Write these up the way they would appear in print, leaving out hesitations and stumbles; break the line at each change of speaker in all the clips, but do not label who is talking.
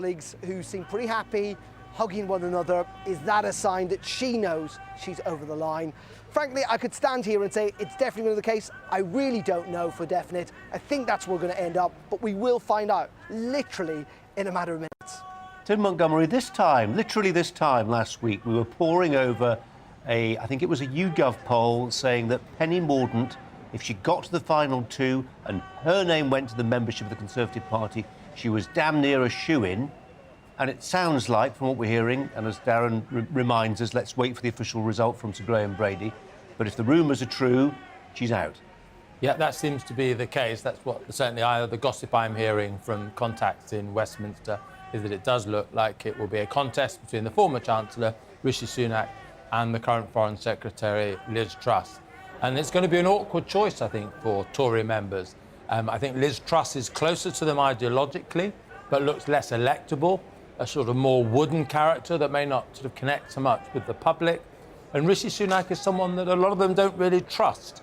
colleagues who seem pretty happy, hugging one another. Is that a sign that she knows she's over the line? Frankly, I could stand here and say it's definitely going to be the case. I really don't know for definite. I think that's where we're going to end up, but we will find out literally in a matter of minutes.
Tim Montgomery, literally this time last week, we were poring over I think it was a YouGov poll saying that Penny Mordaunt, if she got to the final two and her name went to the membership of the Conservative Party, she was damn near a shoo-in. And it sounds like, from what we're hearing, and as Darren reminds us, let's wait for the official result from Sir Graham Brady, but if the rumours are true, she's out.
Yeah, that seems to be the case. That's what certainly the gossip I'm hearing from contacts in Westminster is that it does look like it will be a contest between the former Chancellor, Rishi Sunak, and the current Foreign Secretary, Liz Truss. And it's going to be an awkward choice, I think, for Tory members. I think Liz Truss is closer to them ideologically, but looks less electable, a sort of more wooden character that may not sort of connect so much with the public. And Rishi Sunak is someone that a lot of them don't really trust.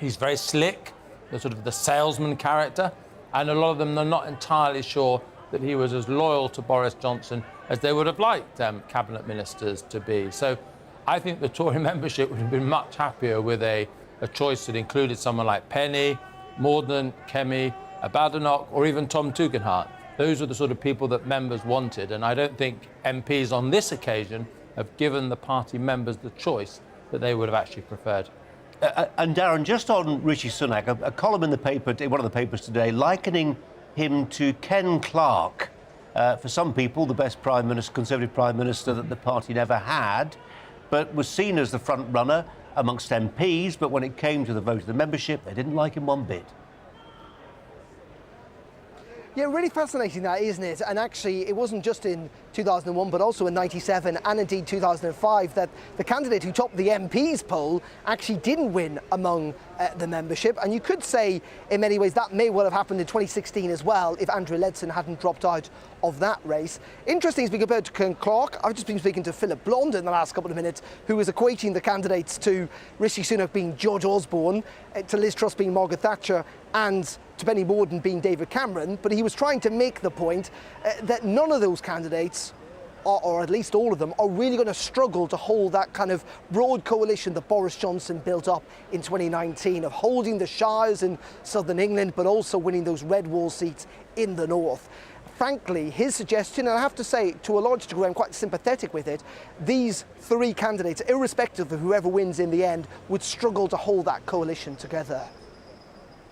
He's very slick, the sort of the salesman character, and a lot of them are not entirely sure that he was as loyal to Boris Johnson as they would have liked cabinet ministers to be. So I think the Tory membership would have been much happier with a choice that included someone like Penny, Mordaunt, Kemi, Badenoch, or even Tom Tugendhat. Those are the sort of people that members wanted, and I don't think MPs on this occasion have given the party members the choice that they would have actually preferred.
And Darren, just on Rishi Sunak, a column in the paper, one of the papers today, likening him to Ken Clarke. For some people, the best Conservative Prime Minister that the party never had, but was seen as the front runner amongst MPs, but when it came to the vote of the membership, they didn't like him one bit.
Yeah, really fascinating that, isn't it? And actually, it wasn't just in 2001, but also in 97 and indeed 2005 that the candidate who topped the MPs poll actually didn't win among the membership. And you could say, in many ways, that may well have happened in 2016 as well if Andrew Leadsom hadn't dropped out of that race. Interesting, as we compared to Ken Clarke, I've just been speaking to Philip Blond in the last couple of minutes, who was equating the candidates to Rishi Sunak being George Osborne, to Liz Truss being Margaret Thatcher, and to Penny Mordaunt being David Cameron, but he was trying to make the point that none of those candidates, or at least all of them, are really going to struggle to hold that kind of broad coalition that Boris Johnson built up in 2019 of holding the shires in southern England, but also winning those red wall seats in the north. Frankly, his suggestion, and I have to say, to a large degree, I'm quite sympathetic with it, these three candidates, irrespective of whoever wins in the end, would struggle to hold that coalition together.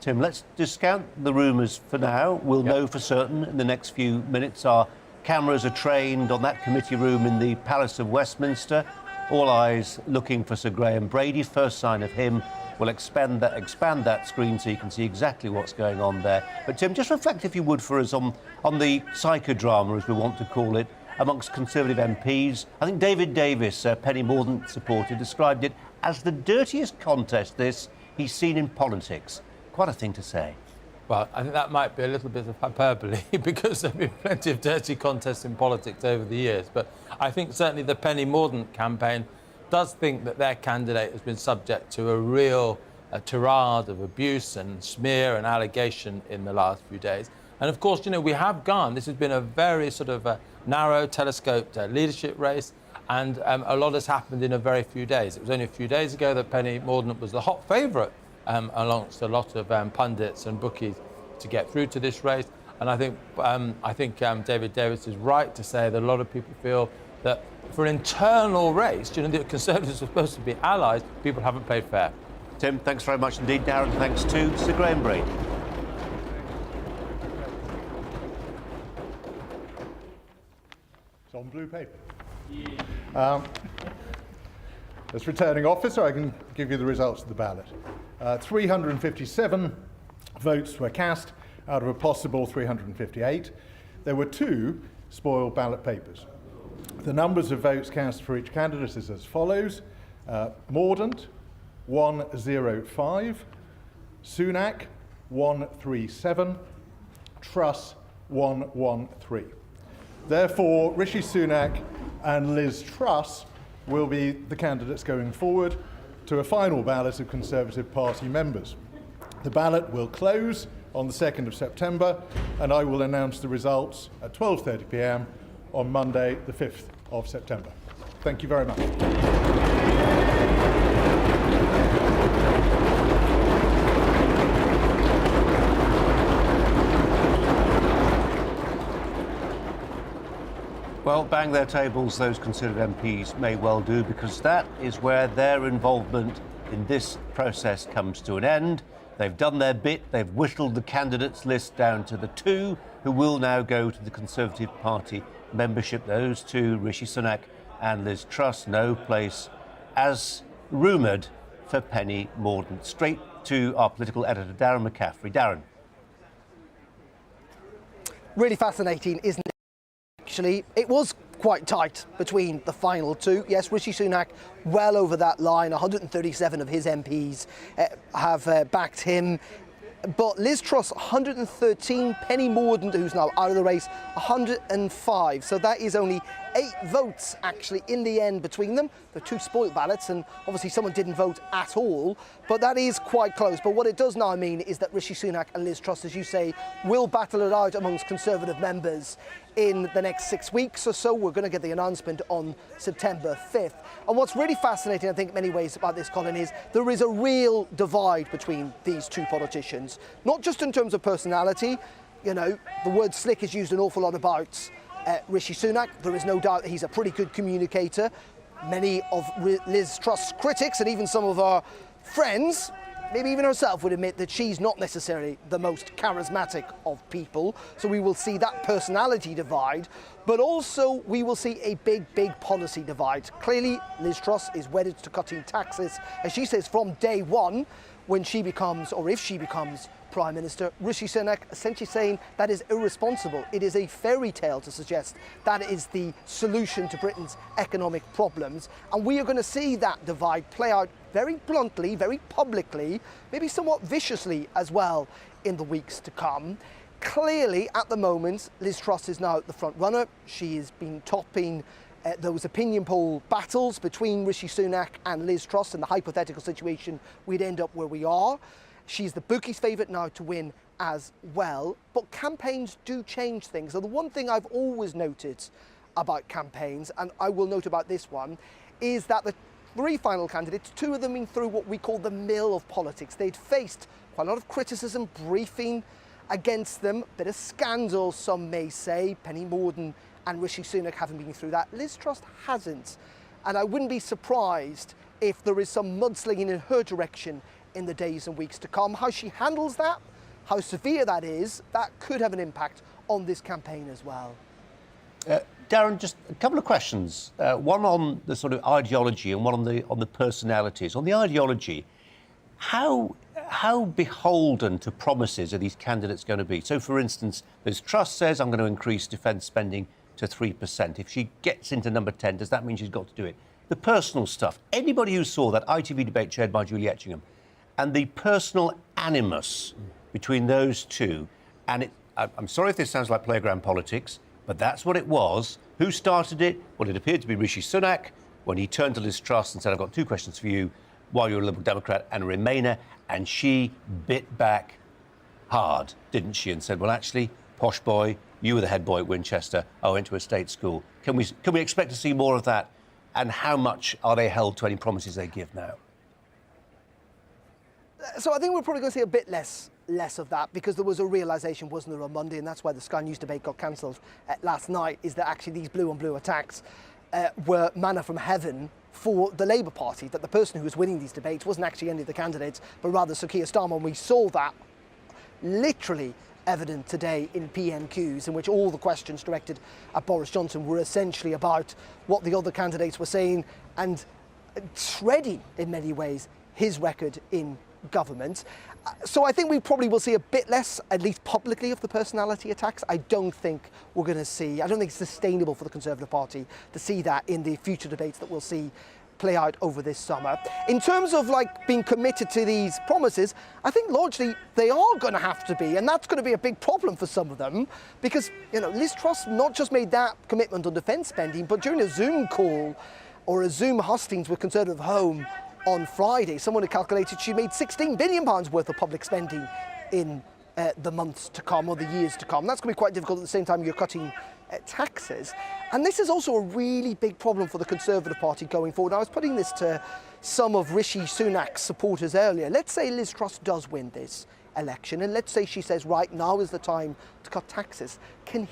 Tim, let's discount the rumours for now. We'll know for certain in the next few minutes. Our cameras are trained on that committee room in the Palace of Westminster. All eyes looking for Sir Graham Brady. First sign of him. We'll expand that screen so you can see exactly what's going on there. But Tim, just reflect, if you would, for us on the psychodrama, as we want to call it, amongst Conservative MPs. I think David Davis, Penny Mordaunt supporter, described it as the dirtiest contest he's seen in politics. Quite a thing to say.
Well, I think that might be a little bit of hyperbole because there have been plenty of dirty contests in politics over the years. But I think certainly the Penny Mordaunt campaign does think that their candidate has been subject to a real tirade of abuse and smear and allegation in the last few days. And of course, we have gone. This has been a very sort of narrow, telescoped leadership race. And a lot has happened in a very few days. It was only a few days ago that Penny Mordaunt was the hot favourite amongst a lot of pundits and bookies to get through to this race. And I think David Davis is right to say that a lot of people feel that for an internal race, the Conservatives are supposed to be allies, people haven't played fair.
Tim, thanks very much indeed. Darren, thanks to Sir Graham Brady.
It's on blue paper. As returning officer, I can give you the results of the ballot. 357 votes were cast out of a possible 358. There were 2 spoiled ballot papers. The numbers of votes cast for each candidate is as follows. Mordaunt, 105. Sunak, 137. Truss, 113. Therefore, Rishi Sunak and Liz Truss will be the candidates going forward to a final ballot of Conservative Party members. The ballot will close on the 2nd of September, and I will announce the results at 12:30 p.m. on Monday, the 5th of September. Thank you very much.
Well, bang their tables, those considered MPs may well do, because that is where their involvement in this process comes to an end. They've done their bit, they've whittled the candidates list down to the two who will now go to the Conservative Party membership. Those two, Rishi Sunak and Liz Truss, no place, as rumoured, for Penny Mordaunt. Straight to our political editor, Darren McCaffrey. Darren.
Really fascinating, isn't it? Actually, it was quite tight between the final two. Yes, Rishi Sunak well over that line. 137 of his MPs have backed him. But Liz Truss, 113. Penny Mordaunt, who's now out of the race, 105. So that is only 8 votes, actually, in the end between them. The 2 spoilt ballots, and obviously someone didn't vote at all. But that is quite close. But what it does now mean is that Rishi Sunak and Liz Truss, as you say, will battle it out amongst Conservative members in the next 6 weeks or so. We're going to get the announcement on September 5th. And what's really fascinating, I think, in many ways about this, Colin, is there is a real divide between these two politicians. Not just in terms of personality. You know, the word slick is used an awful lot about Rishi Sunak. There is no doubt he's a pretty good communicator. Many of Liz Truss' critics, and even some of our friends, maybe even herself, would admit that she's not necessarily the most charismatic of people. So we will see that personality divide, but also we will see a big policy divide. Clearly, Liz Truss is wedded to cutting taxes, as she says, from day one, when she becomes, or if she becomes, Prime Minister. Rishi Sunak essentially saying that is irresponsible. It is a fairy tale to suggest that is the solution to Britain's economic problems. And we are going to see that divide play out very bluntly, very publicly, maybe somewhat viciously as well in the weeks to come. Clearly, at the moment, Liz Truss is now the front runner. She has been topping those opinion poll battles between Rishi Sunak and Liz Truss. In the hypothetical situation, we'd end up where we are. She's the bookies' favourite now to win as well. But campaigns do change things. And the one thing I've always noted about campaigns, and I will note about this one, is that the 3 final candidates, 2 of them been through what we call the mill of politics. They'd faced quite a lot of criticism, briefing against them, bit of scandal, some may say. Penny Mordaunt and Rishi Sunak haven't been through that. Liz Truss hasn't. And I wouldn't be surprised if there is some mudslinging in her direction in the days and weeks to come. How she handles that, how severe that is, that could have an impact on this campaign as well.
Darren, just a couple of questions. One on the sort of ideology and one on the personalities. On the ideology, how beholden to promises are these candidates going to be? So, for instance, Liz Truss says, I'm going to increase defence spending to 3%. If she gets into number 10, does that mean she's got to do it? The personal stuff. Anybody who saw that ITV debate chaired by Julie Etchingham and the personal animus between those two, and I'm sorry if this sounds like playground politics, but that's what it was. Who started it? Well, it appeared to be Rishi Sunak when he turned to Liz Truss and said, I've got 2 questions for you while you're a Liberal Democrat and a Remainer, and she bit back hard, didn't she, and said, well, actually, posh boy, you were the head boy at Winchester, I went to a state school. Can we expect to see more of that? And how much are they held to any promises they give now?
So I think we're probably going to see a bit less of that, because there was a realisation, wasn't there, on Monday, and that's why the Sky News debate got cancelled last night, is that actually these blue-on-blue attacks were manna from heaven for the Labour Party, that the person who was winning these debates wasn't actually any of the candidates, but rather Sir Keir Starmer. And we saw that literally evident today in PMQs, in which all the questions directed at Boris Johnson were essentially about what the other candidates were saying and shredding, in many ways, his record in government. So I think we probably will see a bit less, at least publicly, of the personality attacks. I don't think we're going to see, I don't think it's sustainable for the Conservative Party to see that in the future debates that we'll see play out over this summer. In terms of being committed to these promises, I think largely they are going to have to be, and that's going to be a big problem for some of them, because Liz Truss not just made that commitment on defence spending, but during a Zoom call or a Zoom hustings with Conservative Home on Friday, someone had calculated she made £16 billion worth of public spending in the months to come or the years to come. That's going to be quite difficult at the same time you're cutting taxes. And this is also a really big problem for the Conservative Party going forward. I was putting this to some of Rishi Sunak's supporters earlier. Let's say Liz Truss does win this election, and let's say she says, right, now is the time to cut taxes. Can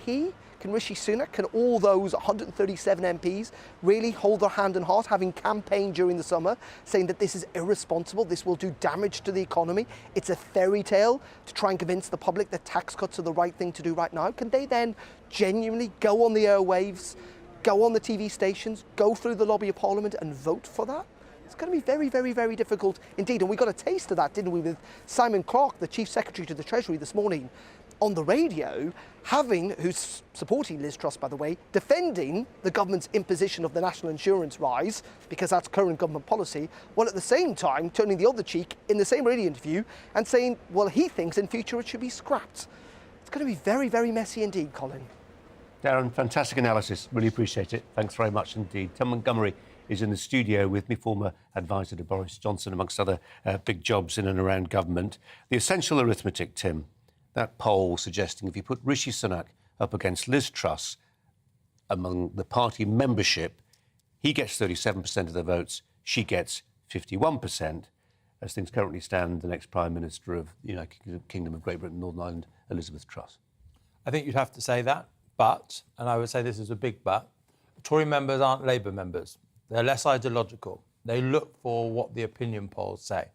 Rishi Sunak, can all those 137 MPs really hold their hand on heart, having campaigned during the summer, saying that this is irresponsible, this will do damage to the economy, it's a fairy tale to try and convince the public that tax cuts are the right thing to do right now? Can they then genuinely go on the airwaves, go on the TV stations, go through the lobby of Parliament and vote for that? It's going to be very, very, very difficult indeed. And we got a taste of that, didn't we, with Simon Clarke, the Chief Secretary to the Treasury this morning on the radio, who's supporting Liz Truss, by the way, defending the government's imposition of the national insurance rise, because that's current government policy, while at the same time turning the other cheek in the same radio interview and saying, well, he thinks in future it should be scrapped. It's going to be very, very messy indeed, Colin.
Darren, fantastic analysis. Really appreciate it. Thanks very much indeed. Tim Montgomery is in the studio with me, former advisor to Boris Johnson, amongst other big jobs in and around government. The essential arithmetic, Tim, that poll suggesting if you put Rishi Sunak up against Liz Truss among the party membership, he gets 37% of the votes, she gets 51%. As things currently stand, the next Prime Minister of the United Kingdom of Great Britain and Northern Ireland, Elizabeth Truss.
I think you'd have to say that, but, and I would say this is a big but, Tory members aren't Labour members. They're less ideological. They look for what the opinion polls say.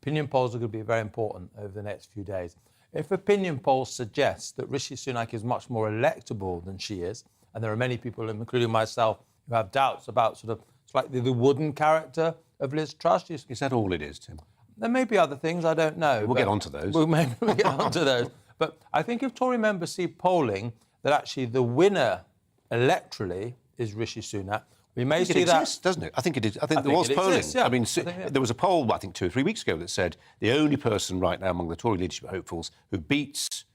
Opinion polls are going to be very important over the next few days. If opinion polls suggest that Rishi Sunak is much more electable than she is, and there are many people, including myself, who have doubts about sort of slightly the wooden character of Liz Truss.
Is that all it is, Tim?
There may be other things, I don't know.
We'll get on to those.
We'll get on to those. But I think if Tory members see polling that actually the winner electorally is Rishi Sunak, we may see that. It exists,
doesn't it? I think it is. I think there was polling.
Exists, yeah.
I mean, there was a poll, I think, 2 or 3 weeks ago that said the only person right now among the Tory leadership hopefuls who beats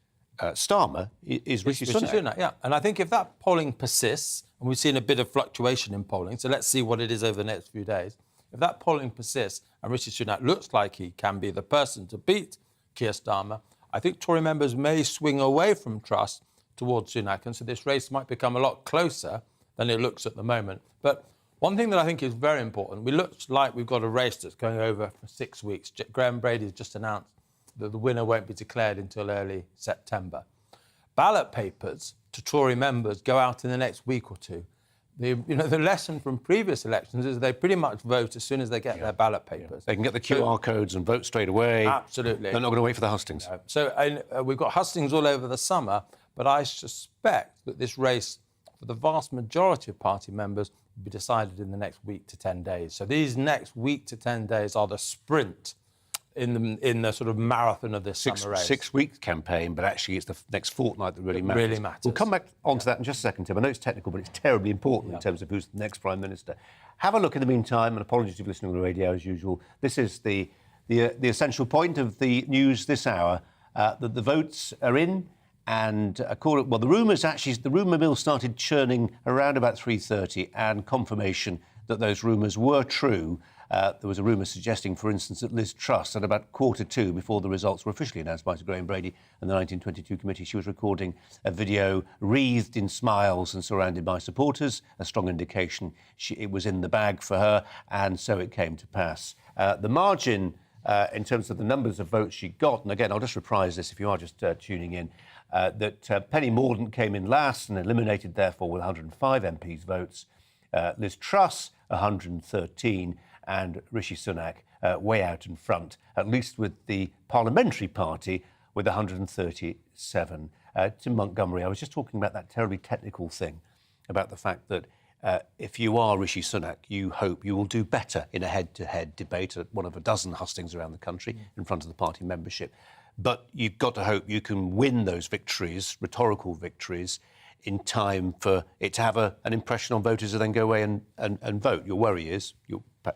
Starmer is Rishi Sunak.
Yeah, and I think if that polling persists, and we've seen a bit of fluctuation in polling, so let's see what it is over the next few days. If that polling persists and Rishi Sunak looks like he can be the person to beat Keir Starmer, I think Tory members may swing away from Truss towards Sunak, and so this race might become a lot closer than it looks at the moment. But one thing that I think is very important, we look like we've got a race that's going over for 6 weeks. Graham Brady's just announced that the winner won't be declared until early September. Ballot papers to Tory members go out in the next week or two. The lesson from previous elections is they pretty much vote as soon as they get their ballot papers.
They can get the QR codes and vote straight away.
Absolutely.
They're not going to wait for the hustings.
No. So we've got hustings all over the summer, but I suspect that this race, for the vast majority of party members, will be decided in the next week to 10 days. So these next week to 10 days are the sprint in the sort of marathon of this summer race.
6-week campaign, but actually it's the next fortnight that really matters.
Really matters.
We'll come back onto that in just a second, Tim. I know it's technical, but it's terribly important in terms of who's the next Prime Minister. Have a look in the meantime, and apologies if you're listening on the radio as usual. This is the essential point of the news this hour, that the votes are in. And the rumour mill started churning around about 3:30, and confirmation that those rumours were true. There was a rumour suggesting, for instance, that Liz Truss, at about 1:45, before the results were officially announced by Sir Graham Brady and the 1922 committee, she was recording a video wreathed in smiles and surrounded by supporters, a strong indication it was in the bag for her, and so it came to pass. The margin, in terms of the numbers of votes she got, and again, I'll just reprise this if you are just tuning in, that Penny Mordaunt came in last and eliminated, therefore, with 105 MPs' votes. Liz Truss, 113, and Rishi Sunak way out in front, at least with the parliamentary party, with 137. Tim Montgomery, I was just talking about that terribly technical thing, about the fact that if you are Rishi Sunak, you hope you will do better in a head-to-head debate at one of a dozen hustings around the country in front of the party membership. But you've got to hope you can win those victories, rhetorical victories, in time for it to have an impression on voters who then go away and vote. Your worry is,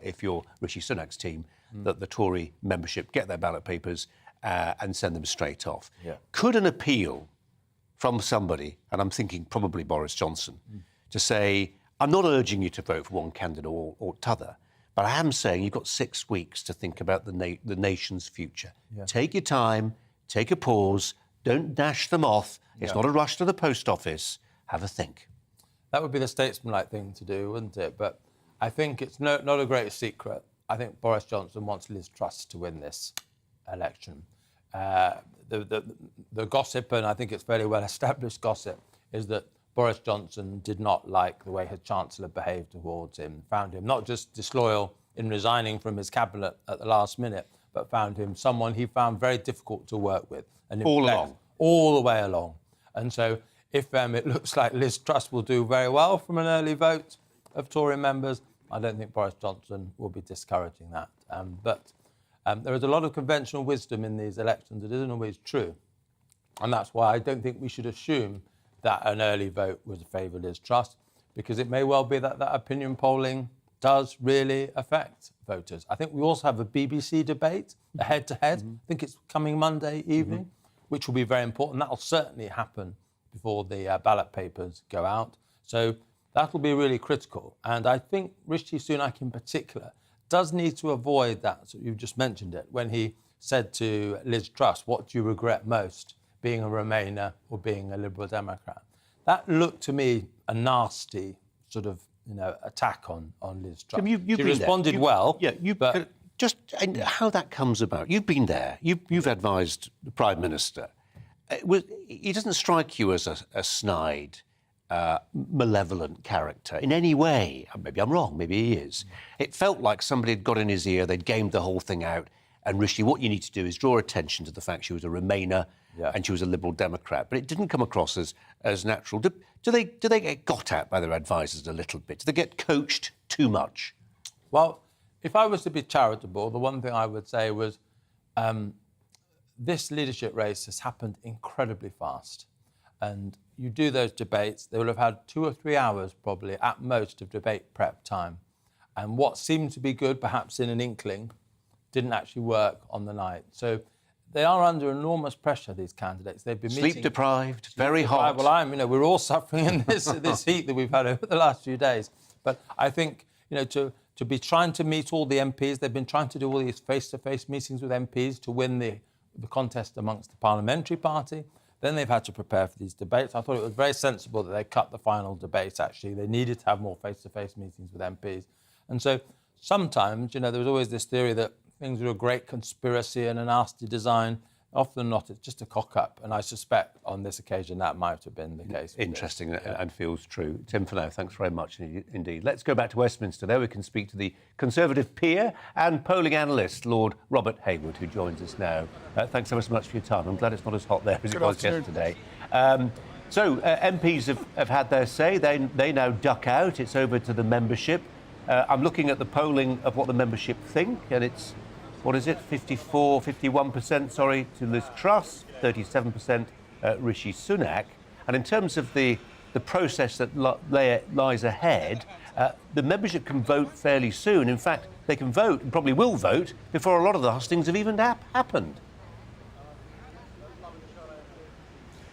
if you're Rishi Sunak's team, that the Tory membership get their ballot papers and send them straight off. Yeah. Could an appeal from somebody, and I'm thinking probably Boris Johnson, to say, I'm not urging you to vote for one candidate or t'other, but I am saying you've got 6 weeks to think about the nation's future. Yeah. Take your time, take a pause, Don't dash them off. It's not a rush to the post office. Have a think.
That would be the statesmanlike thing to do, wouldn't it? But I think it's not a great secret. I think Boris Johnson wants Liz Truss to win this election. The gossip, and I think it's fairly well-established gossip, is that Boris Johnson did not like the way his Chancellor behaved towards him, found him not just disloyal in resigning from his cabinet at the last minute, but found him someone he found very difficult to work with. And all the way along. And so if it looks like Liz Truss will do very well from an early vote of Tory members, I don't think Boris Johnson will be discouraging that. But there is a lot of conventional wisdom in these elections. It isn't always true. And that's why I don't think we should assume that an early vote would favour Liz Truss, because it may well be that opinion polling does really affect voters. I think we also have a BBC debate, a head-to-head. I think it's coming Monday evening, which will be very important. That will certainly happen before the ballot papers go out. So that will be really critical. And I think Rishi Sunak in particular does need to avoid that. So you've just mentioned it, when he said to Liz Truss, what do you regret most, being a Remainer or being a Liberal Democrat? That looked to me a nasty sort of attack on Liz Truss.
She
responded well.
Yeah, but just how that comes about. You've been there. You've advised the Prime Minister. He doesn't strike you as a snide, malevolent character in any way. Maybe I'm wrong. Maybe he is. It felt like somebody had got in his ear. They'd gamed the whole thing out. And Rishi, what you need to do is draw attention to the fact she was a Remainer and she was a Liberal Democrat. But it didn't come across as natural. Do they get got at by their advisers a little bit? Do they get coached too much?
Well, if I was to be charitable, the one thing I would say was this leadership race has happened incredibly fast. And you do those debates, they will have had 2 or 3 hours probably at most of debate prep time. And what seemed to be good, perhaps in an inkling, didn't actually work on the night. So they are under enormous pressure, these candidates. They've been
sleep deprived, very hot.
Well, we're all suffering in this heat that we've had over the last few days. But I think, to be trying to meet all the MPs, they've been trying to do all these face-to-face meetings with MPs to win the contest amongst the parliamentary party. Then they've had to prepare for these debates. I thought it was very sensible that they cut the final debates, actually. They needed to have more face-to-face meetings with MPs. And so sometimes, there was always this theory that things are a great conspiracy and a nasty design. Often not, it's just a cock-up. And I suspect on this occasion that might have been the case.
Interesting and feels true. Tim Furneaux, thanks very much indeed. Let's go back to Westminster. There we can speak to the Conservative peer and polling analyst, Lord Robert Hayward, who joins us now. Thanks so much for your time. I'm glad it's not as hot there as it was yesterday. So MPs have had their say. They now duck out. It's over to the membership. I'm looking at the polling of what the membership think, and it's, 51%, to Liz Truss, 37% Rishi Sunak. And in terms of the process that lies ahead, the membership can vote fairly soon. In fact, they can vote, and probably will vote, before a lot of the hustings have even happened.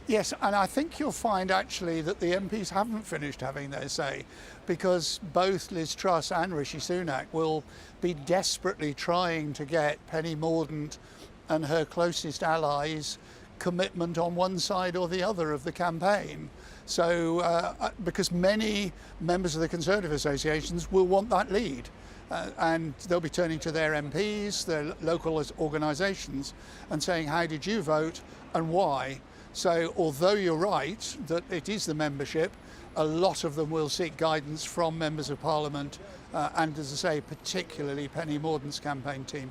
Yes, and I think you'll find actually that the MPs haven't finished having their say, because both Liz Truss and Rishi Sunak will be desperately trying to get Penny Mordaunt and her closest allies' commitment on one side or the other of the campaign. So, because many members of the Conservative associations will want that lead. And they'll be turning to their MPs, their local organisations, and saying, how did you vote and why? So although you're right that it is the membership, a lot of them will seek guidance from members of Parliament and, as I say, particularly Penny Mordaunt's campaign team.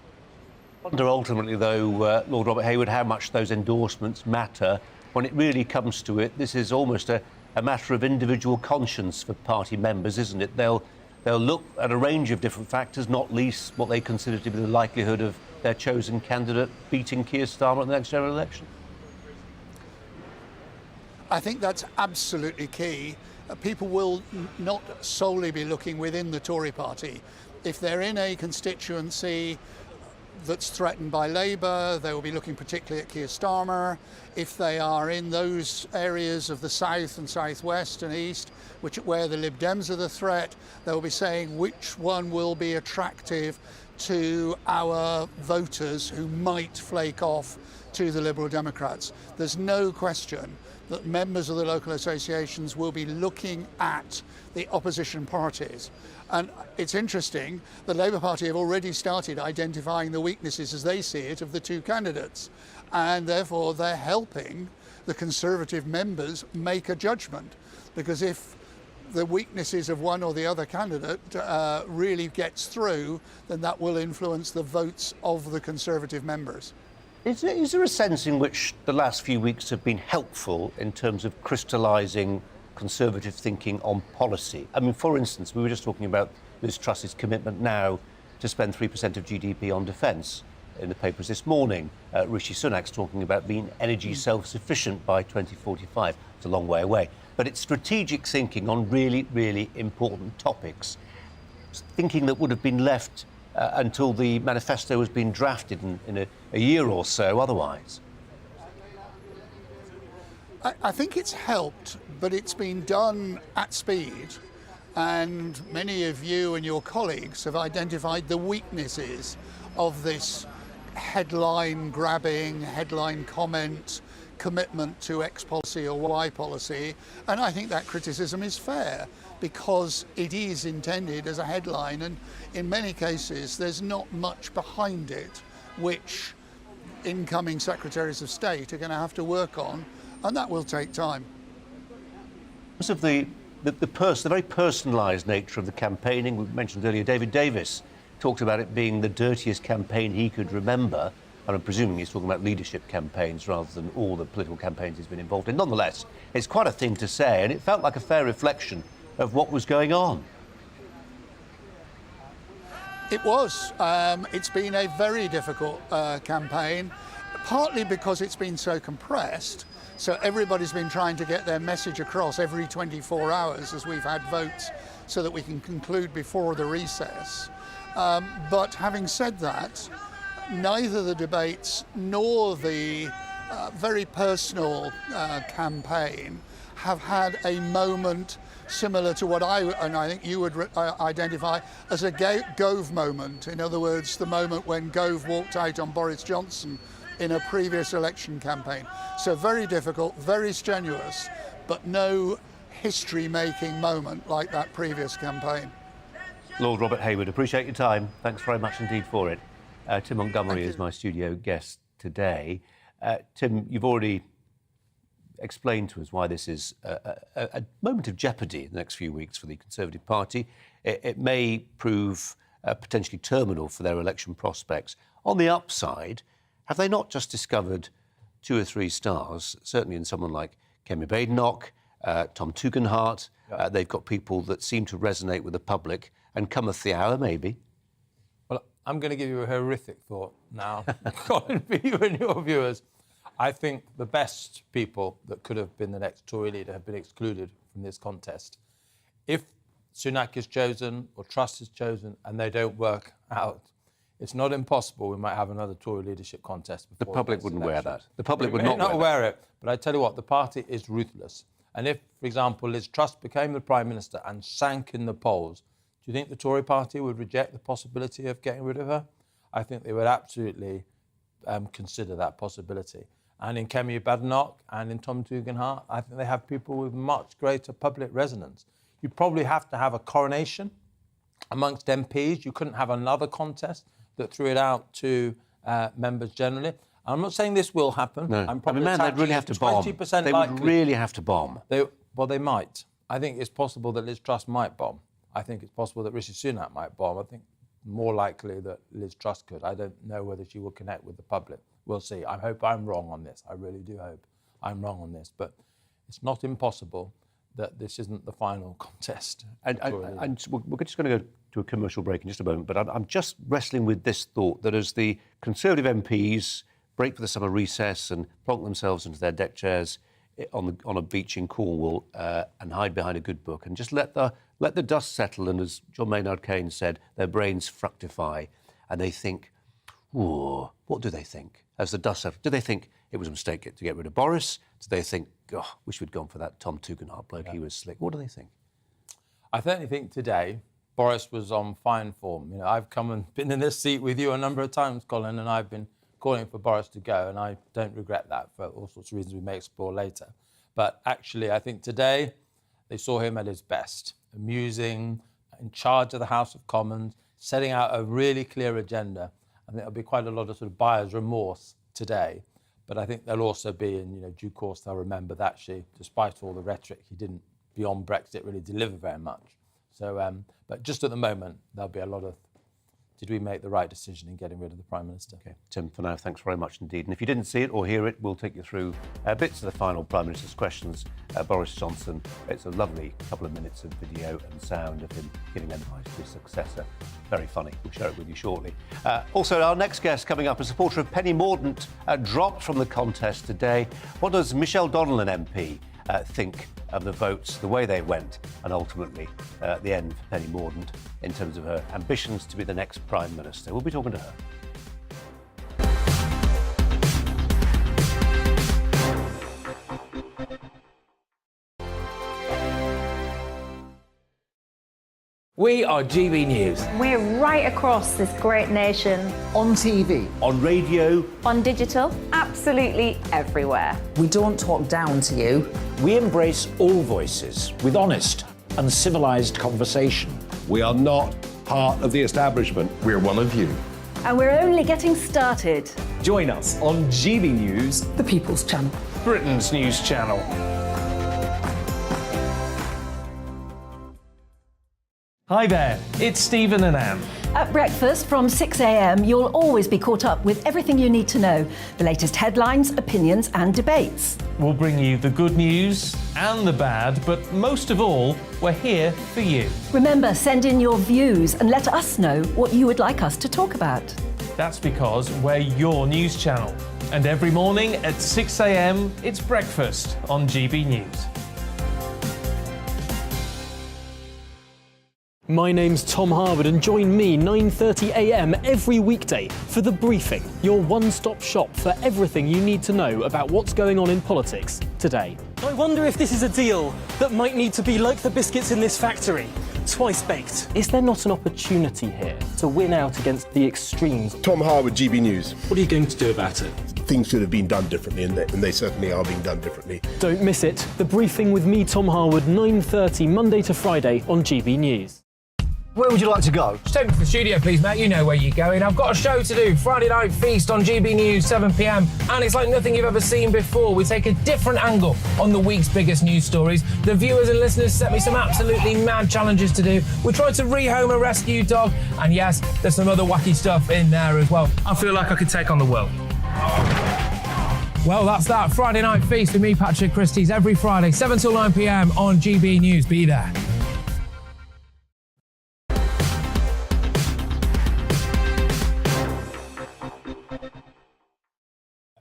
I wonder ultimately, though, Lord Robert Hayward, how much those endorsements matter when it really comes to it. This is almost a matter of individual conscience for party members, isn't it? They'll look at a range of different factors, not least what they consider to be the likelihood of their chosen candidate beating Keir Starmer at the next general election.
I think that's absolutely key. People will not solely be looking within the Tory party. If they're in a constituency that's threatened by Labour, they will be looking particularly at Keir Starmer. If they are in those areas of the south and southwest and east, where the Lib Dems are the threat, they will be saying which one will be attractive to our voters who might flake off to the Liberal Democrats. There's no question that members of the local associations will be looking at the opposition parties. And it's interesting, the Labour Party have already started identifying the weaknesses as they see it of the two candidates. And therefore they're helping the Conservative members make a judgment. Because if the weaknesses of one or the other candidate really gets through, then that will influence the votes of the Conservative members.
Is there a sense in which the last few weeks have been helpful in terms of crystallising Conservative thinking on policy? I mean, for instance, we were just talking about Liz Truss's commitment now to spend 3% of GDP on defence. In the papers this morning, Rishi Sunak's talking about being energy self-sufficient by 2045. It's a long way away. But it's strategic thinking on really, really important topics. Thinking that would have been left until the manifesto has been drafted in a year or so otherwise.
I think it's helped, but it's been done at speed. And many of you and your colleagues have identified the weaknesses of this headline grabbing, headline comment, commitment to X policy or Y policy, and I think that criticism is fair because it is intended as a headline, and in many cases there's not much behind it which incoming Secretaries of State are going to have to work on, and that will take time.
Because of the very personalised nature of the campaigning, we mentioned earlier, David Davis talked about it being the dirtiest campaign he could remember. And I'm presuming he's talking about leadership campaigns rather than all the political campaigns he's been involved in. Nonetheless, it's quite a thing to say, and it felt like a fair reflection of what was going on.
It was. It's been a very difficult campaign, partly because it's been so compressed. So everybody's been trying to get their message across every 24 hours as we've had votes so that we can conclude before the recess. But having said that, neither the debates nor the very personal campaign have had a moment similar to what I think you would identify as a Gove moment. In other words, the moment when Gove walked out on Boris Johnson in a previous election campaign. So very difficult, very strenuous, but no history-making moment like that previous campaign.
Lord Robert Hayward, appreciate your time. Thanks very much indeed for it. Tim Montgomery is my studio guest today. Tim, you've already explained to us why this is a moment of jeopardy in the next few weeks for the Conservative Party. It may prove potentially terminal for their election prospects. On the upside, have they not just discovered 2 or 3 stars, certainly in someone like Kemi Badenoch, Tom Tugendhat? They've got people that seem to resonate with the public, and cometh the hour, maybe.
Well, I'm going to give you a horrific thought now, Colin, for you and your viewers. I think the best people that could have been the next Tory leader have been excluded from this contest. If Sunak is chosen or Truss is chosen and they don't work out, it's not impossible we might have another Tory leadership contest.
The public wouldn't wear that. The public would
not
wear
it. But I tell you what, the party is ruthless. And if, for example, Liz Truss became the Prime Minister and sank in the polls, do you think the Tory party would reject the possibility of getting rid of her? I think they would absolutely consider that possibility. And in Kemi Badenoch and in Tom Tugendhat, I think they have people with much greater public resonance. You'd probably have to have a coronation amongst MPs. You couldn't have another contest that threw it out to members generally. I'm not saying this will happen.
No.
I'm probably
they'd really have to bomb.
20%
They
likely.
would really have to bomb.
They might. I think it's possible that Liz Truss might bomb. I think it's possible that Rishi Sunak might bomb. I think more likely that Liz Truss could. I don't know whether she will connect with the public. We'll see. I hope I'm wrong on this. I really do hope I'm wrong on this. But it's not impossible that this isn't the final contest.
And we're just going to go to a commercial break in just a moment, but I'm just wrestling with this thought that as the Conservative MPs break for the summer recess and plonk themselves into their deck chairs on a beach in Cornwall and hide behind a good book and just let the dust settle, and as John Maynard Keynes said, their brains fructify, and they think, oh, what do they think? As the dust settles, do they think it was a mistake to get rid of Boris? Do they think, oh, wish we'd gone for that Tom Tugendhat bloke, he was slick? What do they think?
I certainly think today Boris was on fine form. You know, I've come and been in this seat with you a number of times, Colin, and I've been calling for Boris to go, and I don't regret that for all sorts of reasons we may explore later. But actually, I think today they saw him at his best, amusing, in charge of the House of Commons, setting out a really clear agenda. I think there'll be quite a lot of sort of buyer's remorse today. But I think there'll also be, in due course, they'll remember that actually, despite all the rhetoric, he didn't, beyond Brexit, really deliver very much. So, but just at the moment, there'll be a lot of, did we make the right decision in getting rid of the Prime Minister?
OK, Tim, for now, thanks very much indeed. And if you didn't see it or hear it, we'll take you through bits of the final Prime Minister's questions. Boris Johnson, it's a lovely couple of minutes of video and sound of him giving advice to his successor. Very funny. We'll share it with you shortly. Also, our next guest coming up, a supporter of Penny Mordaunt, dropped from the contest today. What does Michelle Donnellan MP think of the votes, the way they went, and ultimately the end for Penny Mordaunt in terms of her ambitions to be the next Prime Minister? We'll be talking to her.
We are GB News.
We're right across this great nation.
On TV.
On radio.
On digital. Absolutely everywhere.
We don't talk down to you.
We embrace all voices with honest and civilised conversation.
We are not part of the establishment. We're one of you.
And we're only getting started.
Join us on GB News,
The People's Channel.
Britain's news channel. Hi there, it's Stephen and Anne.
At breakfast from 6 a.m, you'll always be caught up with everything you need to know, the latest headlines, opinions and debates.
We'll bring you the good news and the bad, but most of all, we're here for you.
Remember, send in your views and let us know what you would like us to talk about.
That's because we're your news channel. And every morning at 6 a.m, it's breakfast on GB News.
My name's Tom Harwood and join me 9:30 a.m. every weekday for The Briefing, your one-stop shop for everything you need to know about what's going on in politics today.
I wonder if this is a deal that might need to be like the biscuits in this factory, twice baked.
Is there not an opportunity here to win out against the extremes?
Tom Harwood, GB News.
What are you going to do about it?
Things should have been done differently, and they certainly are being done differently.
Don't miss it. The Briefing with me, Tom Harwood, 9:30 Monday to Friday on GB News.
Where would you like to go?
Just take me to the studio, please, mate. You know where you're going. I've got a show to do. Friday Night Feast on GB News, 7 p.m. And it's like nothing you've ever seen before. We take a different angle on the week's biggest news stories. The viewers and listeners set me some absolutely mad challenges to do. We tried to rehome a rescue dog. And yes, there's some other wacky stuff in there as well. I feel like I could take on the world. Well, that's that. Friday Night Feast with me, Patrick Christie's, every Friday, 7 till 9 p.m. on GB News. Be there.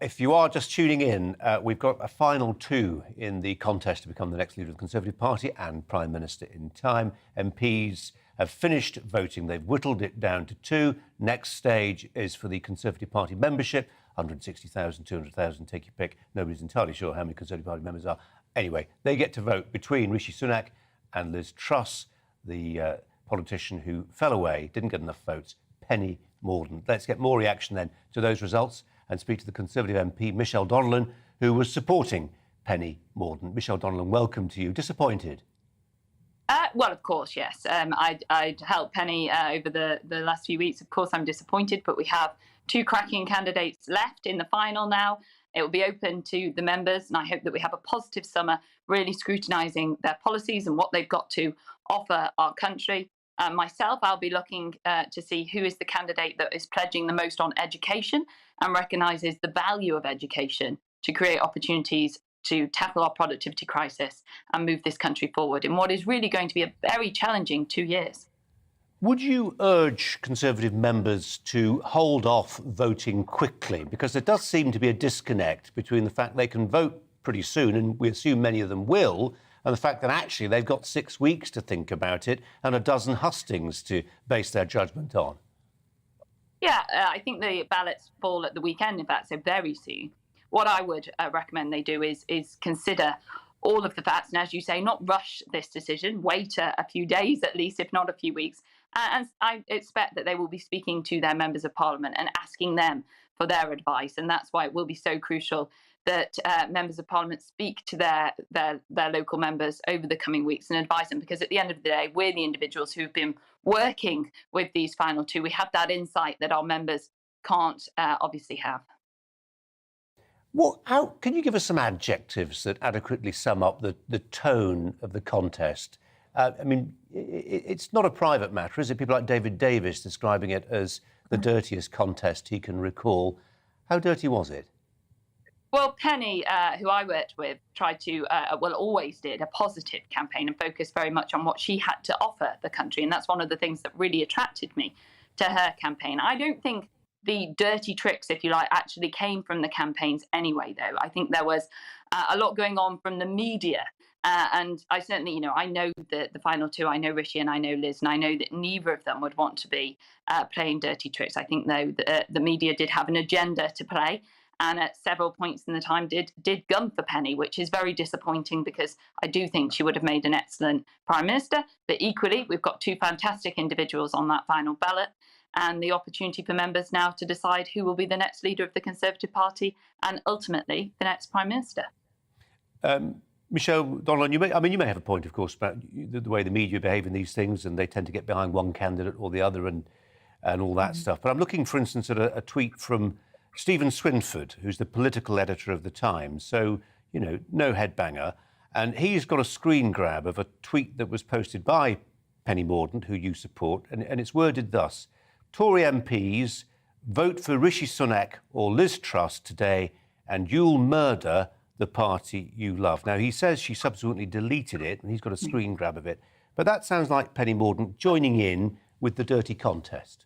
If you are just tuning in, we've got a final two in the contest to become the next leader of the Conservative Party and Prime Minister in time. MPs have finished voting. They've whittled it down to two. Next stage is for the Conservative Party membership. 160,000, 200,000, take your pick. Nobody's entirely sure how many Conservative Party members are. Anyway, they get to vote between Rishi Sunak and Liz Truss, the politician who fell away, didn't get enough votes, Penny Mordaunt. Let's get more reaction then to those results and speak to the Conservative MP, Michelle Donnellan, who was supporting Penny Mordaunt. Michelle Donnellan, welcome to you. Disappointed?
Well, of course, yes. I'd helped Penny over the last few weeks. Of course, I'm disappointed, but we have two cracking candidates left in the final now. It will be open to the members, and I hope that we have a positive summer, really scrutinising their policies and what they've got to offer our country. Myself, I'll be looking to see who is the candidate that is pledging the most on education and recognises the value of education to create opportunities to tackle our productivity crisis and move this country forward in what is really going to be a very challenging 2 years.
Would you urge Conservative members to hold off voting quickly? Because there does seem to be a disconnect between the fact they can vote pretty soon, and we assume many of them will, and the fact that actually they've got 6 weeks to think about it and a dozen hustings to base their judgment on.
Yeah, I think the ballots fall at the weekend, in fact, so very soon. What I would recommend they do is consider all of the facts, and as you say, not rush this decision, wait a few days at least, if not a few weeks. And I expect that they will be speaking to their members of parliament and asking them for their advice. And that's why it will be so crucial that members of parliament speak to their local members over the coming weeks and advise them, because at the end of the day, we're the individuals who've been working with these final two. We have that insight that our members can't obviously have.
Can you give us some adjectives that adequately sum up the tone of the contest? I mean, it's not a private matter, is it? People like David Davis describing it as the dirtiest contest he can recall. How dirty was it?
Well, Penny, who I worked with, tried to, always did a positive campaign and focused very much on what she had to offer the country. And that's one of the things that really attracted me to her campaign. I don't think the dirty tricks, if you like, actually came from the campaigns anyway, though. I think there was a lot going on from the media. And I certainly, I know the final two. I know Rishi and I know Liz, and I know that neither of them would want to be playing dirty tricks. I think, though, the media did have an agenda to play, and at several points in the time did gun for Penny, which is very disappointing, because I do think she would have made an excellent Prime Minister. But equally, we've got two fantastic individuals on that final ballot, and the opportunity for members now to decide who will be the next leader of the Conservative Party and ultimately the next Prime Minister.
Michelle Donlan, you may have a point, of course, about the way the media behave in these things, and they tend to get behind one candidate or the other and all that stuff. But I'm looking, for instance, at a tweet from Stephen Swinford, who's the political editor of The Times, so, no headbanger. And he's got a screen grab of a tweet that was posted by Penny Mordaunt, who you support, and it's worded thus: Tory MPs, vote for Rishi Sunak or Liz Truss today and you'll murder the party you love. Now, he says she subsequently deleted it, and he's got a screen grab of it. But that sounds like Penny Mordaunt joining in with the dirty contest.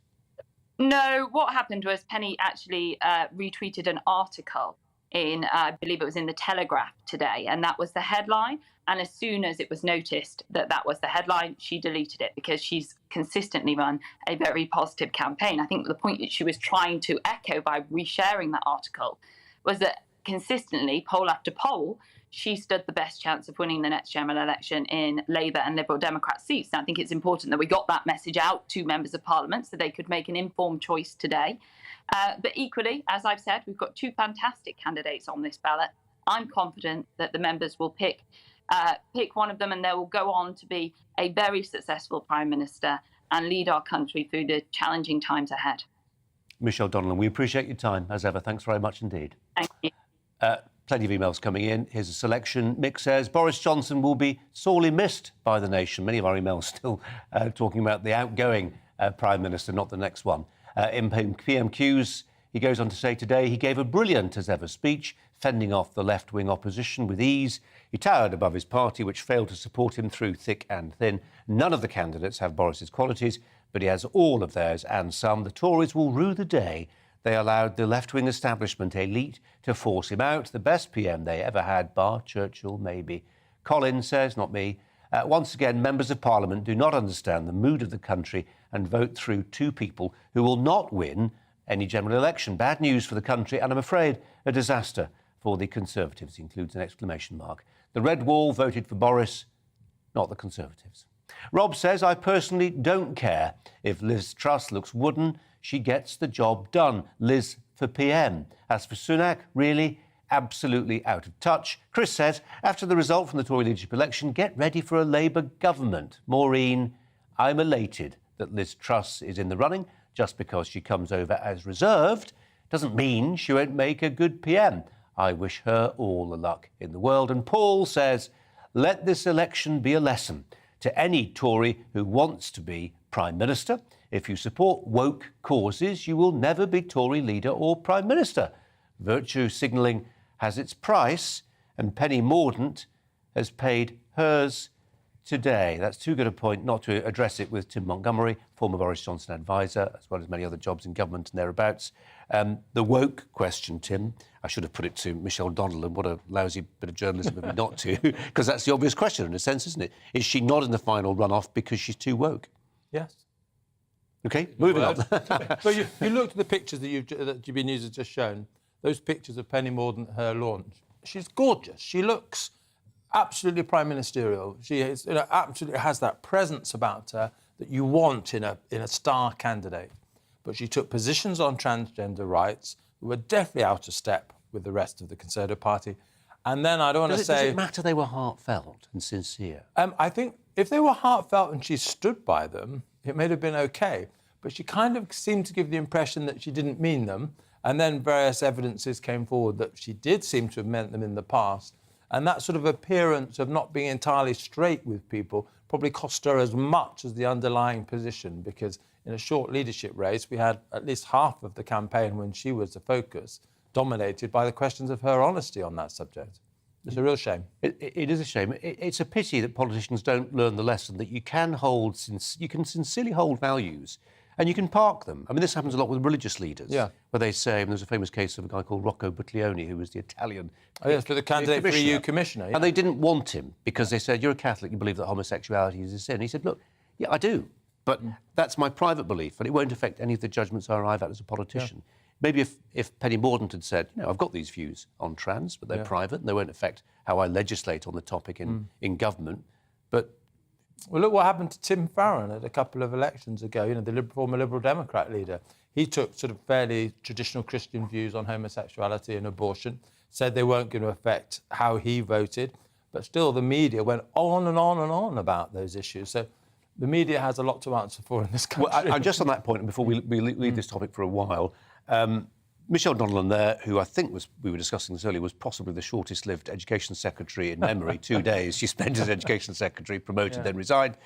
No, what happened was Penny actually retweeted an article in, I believe it was in the Telegraph today, and that was the headline. And as soon as it was noticed that that was the headline, she deleted it, because she's consistently run a very positive campaign. I think the point that she was trying to echo by resharing that article was that consistently, poll after poll, she stood the best chance of winning the next general election in Labour and Liberal Democrat seats. And I think it's important that we got that message out to members of Parliament so they could make an informed choice today. But equally, as I've said, we've got two fantastic candidates on this ballot. I'm confident that the members will pick one of them, and they will go on to be a very successful Prime Minister and lead our country through the challenging times ahead.
Michelle Donlan, we appreciate your time, as ever. Thanks very much indeed.
Thank you.
Plenty of emails coming in. Here's a selection. Mick says, Boris Johnson will be sorely missed by the nation. Many of our emails still talking about the outgoing Prime Minister, not the next one. In PMQs, he goes on to say today he gave a brilliant as ever speech, fending off the left-wing opposition with ease. He towered above his party, which failed to support him through thick and thin. None of the candidates have Boris's qualities, but he has all of theirs and some. The Tories will rue the day they allowed the left-wing establishment elite to force him out. The best PM they ever had, bar Churchill, maybe. Colin says, not me. Once again, members of Parliament do not understand the mood of the country and vote through two people who will not win any general election. Bad news for the country, and I'm afraid a disaster for the Conservatives, includes an exclamation mark. The Red Wall voted for Boris, not the Conservatives. Rob says, I personally don't care if Liz Truss looks wooden. She gets the job done. Liz for PM. As for Sunak, really, absolutely out of touch. Chris says, after the result from the Tory leadership election, get ready for a Labour government. Maureen, I'm elated that Liz Truss is in the running. Just because she comes over as reserved doesn't mean she won't make a good PM. I wish her all the luck in the world. And Paul says, let this election be a lesson to any Tory who wants to be Prime Minister. If you support woke causes, you will never be Tory leader or Prime Minister. Virtue signalling has its price, and Penny Mordaunt has paid hers today. That's too good a point not to address it with Tim Montgomery, former Boris Johnson advisor, as well as many other jobs in government and thereabouts. The woke question, Tim, I should have put it to Michelle Donlan. What a lousy bit of journalism of me not to, because that's the obvious question in a sense, isn't it? Is she not in the final runoff because she's too woke?
Yes.
OK, moving on.
So you looked at the pictures that GBNews has just shown, those pictures of Penny Mordaunt at her launch. She's gorgeous. She looks absolutely prime ministerial. She is, absolutely has that presence about her that you want in a star candidate. But she took positions on transgender rights who were definitely out of step with the rest of the Conservative Party. And then I don't want to say...
Does it matter they were heartfelt and sincere?
I think if they were heartfelt and she stood by them, it may have been OK. But she kind of seemed to give the impression that she didn't mean them. And then various evidences came forward that she did seem to have meant them in the past. And that sort of appearance of not being entirely straight with people probably cost her as much as the underlying position, because in a short leadership race, we had at least half of the campaign, when she was the focus, dominated by the questions of her honesty on that subject. It's a real shame.
It is a shame. It's a pity that politicians don't learn the lesson that you can sincerely hold values and you can park them. I mean, this happens a lot with religious leaders, where they say, and there's a famous case of a guy called Rocco Buttiglione, who was the Italian...
Oh, yes, for the candidate for EU commissioner. Yeah.
And they didn't want him because they said, you're a Catholic, you believe that homosexuality is a sin. He said, look, yeah, I do, but that's my private belief, and it won't affect any of the judgments I arrive at as a politician. Yeah. Maybe if Penny Mordaunt had said, I've got these views on trans, but they're private and they won't affect how I legislate on the topic in government. But...
Well, look what happened to Tim Farron at a couple of elections ago, the former Liberal Democrat leader. He took sort of fairly traditional Christian views on homosexuality and abortion, said they weren't going to affect how he voted, but still the media went on and on and on about those issues. So the media has a lot to answer for in this country.
Well, just on that point, and before we leave this topic for a while, Michelle Donnellan there, who I think we were discussing this earlier, was possibly the shortest-lived Education Secretary in memory. 2 days she spent as Education Secretary, promoted, then resigned.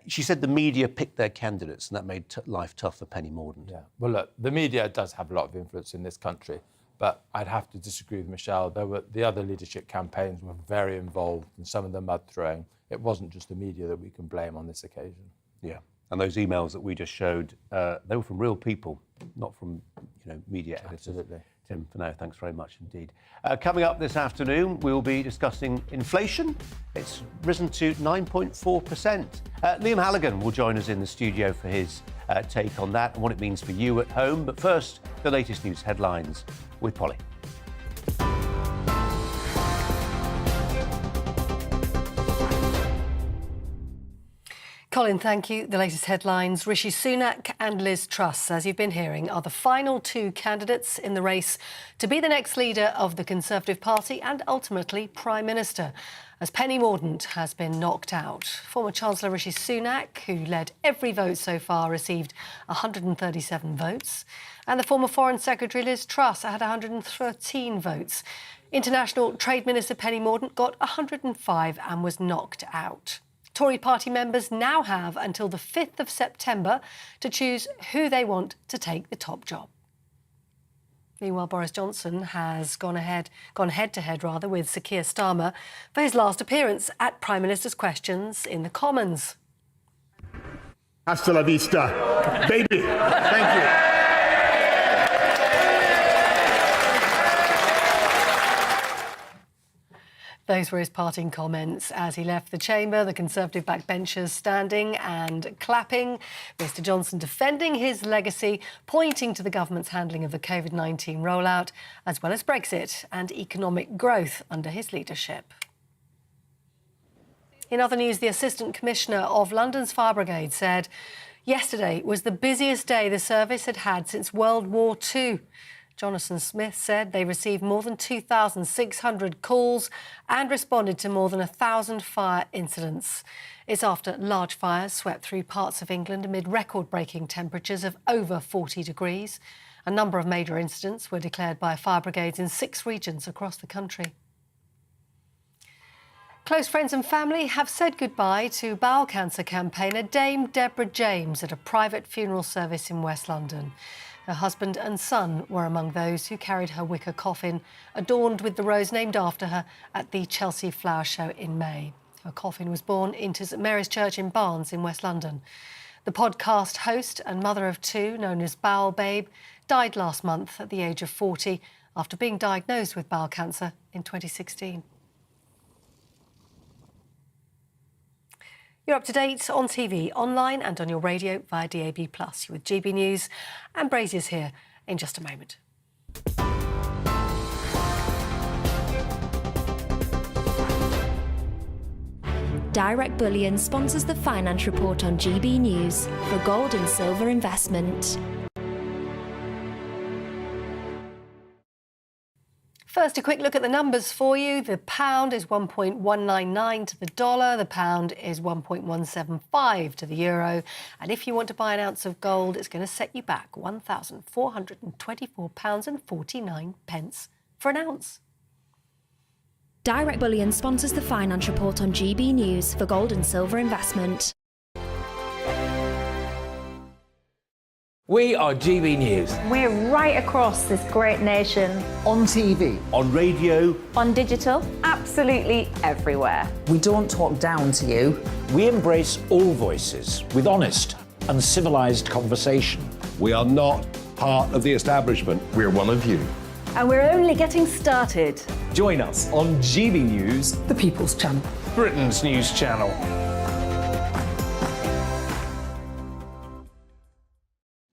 She said the media picked their candidates, and that made life tough for Penny Mordaunt.
Yeah. Well, look, the media does have a lot of influence in this country, but I'd have to disagree with Michelle. The other leadership campaigns were very involved in some of the mud-throwing. It wasn't just the media that we can blame on this occasion.
Yeah. And those emails that we just showed, they were from real people, not from, media editors.
Absolutely.
Tim, for now, thanks very much indeed. Coming up this afternoon, we'll be discussing inflation. It's risen to 9.4%. Liam Halligan will join us in the studio for his take on that and what it means for you at home. But first, the latest news headlines with Polly.
Colin, thank you. The latest headlines. Rishi Sunak and Liz Truss, as you've been hearing, are the final two candidates in the race to be the next leader of the Conservative Party and ultimately Prime Minister, as Penny Mordaunt has been knocked out. Former Chancellor Rishi Sunak, who led every vote so far, received 137 votes. And the former Foreign Secretary Liz Truss had 113 votes. International Trade Minister Penny Mordaunt got 105 and was knocked out. Tory party members now have until the 5th of September to choose who they want to take the top job. Meanwhile, Boris Johnson has gone head-to-head with Sir Keir Starmer for his last appearance at Prime Minister's Questions in the Commons.
Hasta la vista, baby. Thank you.
Those were his parting comments as he left the chamber, the Conservative backbenchers standing and clapping. Mr Johnson defending his legacy, pointing to the government's handling of the COVID-19 rollout, as well as Brexit and economic growth under his leadership. In other news, the Assistant Commissioner of London's Fire Brigade said yesterday was the busiest day the service had had since World War II. Jonathan Smith said they received more than 2,600 calls and responded to more than 1,000 fire incidents. It's after large fires swept through parts of England amid record-breaking temperatures of over 40 degrees. A number of major incidents were declared by fire brigades in 6 regions across the country. Close friends and family have said goodbye to bowel cancer campaigner Dame Deborah James at a private funeral service in West London. Her husband and son were among those who carried her wicker coffin, adorned with the rose named after her, at the Chelsea Flower Show in May. Her coffin was borne into St Mary's Church in Barnes in West London. The podcast host and mother of 2, known as Bowel Babe, died last month at the age of 40 after being diagnosed with bowel cancer in 2016. You're up to date on TV, online and on your radio via DAB+. You're with GB News, and Brazier's here in just a moment.
Direct Bullion sponsors the Finance Report on GB News for gold and silver investment.
First, a quick look at the numbers for you. The pound is 1.199 to the dollar. The pound is 1.175 to the euro. And if you want to buy an ounce of gold, it's going to set you back £1,424.49 for an ounce.
Direct Bullion sponsors the finance report on GB News for gold and silver investment.
We are GB News.
We're right across this great nation.
On TV.
On radio.
On digital. Absolutely everywhere.
We don't talk down to you.
We embrace all voices with honest and civilised conversation.
We are not part of the establishment. We're one of you.
And we're only getting started.
Join us on GB News,
The People's Channel.
Britain's news channel.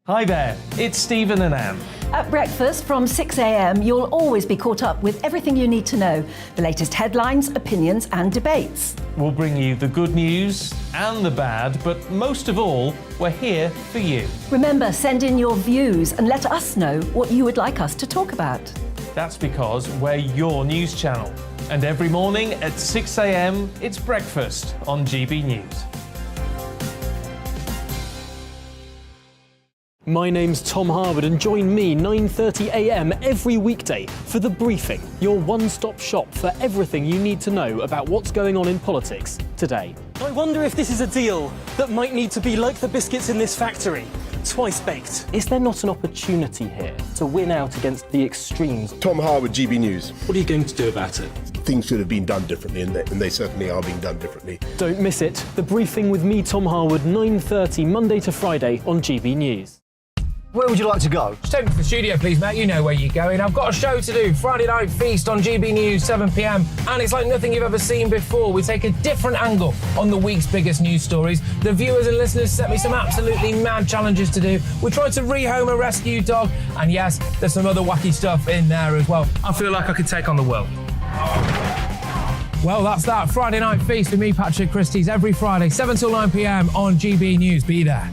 Hi there, it's Stephen and Anne.
At breakfast from 6 a.m, you'll always be caught up with everything you need to know, the latest headlines, opinions and debates.
We'll bring you the good news and the bad, but most of all, we're here for you.
Remember, send in your views and let us know what you would like us to talk about.
That's because we're your news channel. And every morning at 6 a.m, it's breakfast on GB News.
My name's Tom Harwood and join me 9:30 a.m. every weekday for The Briefing, your one-stop shop for everything you need to know about what's going on in politics today.
I wonder if this is a deal that might need to be like the biscuits in this factory, twice baked.
Is there not an opportunity here to win out against the extremes?
Tom Harwood, GB News.
What are you going to do about it?
Things should have been done differently, and they certainly are being done differently.
Don't miss it. The Briefing with me, Tom Harwood, 9:30 Monday to Friday on GB News.
Where would you like to go?
Just take me to the studio, please, mate. You know where you're going. I've got a show to do. Friday Night Feast on GB News, 7 p.m. And it's like nothing you've ever seen before. We take a different angle on the week's biggest news stories. The viewers and listeners set me some absolutely mad challenges to do. We tried to rehome a rescue dog. And yes, there's some other wacky stuff in there as well. I feel like I could take on the world. Well, that's that. Friday Night Feast with me, Patrick Christie's, every Friday, 7 till 9 p.m. on GB News. Be there.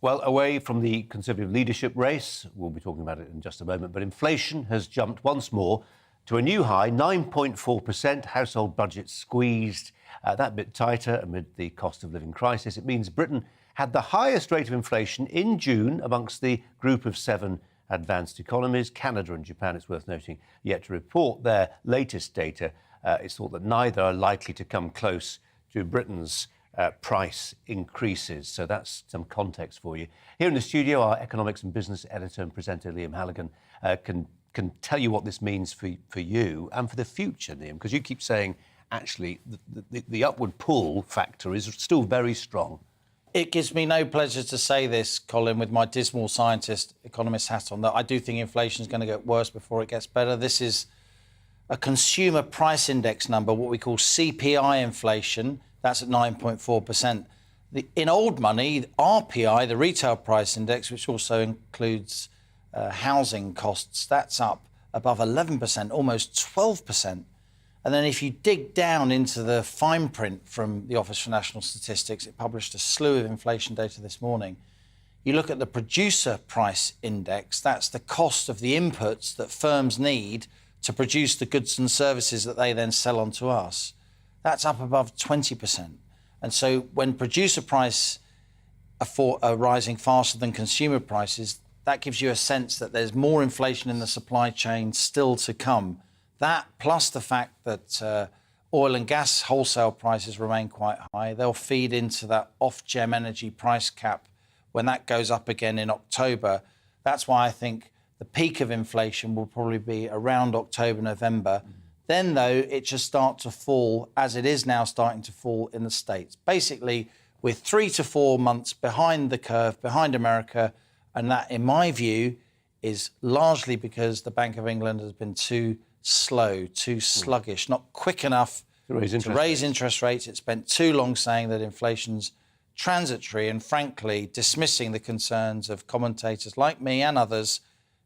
Well, away from the Conservative leadership race, we'll be talking about it in just a moment, but inflation has jumped once more to a new high, 9.4%, household budgets squeezed that bit tighter amid the cost of living crisis. It means Britain had the highest rate of inflation in June amongst the group of 7 advanced economies. Canada and Japan, it's worth noting, yet to report their latest data. It's thought that neither are likely to come close to Britain's price increases. So that's some context for you. Here in the studio, our economics and business editor and presenter, Liam Halligan, can tell you what this means for you and for the future, Liam, because you keep saying, actually, the upward pull factor is still very strong.
It gives me no pleasure to say this, Colin, with my dismal scientist, economist hat on, that I do think inflation is going to get worse before it gets better. This is a consumer price index number, what we call CPI inflation. That's at 9.4%. In old money, RPI, the retail price index, which also includes housing costs, that's up above 11%, almost 12%. And then if you dig down into the fine print from the Office for National Statistics, it published a slew of inflation data this morning. You look at the producer price index, that's the cost of the inputs that firms need to produce the goods and services that they then sell on to us. That's up above 20%. And so when producer price are rising faster than consumer prices, that gives you a sense that there's more inflation in the supply chain still to come. That, plus the fact that oil and gas wholesale prices remain quite high, they'll feed into that off-gem energy price cap when that goes up again in October. That's why I think the peak of inflation will probably be around October, November. Then, though, it should start to fall, as it is now starting to fall in the States. Basically, we're 3 to 4 months behind the curve, behind America, and that, in my view, is largely because the Bank of England has been too slow, too sluggish, not quick enough to raise interest rates. It spent too long saying that inflation's transitory and, frankly, dismissing the concerns of commentators like me and others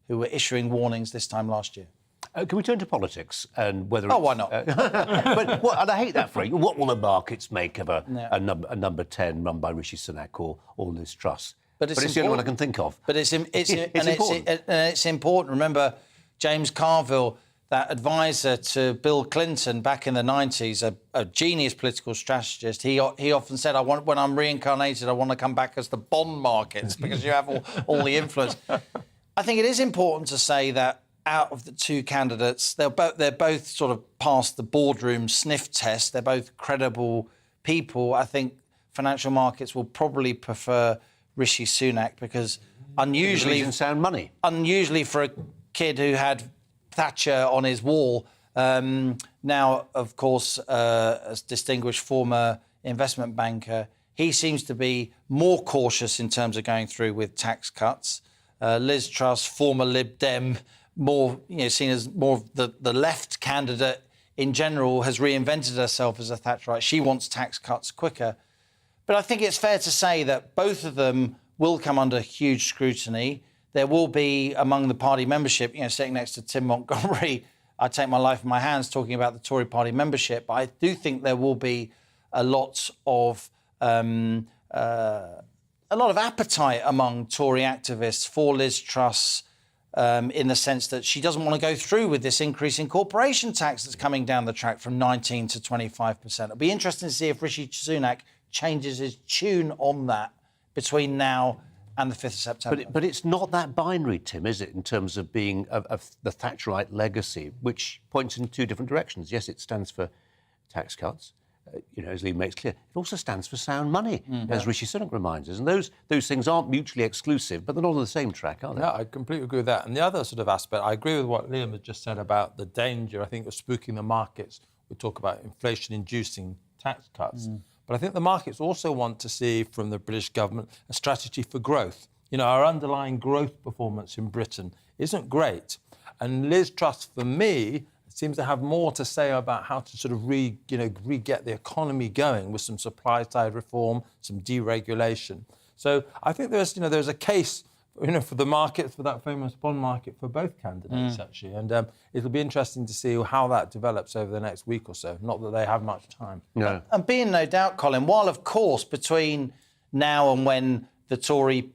who were issuing warnings this time last year.
Can we turn to politics and whether?
Oh, why not?
But and I hate that phrase. What will the markets make of a number 10 run by Rishi Sunak or Liz Truss? But it's the only one I can think of.
But it's
important.
It's important. Remember, James Carville, that advisor to Bill Clinton back in the 90s, a genius political strategist, he often said, when I'm reincarnated, I want to come back as the bond markets because you have all the influence. I think it is important to say that out of the two candidates, they're both sort of past the boardroom sniff test. They're both credible people. I think financial markets will probably prefer Rishi Sunak because unusually
sound money.
Unusually for a kid who had Thatcher on his wall, now of course a distinguished former investment banker, he seems to be more cautious in terms of going through with tax cuts. Liz Truss, former Lib Dem, more seen as more of the left candidate in general, has reinvented herself as a Thatcherite. She wants tax cuts quicker. But I think it's fair to say that both of them will come under huge scrutiny. There will be, among the party membership, sitting next to Tim Montgomery, I take my life in my hands talking about the Tory party membership, but I do think there will be a lot of appetite among Tory activists for Liz Truss, in the sense that she doesn't want to go through with this increase in corporation tax that's coming down the track from 19 to 25%. It'll be interesting to see if Rishi Sunak changes his tune on that between now and the 5th of September.
But it's not that binary, Tim, is it, in terms of being of the Thatcherite legacy, which points in two different directions. Yes, it stands for tax cuts, as Lee makes clear. It also stands for sound money, as Rishi Sunak reminds us. And those things aren't mutually exclusive, but they're not on the same track, are they?
No, I completely agree with that. And the other sort of aspect, I agree with what Liam has just said about the danger, I think, of spooking the markets. We talk about inflation-inducing tax cuts. But I think the markets also want to see from the British government a strategy for growth. Our underlying growth performance in Britain isn't great. And Liz Truss, for me, seems to have more to say about how to sort of re-get the economy going with some supply-side reform, some deregulation. So I think there's a case for the market, for that famous bond market, for both candidates, actually. And it'll be interesting to see how that develops over the next week or so. Not that they have much time.
No.
And be in no doubt, Colin, while, of course, between now and when the Tory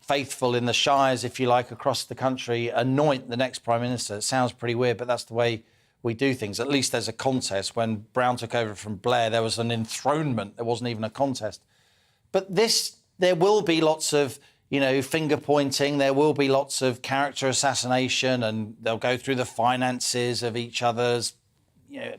faithful in the shires, if you like, across the country anoint the next Prime Minister, it sounds pretty weird, but that's the way we do things. At least there's a contest. When Brown took over from Blair, there was an enthronement. There wasn't even a contest. But there will be lots of finger pointing, there will be lots of character assassination, and they'll go through the finances of each other's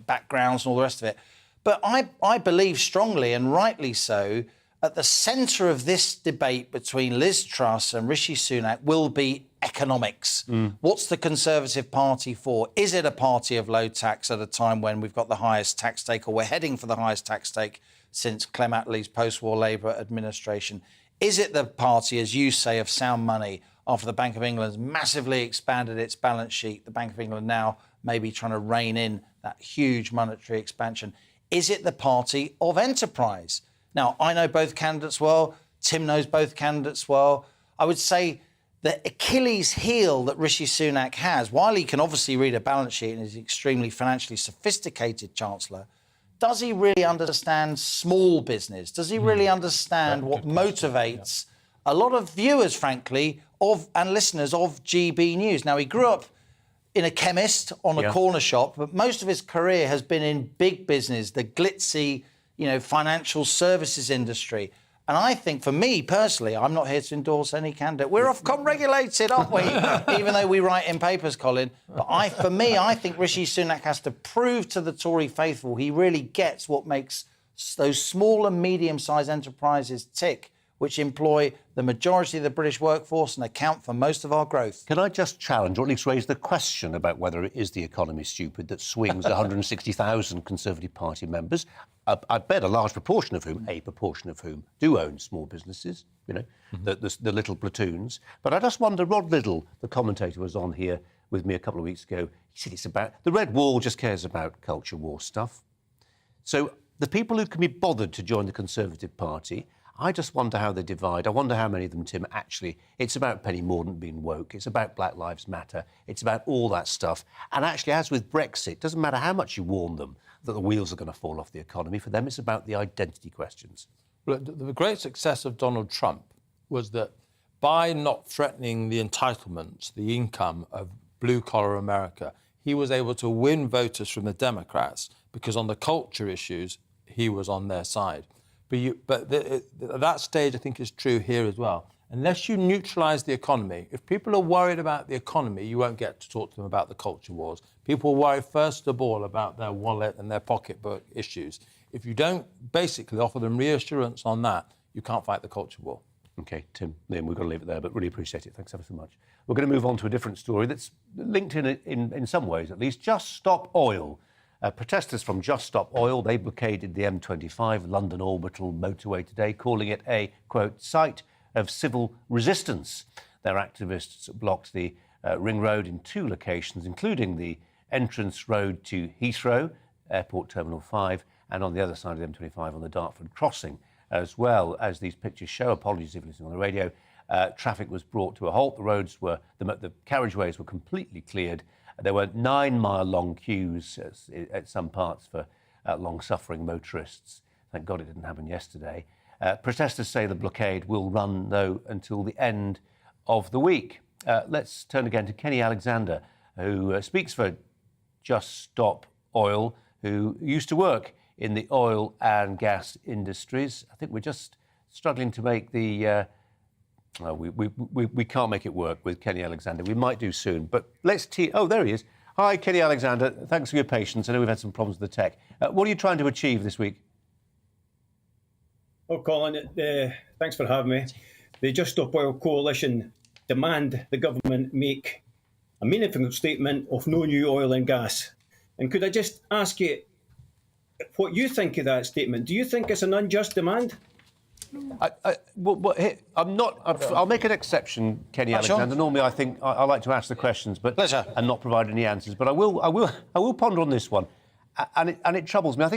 backgrounds and all the rest of it. But I believe strongly, and rightly so, at the centre of this debate between Liz Truss and Rishi Sunak will be economics. What's the Conservative Party for? Is it a party of low tax at a time when we've got the highest tax take, or we're heading for the highest tax take since Clem Attlee's post-war Labour administration? Is it the party, as you say, of sound money after the Bank of England's massively expanded its balance sheet? The Bank of England now may be trying to rein in that huge monetary expansion. Is it the party of enterprise? Now, I know both candidates well. Tim knows both candidates well. I would say the Achilles heel that Rishi Sunak has, while he can obviously read a balance sheet and is extremely financially sophisticated Chancellor, does he really understand small business? Does he really understand what motivates a lot of viewers, frankly, and listeners of GB News? Now, he grew up in a chemist on a corner shop, but most of his career has been in big business, the glitzy, financial services industry. And I think, for me personally, I'm not here to endorse any candidate. We're Ofcom regulated, aren't we? Even though we write in papers, Colin. But I think Rishi Sunak has to prove to the Tory faithful he really gets what makes those small and medium-sized enterprises tick, which employ the majority of the British workforce and account for most of our growth.
Can I just challenge, or at least raise the question about whether it is the economy stupid that swings 160,000 Conservative Party members? I bet a large proportion of whom, do own small businesses, the little platoons. But I just wonder, Rod Liddle, the commentator, was on here with me a couple of weeks ago. He said it's about, the Red Wall just cares about culture war stuff. So the people who can be bothered to join the Conservative Party, I just wonder how they divide. I wonder how many of them, Tim, actually, it's about Penny Mordaunt being woke, it's about Black Lives Matter, it's about all that stuff. And actually, as with Brexit, it doesn't matter how much you warn them that the wheels are going to fall off the economy. For them, it's about the identity questions.
Well, the great success of Donald Trump was that by not threatening the entitlements, the income of blue-collar America, he was able to win voters from the Democrats because on the culture issues, he was on their side. But that stage, I think, is true here as well. Unless you neutralise the economy, if people are worried about the economy, you won't get to talk to them about the culture wars. People worry first of all about their wallet and their pocketbook issues. If you don't basically offer them reassurance on that, you can't fight the culture war.
OK, Tim, Liam, we've got to leave it there, but really appreciate it. Thanks ever so much. We're going to move on to a different story that's linked in some ways, at least. Just Stop Oil. Protesters from Just Stop Oil, they blockaded the M25 London Orbital motorway today, calling it a, quote, site of civil resistance. Their activists blocked the ring road in 2 locations, including the entrance road to Heathrow, Airport Terminal 5, and on the other side of the M25 on the Dartford crossing. As well as these pictures show, apologies if you're listening on the radio, traffic was brought to a halt. The roads were, the carriageways were completely cleared. There were 9-mile-long queues at some parts for long-suffering motorists. Thank God it didn't happen yesterday. Protesters say the blockade will run, though, until the end of the week. Let's turn again to Kenny Alexander, who speaks for Just Stop Oil, who used to work in the oil and gas industries. I think we're just struggling to make the... we can't make it work with Kenny Alexander. We might do soon, but let's... Oh, there he is. Hi, Kenny Alexander. Thanks for your patience. I know we've had some problems with the tech. What are you trying to achieve this week?
Oh, Colin, thanks for having me. The Just Stop Oil Coalition demand the government make a meaningful statement of no new oil and gas. And could I just ask you what you think of that statement? Do you think it's an unjust demand?
I'm not. I'll make an exception, Kenny Alexander.
Sure.
Normally, I think I like to ask the questions, but
Pleasure.
and not provide any answers. But I will ponder on this one, and it troubles me. I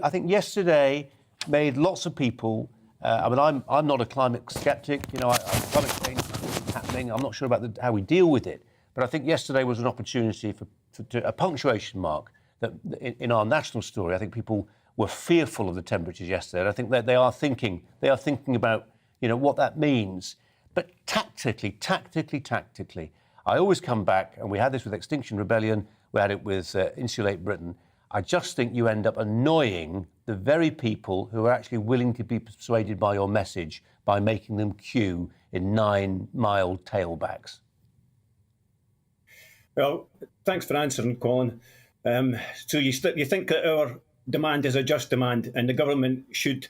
think yesterday made lots of people. I'm not a climate skeptic. Climate change is happening. I'm not sure about how we deal with it. But I think yesterday was an opportunity for a punctuation mark that in our national story. I think people were fearful of the temperatures yesterday. And I think that they are thinking about what that means. But tactically, I always come back, and we had this with Extinction Rebellion, we had it with Insulate Britain. I just think you end up annoying the very people who are actually willing to be persuaded by your message by making them queue in 9-mile tailbacks.
Well, thanks for answering, Colin. So you think that our demand is a just demand and the government should...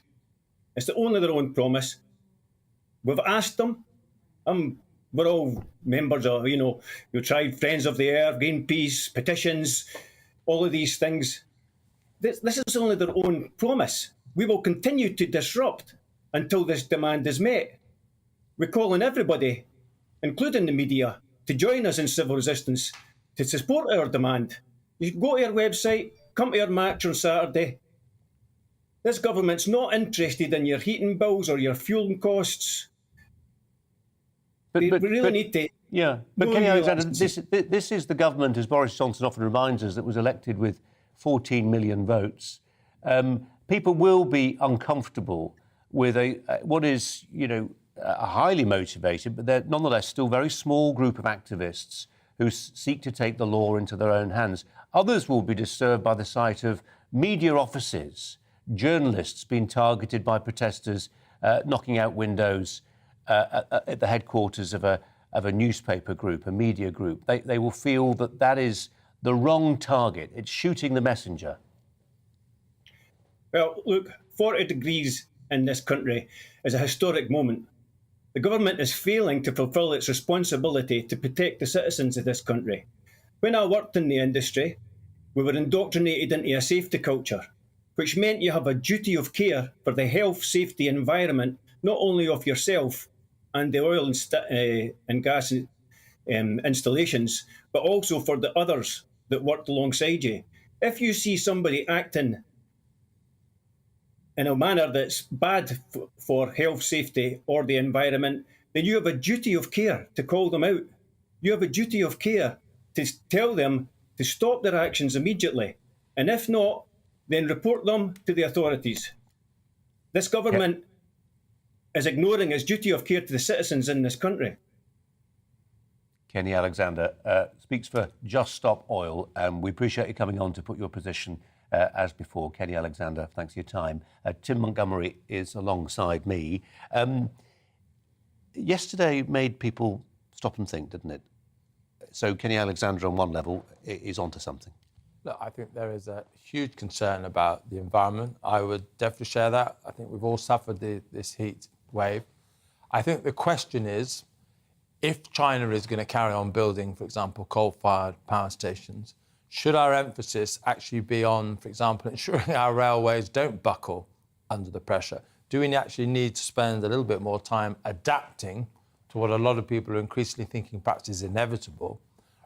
It's only their own promise. We've asked them. We're all members of, you tried Friends of the Earth, Greenpeace, petitions, all of these things. This is only their own promise. We will continue to disrupt until this demand is met. We're calling everybody, including the media, to join us in civil resistance, to support our demand. You go to our website, come to our march on Saturday. This government's not interested in your heating bills or your fuel costs. We really need to...
Yeah, but Kenny Alexander, this is the government, as Boris Johnson often reminds us, that was elected with 14 million votes. People will be uncomfortable with what is, a highly motivated, but they're nonetheless still very small group of activists who seek to take the law into their own hands. Others will be disturbed by the sight of media offices, journalists being targeted by protesters, knocking out windows at the headquarters of a newspaper group, a media group. They will feel that is the wrong target. It's shooting the messenger.
Well, look, 40 degrees in this country is a historic moment. The government is failing to fulfil its responsibility to protect the citizens of this country. When I worked in the industry, we were indoctrinated into a safety culture, which meant you have a duty of care for the health, safety, environment, not only of yourself and the oil and gas installations, but also for the others that worked alongside you. If you see somebody acting in a manner that's bad for health, safety or the environment, then you have a duty of care to call them out. You have a duty of care to tell them to stop their actions immediately. And if not, then report them to the authorities. This government is ignoring its duty of care to the citizens in this country.
Kenny Alexander speaks for Just Stop Oil, and we appreciate you coming on to put your position as before. Kenny Alexander, thanks for your time. Tim Montgomery is alongside me. Yesterday made people stop and think, didn't it? So Kenny Alexander on one level is onto something.
Look, I think there is a huge concern about the environment. I would definitely share that. I think we've all suffered this heat wave. I think the question is, if China is going to carry on building, for example, coal-fired power stations, should our emphasis actually be on, for example, ensuring our railways don't buckle under the pressure? Do we actually need to spend a little bit more time adapting to what a lot of people are increasingly thinking perhaps is inevitable,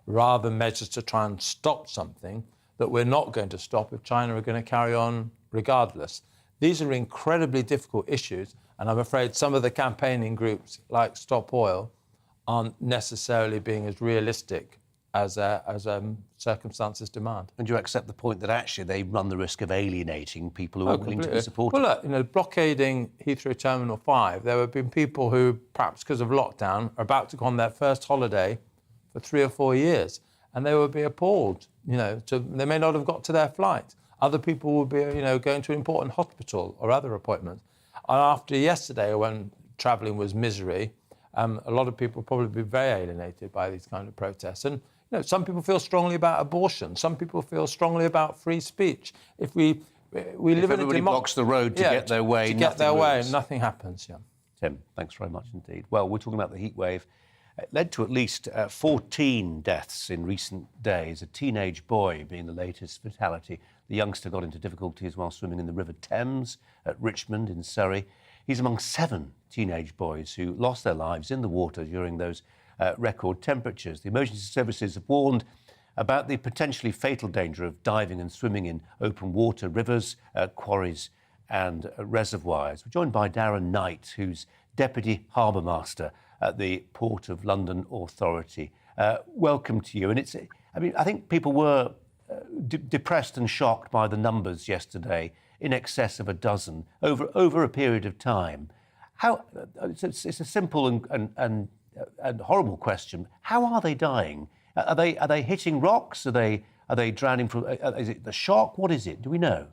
rather than measures to try and stop something that we're not going to stop if China are going to carry on regardless? These are incredibly difficult issues, and I'm afraid some of the campaigning groups like Stop Oil aren't necessarily being as realistic as circumstances demand.
And do you accept the point that actually they run the risk of alienating people who are willing to be supported?
Well, look, blockading Heathrow Terminal 5, there have been people who, perhaps because of lockdown, are about to go on their first holiday for 3 or 4 years, and they would be appalled. They may not have got to their flight. Other people will be, going to an important hospital or other appointments. And after yesterday, when travelling was misery, a lot of people will probably be very alienated by these kind of protests. And some people feel strongly about abortion. Some people feel strongly about free speech. If we live in a
everybody blocks the road to get their way,
nothing happens. Yeah.
Tim, thanks very much indeed. Well, we're talking about the heat wave. It led to at least 14 deaths in recent days, a teenage boy being the latest fatality. The youngster got into difficulties while swimming in the River Thames at Richmond in Surrey. He's among 7 teenage boys who lost their lives in the water during those record temperatures. The emergency services have warned about the potentially fatal danger of diving and swimming in open water, rivers, quarries and reservoirs. We're joined by Darren Knight, who's Deputy Harbour Master at the Port of London Authority. Welcome to you. And I think people were depressed and shocked by the numbers yesterday, in excess of a dozen over a period of time. It's a simple and horrible question. How are they dying? Are they hitting rocks? Are they drowning from? Is it the shock? What is it? Do we know?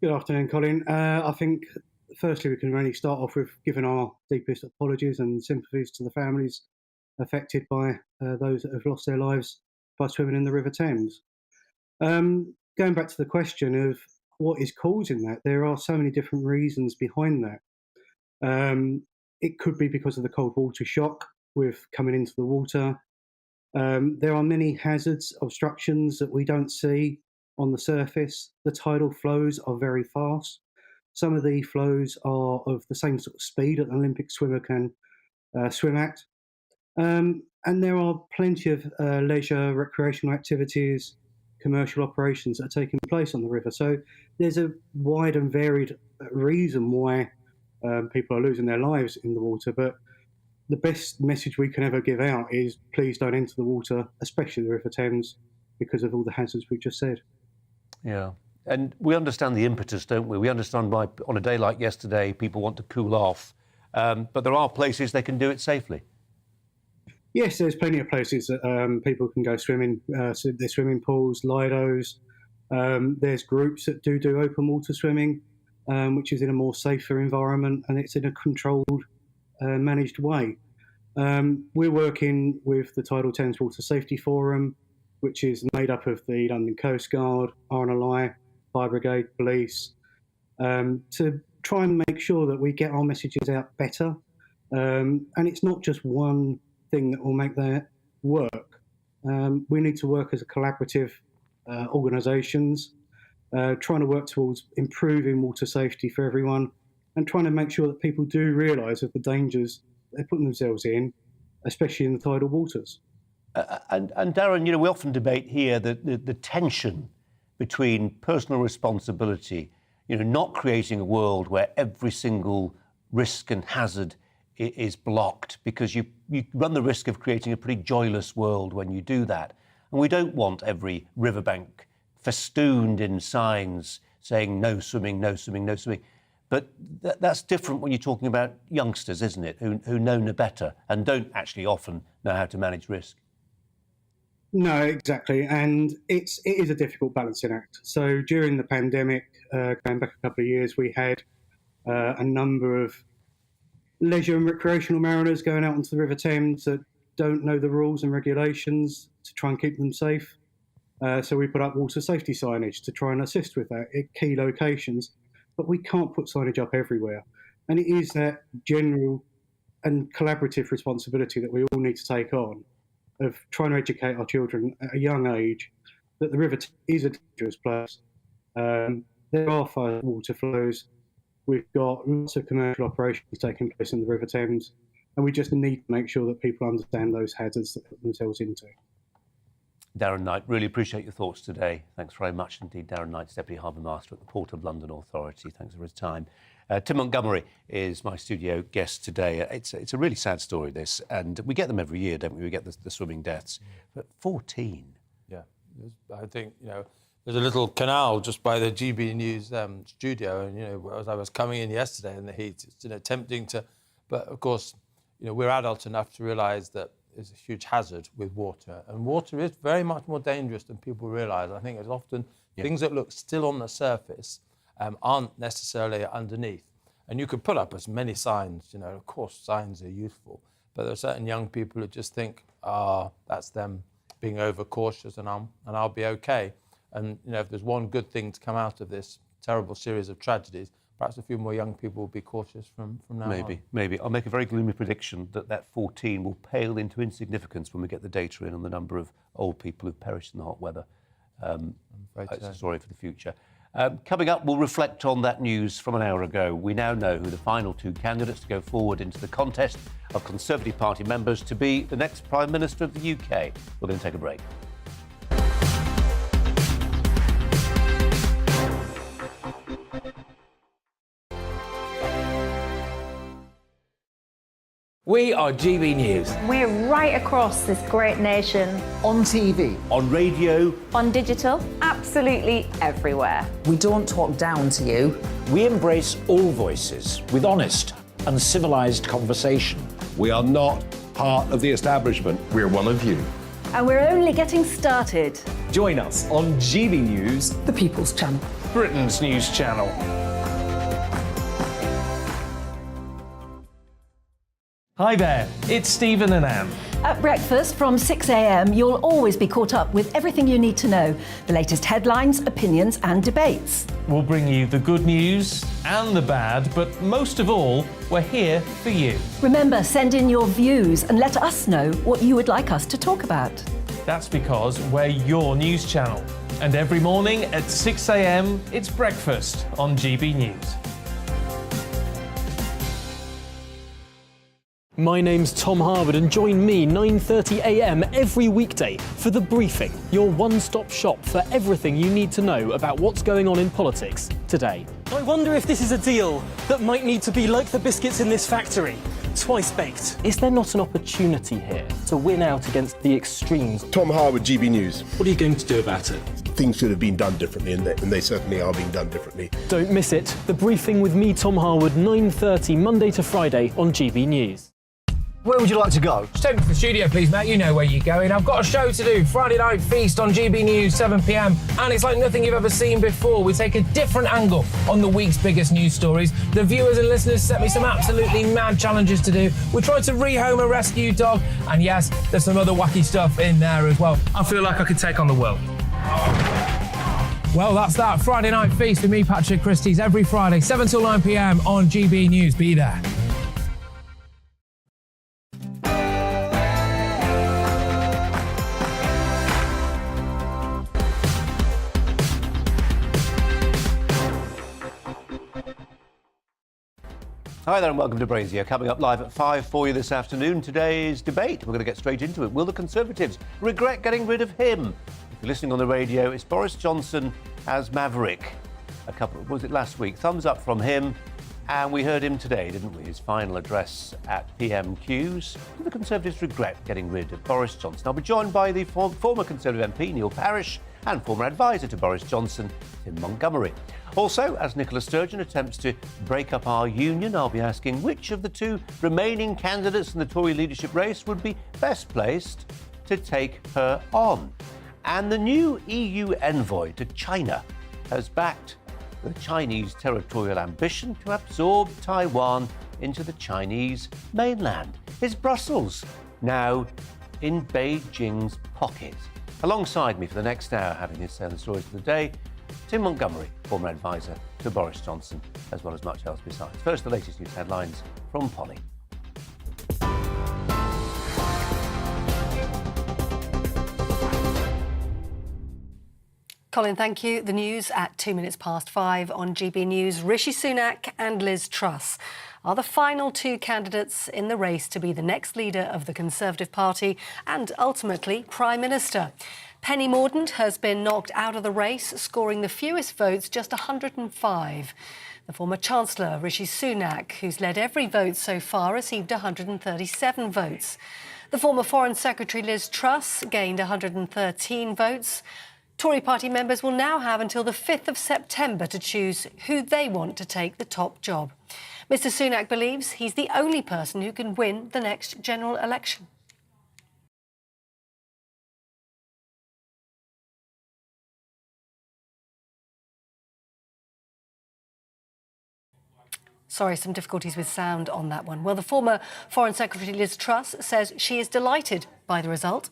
Good afternoon, Colin. I think firstly we can really start off with giving our deepest apologies and sympathies to the families affected by those that have lost their lives by swimming in the River Thames. Going back to the question of what is causing that, there are so many different reasons behind that. It could be because of the cold water shock with coming into the water. There are many hazards, obstructions that we don't see on the surface. The tidal flows are very fast. Some of the flows are of the same sort of speed that an Olympic swimmer can swim at. And there are plenty of leisure, recreational activities, commercial operations that are taking place on the river. So there's a wide and varied reason why people are losing their lives in the water. But the best message we can ever give out is please don't enter the water, especially the River Thames, because of all the hazards we've just said.
Yeah. And we understand the impetus, don't we? We understand why on a day like yesterday people want to cool off. But there are places they can do it safely.
Yes, there's plenty of places that people can go swimming. So there's swimming pools, lidos. There's groups that do open water swimming, which is in a more safer environment, and it's in a controlled, managed way. We're working with the Tidal Thames Water Safety Forum, which is made up of the London Coast Guard, RNLI, Fire Brigade, Police, to try and make sure that we get our messages out better. And it's not just one thing that will make that work. We need to work as a collaborative organisations, trying to work towards improving water safety for everyone and trying to make sure that people do realise of the dangers they're putting themselves in, especially in the tidal waters.
And Darren, we often debate here the tension between personal responsibility, not creating a world where every single risk and hazard is blocked, because you run the risk of creating a pretty joyless world when you do that. And we don't want every riverbank festooned in signs saying no swimming, no swimming, no swimming. But that's different when you're talking about youngsters, isn't it, who know no better and don't actually often know how to manage risk.
No, exactly. And it is a difficult balancing act. So during the pandemic, going back a couple of years, we had a number of leisure and recreational mariners going out onto the River Thames that don't know the rules and regulations to try and keep them safe. So we put up water safety signage to try and assist with that at key locations. But we can't put signage up everywhere. And it is that general and collaborative responsibility that we all need to take on, of trying to educate our children at a young age that the river is a dangerous place. There are fire water flows. We've got lots of commercial operations taking place in the River Thames, and we just need to make sure that people understand those hazards that they put themselves into.
Darren Knight, really appreciate your thoughts today. Thanks very much indeed. Darren Knight, Deputy Harbour Master at the Port of London Authority. Thanks for his time. Tim Montgomery is my studio guest today. It's a really sad story, this, and we get them every year, don't we? We get the swimming deaths. But 14.
Yeah, I think, there's a little canal just by the GBNews studio, and, as I was coming in yesterday in the heat, it's, tempting to... But, of course, we're adult enough to realise that is a huge hazard with water, and water is very much more dangerous than people realise. I think it's often things that look still on the surface aren't necessarily underneath, and you could put up as many signs. Of course, signs are useful, but there are certain young people who just think, that's them being overcautious, and I'll be okay. And if there's one good thing to come out of this terrible series of tragedies, perhaps a few more young people will be cautious from now on.
Maybe. I'll make a very gloomy prediction that 14 will pale into insignificance when we get the data in on the number of old people who've perished in the hot weather. It's a story for the future. Coming up, we'll reflect on that news from an hour ago. We now know who the final two candidates to go forward into the contest of Conservative Party members to be the next Prime Minister of the UK. We're going to take a break.
We are GB News.
We're right across this great nation.
On TV.
On radio.
On digital. Absolutely everywhere.
We don't talk down to you.
We embrace all voices with honest and civilised conversation.
We are not part of the establishment. We're one of you.
And we're only getting started.
Join us on GB News,
the People's Channel,
Britain's news channel. Hi there, it's Stephen and Anne.
At breakfast from 6 a.m, you'll always be caught up with everything you need to know, the latest headlines, opinions and debates.
We'll bring you the good news and the bad, but most of all, we're here for you.
Remember, send in your views and let us know what you would like us to talk about.
That's because we're your news channel. And every morning at 6 a.m, it's breakfast on GB News.
My name's Tom Harwood, and join me 9:30 a.m. every weekday for The Briefing, your one-stop shop for everything you need to know about what's going on in politics today.
I wonder if this is a deal that might need to be like the biscuits in this factory, twice baked.
Is there not an opportunity here to win out against the extremes?
Tom Harwood, GB News.
What are you going to do about it?
Things should have been done differently, and they certainly are being done differently.
Don't miss it. The Briefing with me, Tom Harwood, 9:30 Monday to Friday on GB News.
Where would you like to go?
Just take me to the studio, please, Matt. You know where you're going. I've got a show to do. Friday Night Feast on GB News, 7 p.m. And it's like nothing you've ever seen before. We take a different angle on the week's biggest news stories. The viewers and listeners set me some absolutely mad challenges to do. We tried to rehome a rescue dog. And yes, there's some other wacky stuff in there as well. I feel like I could take on the world. Well, that's that. Friday Night Feast with me, Patrick Christie's, every Friday, 7 till 9 p.m. on GB News. Be there.
Hi there and welcome to Brazier. Coming up live at 5 for you this afternoon. Today's debate. We're going to get straight into it. Will the Conservatives regret getting rid of him? If you're listening on the radio, it's Boris Johnson as Maverick. was it last week? Thumbs up from him. And we heard him today, didn't we? His final address at PMQs. Do the Conservatives regret getting rid of Boris Johnson? I'll be joined by the former Conservative MP, Neil Parish, and former advisor to Boris Johnson, Tim Montgomery. Also, as Nicola Sturgeon attempts to break up our union, I'll be asking which of the two remaining candidates in the Tory leadership race would be best placed to take her on. And the new EU envoy to China has backed the Chinese territorial ambition to absorb Taiwan into the Chinese mainland. Is Brussels now in Beijing's pocket? Alongside me for the next hour, having his say on the stories of the day, Tim Montgomery, former advisor to Boris Johnson, as well as much else besides. First, the latest news headlines from Polly.
Colin, thank you. The news at 5 on GB News. Rishi Sunak and Liz Truss are the final two candidates in the race to be the next leader of the Conservative Party and ultimately Prime Minister. Penny Mordaunt has been knocked out of the race, scoring the fewest votes, just 105. The former Chancellor, Rishi Sunak, who's led every vote so far, received 137 votes. The former Foreign Secretary, Liz Truss, gained 113 votes. Tory party members will now have until the 5th of September to choose who they want to take the top job. Mr Sunak believes he's the only person who can win the next general election. Sorry, some difficulties with sound on that one. Well, the former Foreign Secretary Liz Truss says she is delighted by the result.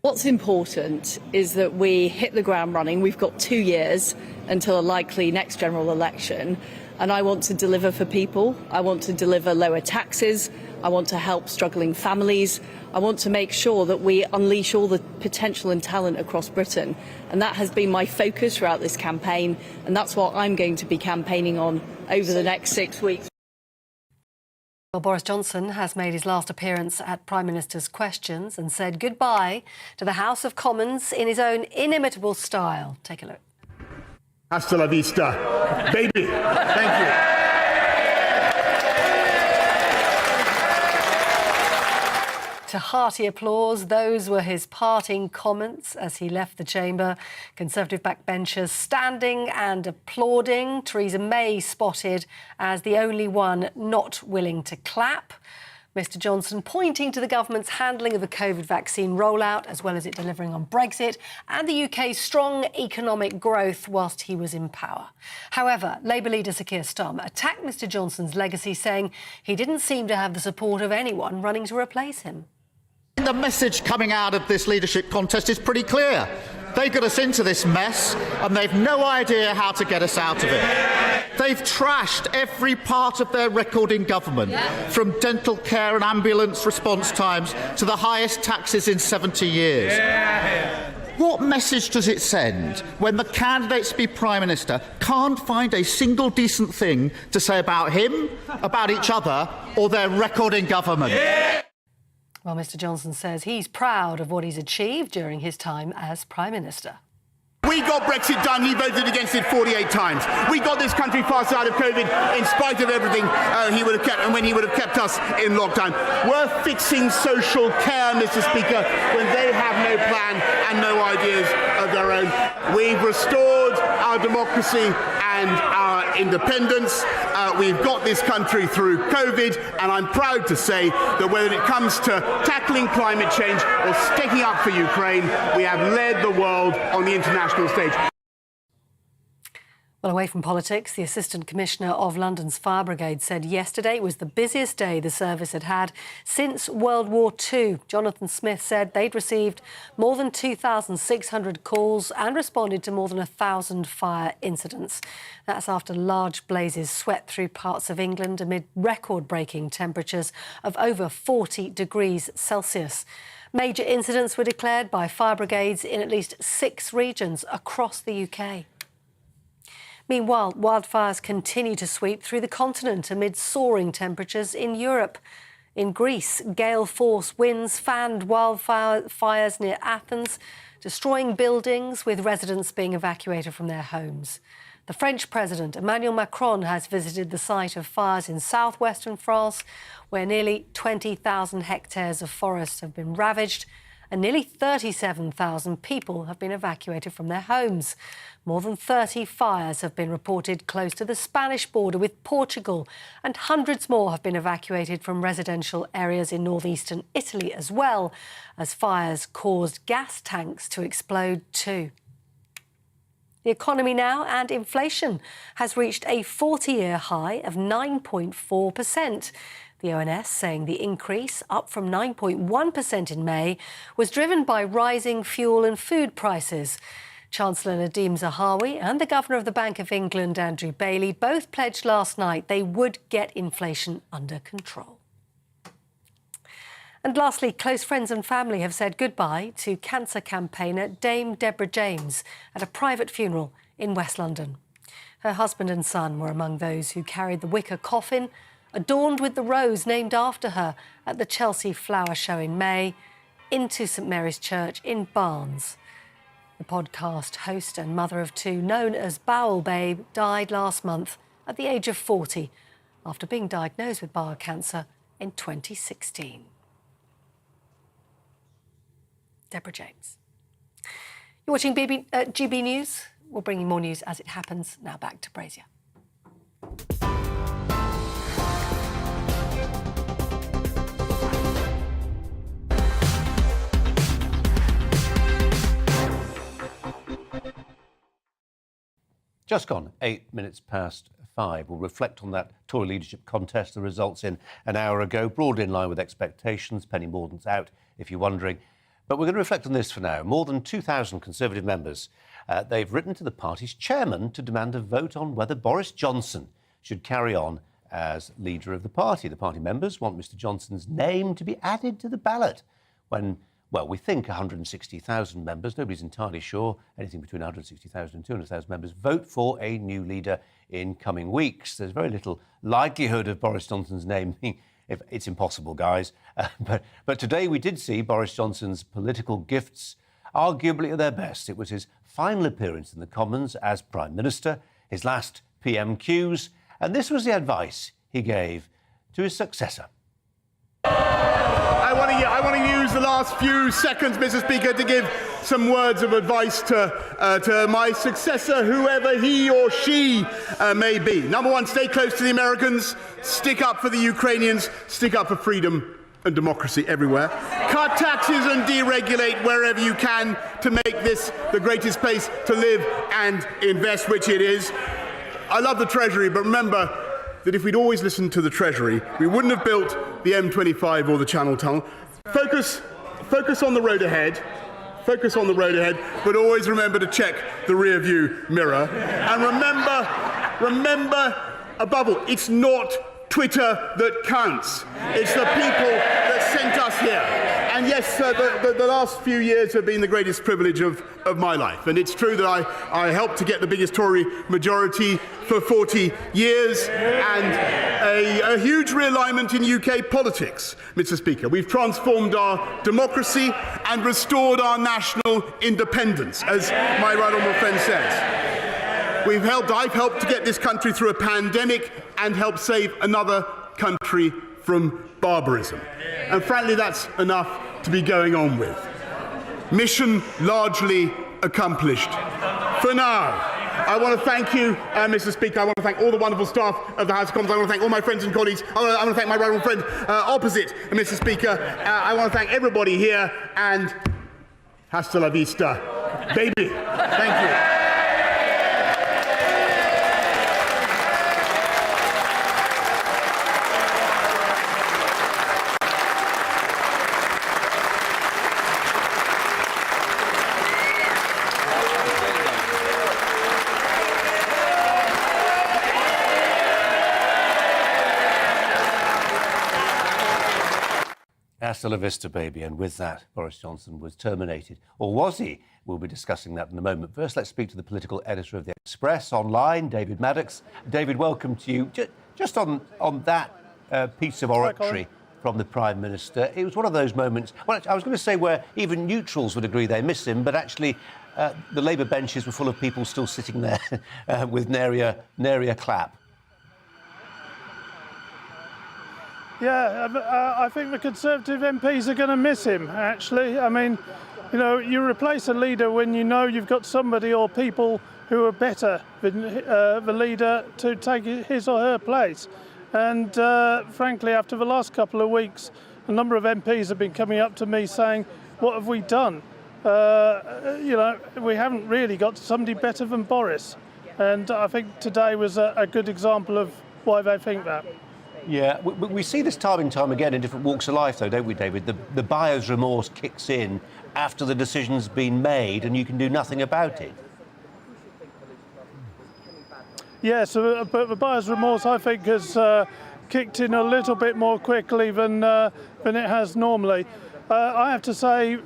What's important is that we hit the ground running. We've got 2 years until a likely next general election, and I want to deliver for people. I want to deliver lower taxes. I want to help struggling families. I want to make sure that we unleash all the potential and talent across Britain, and that has been my focus throughout this campaign, and that's what I'm going to be campaigning on over the next 6 weeks.
Well, Boris Johnson has made his last appearance at Prime Minister's Questions and said goodbye to the House of Commons in his own inimitable style. Take a look.
Hasta la vista, baby. Thank you.
To hearty applause, those were his parting comments as he left the chamber. Conservative backbenchers standing and applauding. Theresa May spotted as the only one not willing to clap. Mr Johnson pointing to the government's handling of the COVID vaccine rollout, as well as it delivering on Brexit and the UK's strong economic growth whilst he was in power. However, Labour leader Sir Keir Starmer attacked Mr Johnson's legacy, saying he didn't seem to have the support of anyone running to replace him.
The message coming out of this leadership contest is pretty clear. They got us into this mess and they've no idea how to get us out of it. They've trashed every part of their record in government, from dental care and ambulance response times to the highest taxes in 70 years. What message does it send when the candidates to be Prime Minister can't find a single decent thing to say about him, about each other, or their record in government?
Well, Mr Johnson says he's proud of what he's achieved during his time as Prime Minister.
We got Brexit done. He voted against it 48 times. We got this country fast out of COVID in spite of everything he would have kept, and when he would have kept us in lockdown. We're fixing social care, Mr Speaker, when they have no plan and no ideas of their own. We've restored our democracy and our independence. We've got this country through COVID, and I'm proud to say that whether it comes to tackling climate change or sticking up for Ukraine, we have led the world on the international stage.
Well, away from politics, the Assistant Commissioner of London's Fire Brigade said yesterday it was the busiest day the service had had since World War II. Jonathan Smith said they'd received more than 2,600 calls and responded to more than 1,000 fire incidents. That's after large blazes swept through parts of England amid record-breaking temperatures of over 40 degrees Celsius. Major incidents were declared by fire brigades in at least 6 regions across the UK. Meanwhile, wildfires continue to sweep through the continent amid soaring temperatures in Europe. In Greece, gale force winds fanned wildfires near Athens, destroying buildings with residents being evacuated from their homes. The French President Emmanuel Macron has visited the site of fires in southwestern France, where nearly 20,000 hectares of forest have been ravaged and nearly 37,000 people have been evacuated from their homes. More than 30 fires have been reported close to the Spanish border with Portugal, and hundreds more have been evacuated from residential areas in northeastern Italy as well, as fires caused gas tanks to explode too. The economy now, and inflation has reached a 40-year high of 9.4%. The ONS saying the increase, up from 9.1% in May, was driven by rising fuel and food prices. Chancellor Nadhim Zahawi and the Governor of the Bank of England, Andrew Bailey, both pledged last night they would get inflation under control. And lastly, close friends and family have said goodbye to cancer campaigner Dame Deborah James at a private funeral in West London. Her husband and son were among those who carried the wicker coffin, adorned with the rose named after her at the Chelsea Flower Show in May, into St Mary's Church in Barnes. The podcast host and mother of two, known as Bowel Babe, died last month at the age of 40 after being diagnosed with bowel cancer in 2016. Deborah James. You're watching GB News. We'll bring you more news as it happens. Now back to Brazier.
Just gone 8 minutes past 5. We'll reflect on that Tory leadership contest, the results in an hour ago, broadly in line with expectations. Penny Mordaunt's out, if you're wondering. But we're going to reflect on this for now. More than 2,000 Conservative members, they've written to the party's chairman to demand a vote on whether Boris Johnson should carry on as leader of the party. The party members want Mr Johnson's name to be added to the ballot when, well, we think 160,000 members, nobody's entirely sure, anything between 160,000 and 200,000 members, vote for a new leader in coming weeks. There's very little likelihood of Boris Johnson's name being... It's impossible, guys. But today we did see Boris Johnson's political gifts arguably at their best. It was his final appearance in the Commons as Prime Minister, his last PMQs, and this was the advice he gave to his successor.
I want to use the last few seconds, Mr. Speaker, to give some words of advice to my successor, whoever he or she may be. Number one, stay close to the Americans, stick up for the Ukrainians, stick up for freedom and democracy everywhere. Cut taxes and deregulate wherever you can to make this the greatest place to live and invest, which it is. I love the Treasury, but remember that if we'd always listened to the Treasury, we wouldn't have built the M25 or the Channel Tunnel. Focus on the road ahead. Focus on the road ahead, but always remember to check the rear view mirror. And remember, above all, it's not Twitter that counts. It's the people that sent us here. And yes, the last few years have been the greatest privilege of my life. And it's true that I helped to get the biggest Tory majority for 40 years and a huge realignment in UK politics, Mr. Speaker. We've transformed our democracy and restored our national independence, as my right honourable friend says. I've helped to get this country through a pandemic and helped save another country from barbarism. And frankly, that's enough to be going on with. Mission largely accomplished. For now, I want to thank you, Mr. Speaker. I want to thank all the wonderful staff of the House of Commons. I want to thank all my friends and colleagues. I want to thank my right honourable friend opposite, Mr. Speaker. I want to thank everybody here and hasta la vista, baby. Thank you.
Hasta la vista, baby. And with that, Boris Johnson was terminated. Or was he? We'll be discussing that in a moment. First, let's speak to the political editor of The Express online, David Maddox. David, welcome to you. Just on that piece of oratory from the Prime Minister. It was one of those moments, well, I was going to say where even neutrals would agree they miss him, but actually the Labour benches were full of people still sitting there with nary a clap.
Yeah, I think the Conservative MPs are going to miss him, actually. I mean, you know, you replace a leader when you know you've got somebody or people who are better than the leader to take his or her place. And frankly, after the last couple of weeks, a number of MPs have been coming up to me saying, what have we done? You know, we haven't really got somebody better than Boris. And I think today was a good example of why they think that.
Yeah, we see this time and time again in different walks of life, though, don't we, David? The buyer's remorse kicks in after the decision's been made and you can do nothing about it.
Yes, but the buyer's remorse, I think, has kicked in a little bit more quickly than it has normally. I have to say,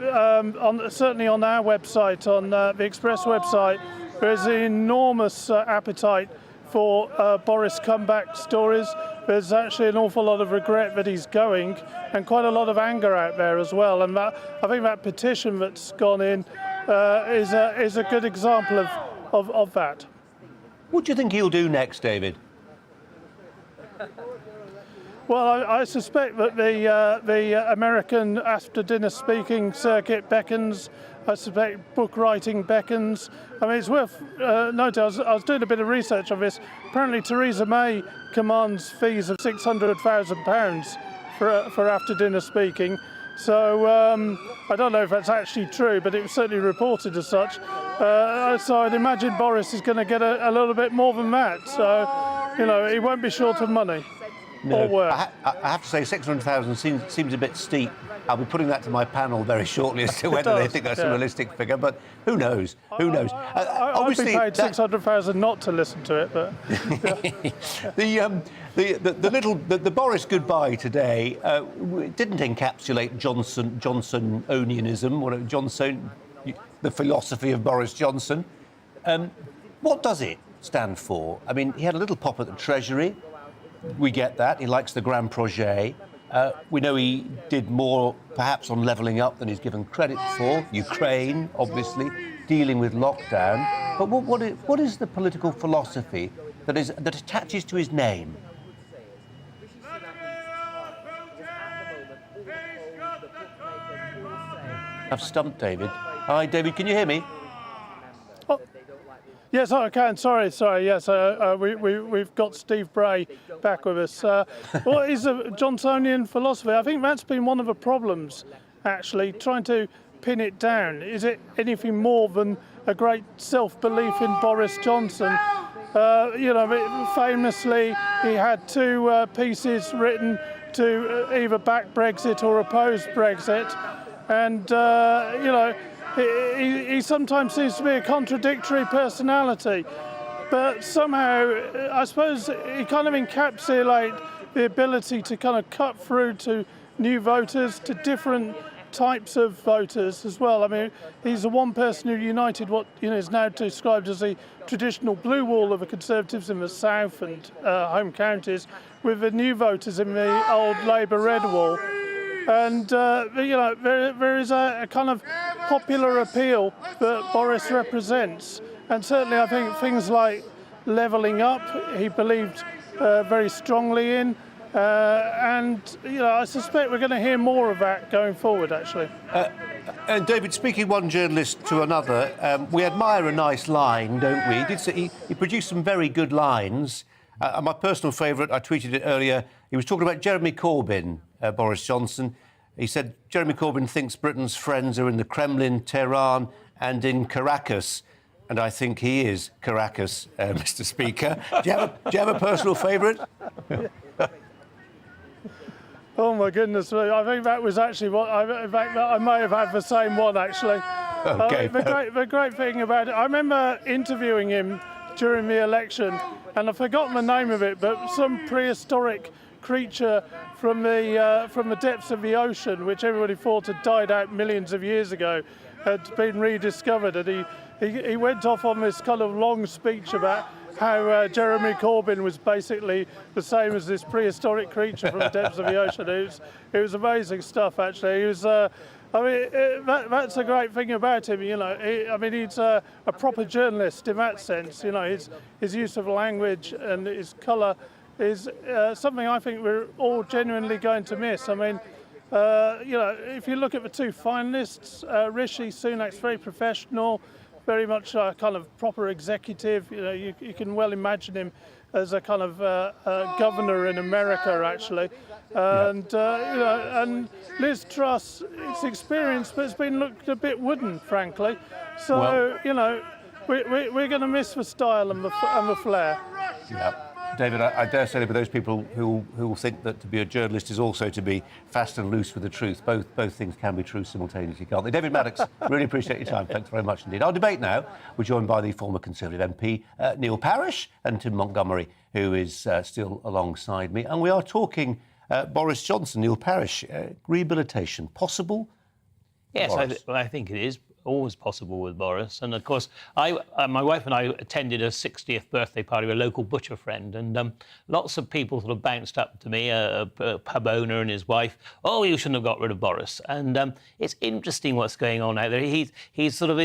certainly on our website, on the Express website, there's an enormous appetite for Boris comeback stories. There's actually an awful lot of regret that he's going, and quite a lot of anger out there as well. And I think that petition that's gone in is a good example of that.
What do you think he'll do next, David?
Well, I suspect that the American after-dinner speaking circuit beckons. I suspect book writing beckons. I mean, it's worth noting, I was doing a bit of research on this. Apparently, Theresa May commands fees of £600,000 for after-dinner speaking. So I don't know if that's actually true, but it was certainly reported as such. So I'd imagine Boris is going to get a little bit more than that. So, you know, he won't be short of money.
No,
or work.
I have to say 600,000 seems a bit steep. I'll be putting that to my panel very shortly as to whether they think that's a realistic figure, but who knows? Who knows?
Obviously, I'd be paid 600,000 not to listen to it, but
the Boris goodbye today didn't encapsulate Johnson-Unionism, or Johnson, the philosophy of Boris Johnson. What does it stand for? I mean, he had a little pop at the Treasury. We get that. He likes the grand projet. We know he did more, perhaps, on levelling up than he's given credit for. Ukraine, obviously, dealing with lockdown. But what is the political philosophy that attaches to his name? I've stumped David. Hi, David, can you hear me?
yes, I can. Sorry. Yes, we've got Steve Bray back with us. What is a Johnsonian philosophy? I think that's been one of the problems, actually, trying to pin it down. Is it anything more than a great self-belief in Boris Johnson? You know, famously, he had two pieces written to either back Brexit or oppose Brexit, and you know, he sometimes seems to be a contradictory personality, but somehow I suppose he kind of encapsulates the ability to kind of cut through to new voters, to different types of voters as well. I mean, he's the one person who united what is now described as the traditional blue wall of the Conservatives in the south and home counties, with the new voters in the old Labour red wall. And you know, there is a kind of popular appeal that Boris represents, and certainly I think things like levelling up he believed very strongly in. And you know, I suspect we're going to hear more of that going forward, actually.
And David, speaking one journalist to another, we admire a nice line, don't we? He produced some very good lines. My personal favourite, I tweeted it earlier, he was talking about Jeremy Corbyn, Boris Johnson. He said, Jeremy Corbyn thinks Britain's friends are in the Kremlin, Tehran and in Caracas. And I think he is Caracas, Mr. Speaker. Do you have a personal favourite?
Oh my goodness! I think that was actually what. In fact, I may have had the same one actually.
Okay.
The great thing about it, I remember interviewing him during the election, and I've forgotten the name of it, but some prehistoric creature from the depths of the ocean, which everybody thought had died out millions of years ago, had been rediscovered, and he went off on this kind of long speech about how Jeremy Corbyn was basically the same as this prehistoric creature from the depths of the ocean. It was amazing stuff, actually. He was, that's a great thing about him, you know. He's a proper journalist in that sense. You know, his use of language and his colour is something I think we're all genuinely going to miss. I mean, you know, if you look at the two finalists, Rishi Sunak's very professional, very much a kind of proper executive. You know, you can well imagine him as a kind of governor in America, actually. And you know, and Liz Truss, it's experienced, but it's been looked a bit wooden, frankly. So well, you know, we're going to miss the style and the flair.
Yeah. David, I dare say, for those people who think that to be a journalist is also to be fast and loose with the truth, both things can be true simultaneously, can't they? David Maddox, really appreciate your time. Thanks very much indeed. Our debate now, we're joined by the former Conservative MP, Neil Parish, and Tim Montgomery, who is still alongside me. And we are talking Boris Johnson. Neil Parish, rehabilitation, possible?
Yes, I think it is always possible with Boris. And of course, my wife and I attended a 60th birthday party with a local butcher friend, and lots of people sort of bounced up to me, a pub owner and his wife, oh, you shouldn't have got rid of Boris. And it's interesting what's going on out there. He's sort of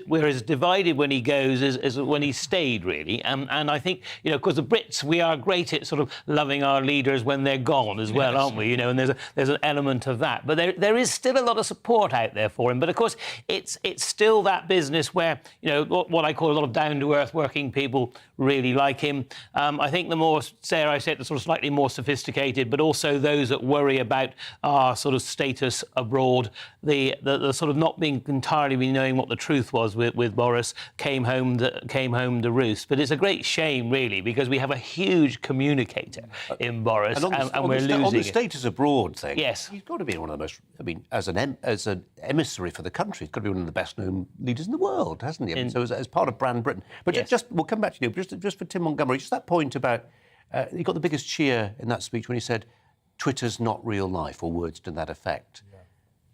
we're as divided when he goes as when he stayed, really. And I think, you know, because the Brits, we are great at sort of loving our leaders when they're gone as well, aren't we? You know, and there's an element of that. But there is still a lot of support out there for him. But of course, it's still that business where, you know, what I call a lot of down-to-earth working people really like him. I think the more, dare I say it, the sort of slightly more sophisticated, but also those that worry about our sort of status abroad, the sort of not being entirely knowing what the truth was with Boris came home to roost. But it's a great shame, really, because we have a huge communicator in Boris, and we're losing it.
On the status abroad thing,
yes,
he's got to be one of the most. I mean, as an emissary for the country, he's got to be one of the best-known leaders in the world, hasn't he? I mean, so as part of Brand Britain. But yes, we'll come back to you. But just for Tim Montgomery, just that point about he got the biggest cheer in that speech when he said, "Twitter's not real life," or words to that effect. Yeah.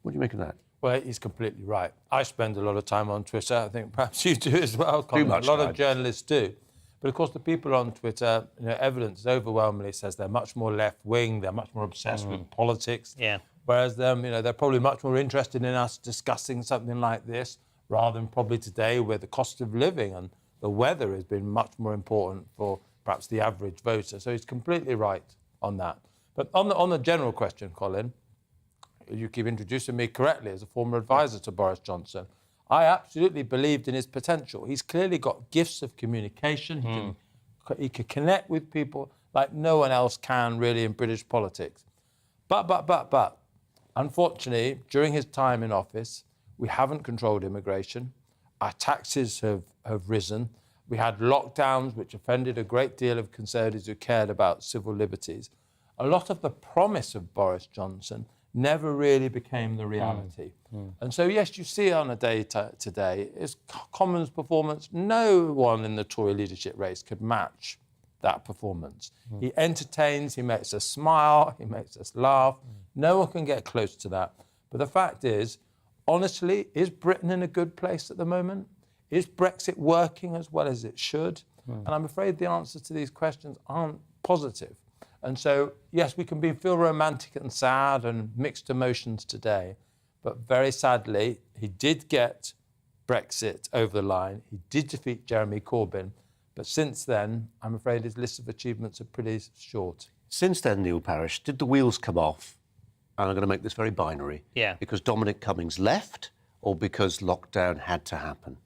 What do you make of that?
Well, he's completely right. I spend a lot of time on Twitter. I think perhaps you do as well, Colin.
Too much
a lot
time.
Of journalists do. But of course, the people on Twitter, you know, evidence overwhelmingly says they're much more left-wing, they're much more obsessed with politics.
Yeah.
Whereas them, you know, they're probably much more interested in us discussing something like this, rather than probably today, where the cost of living and the weather has been much more important for perhaps the average voter. So he's completely right on that. But on the general question, Colin, you keep introducing me correctly as a former advisor to Boris Johnson. I absolutely believed in his potential. He's clearly got gifts of communication. He can connect with people like no one else can really in British politics. But, unfortunately, during his time in office, we haven't controlled immigration. Our taxes have risen. We had lockdowns, which offended a great deal of Conservatives who cared about civil liberties. A lot of the promise of Boris Johnson never really became the reality. And so, yes, you see on a day today, his Commons performance, no one in the Tory leadership race could match that performance. He entertains, he makes us smile, he makes us laugh. No one can get close to that. But the fact is, honestly, is Britain in a good place at the moment? Is Brexit working as well as it should? And I'm afraid the answers to these questions aren't positive. And so, yes, we can feel romantic and sad and mixed emotions today, but very sadly, he did get Brexit over the line. He did defeat Jeremy Corbyn. But since then, I'm afraid his list of achievements are pretty short.
Since then, Neil Parish, did the wheels come off? And I'm going to make this very binary.
Yeah.
Because Dominic Cummings left or because lockdown had to happen?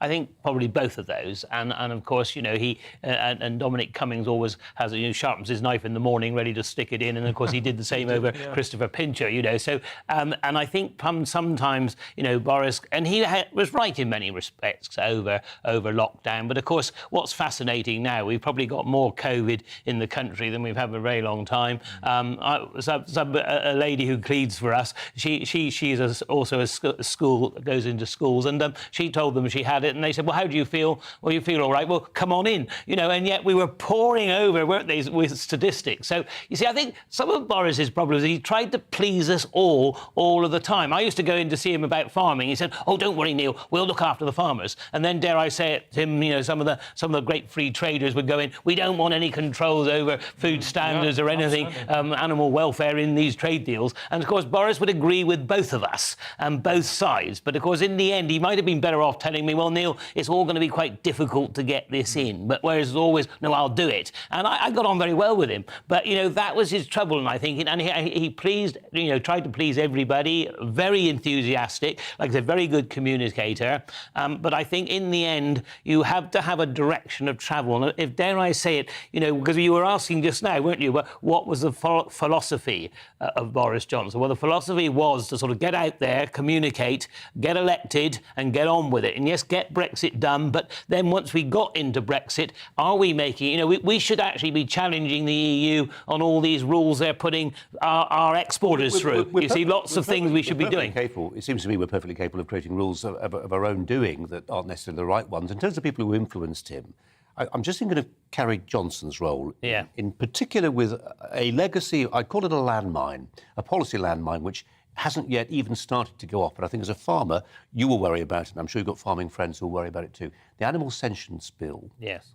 I think probably both of those, and of course, you know, he and Dominic Cummings always has, you know, sharpens his knife in the morning, ready to stick it in, and of course he did the same over Christopher Pincher, you know. So and I think sometimes, you know, Boris, and he was right in many respects over lockdown, but of course, what's fascinating now, we've probably got more COVID in the country than we've had for a very long time. A lady who pleads for us, she's also a school, goes into schools, and she told them she had Brexit, and they said, well, how do you feel? Well, you feel all right. Well, come on in, you know, and yet we were pouring over, weren't they, with statistics. So, you see, I think some of Boris's problems, he tried to please us all of the time. I used to go in to see him about farming. He said, oh, don't worry, Neil, we'll look after the farmers. And then, dare I say it, Tim, you know, some of the great free traders would go in, we don't want any controls over food standards or anything, animal welfare in these trade deals. And, of course, Boris would agree with both of us and both sides. But, of course, in the end, he might have been better off telling me, well, Neil, it's all going to be quite difficult to get this in. But whereas it's always, no, I'll do it. And I got on very well with him. But, you know, that was his trouble, and I think. And he pleased, you know, tried to please everybody, very enthusiastic, like I said, very good communicator. But I think in the end, you have to have a direction of travel. And if, dare I say it, you know, because you were asking just now, weren't you, what was the philosophy of Boris Johnson? Well, the philosophy was to sort of get out there, communicate, get elected and get on with it. And yes, get Brexit done. But then once we got into Brexit, are we making, you know, we should actually be challenging the EU on all these rules they're putting our exporters through. You see, lots of things we should be doing.
It seems to me we're perfectly capable of creating rules of our own doing that aren't necessarily the right ones. In terms of people who influenced him, I'm just thinking of Carrie Johnson's role, in particular with a legacy, I'd call it a landmine, a policy landmine, which hasn't yet even started to go off. But I think as a farmer, you will worry about it, and I'm sure you've got farming friends who will worry about it too. The animal sentience bill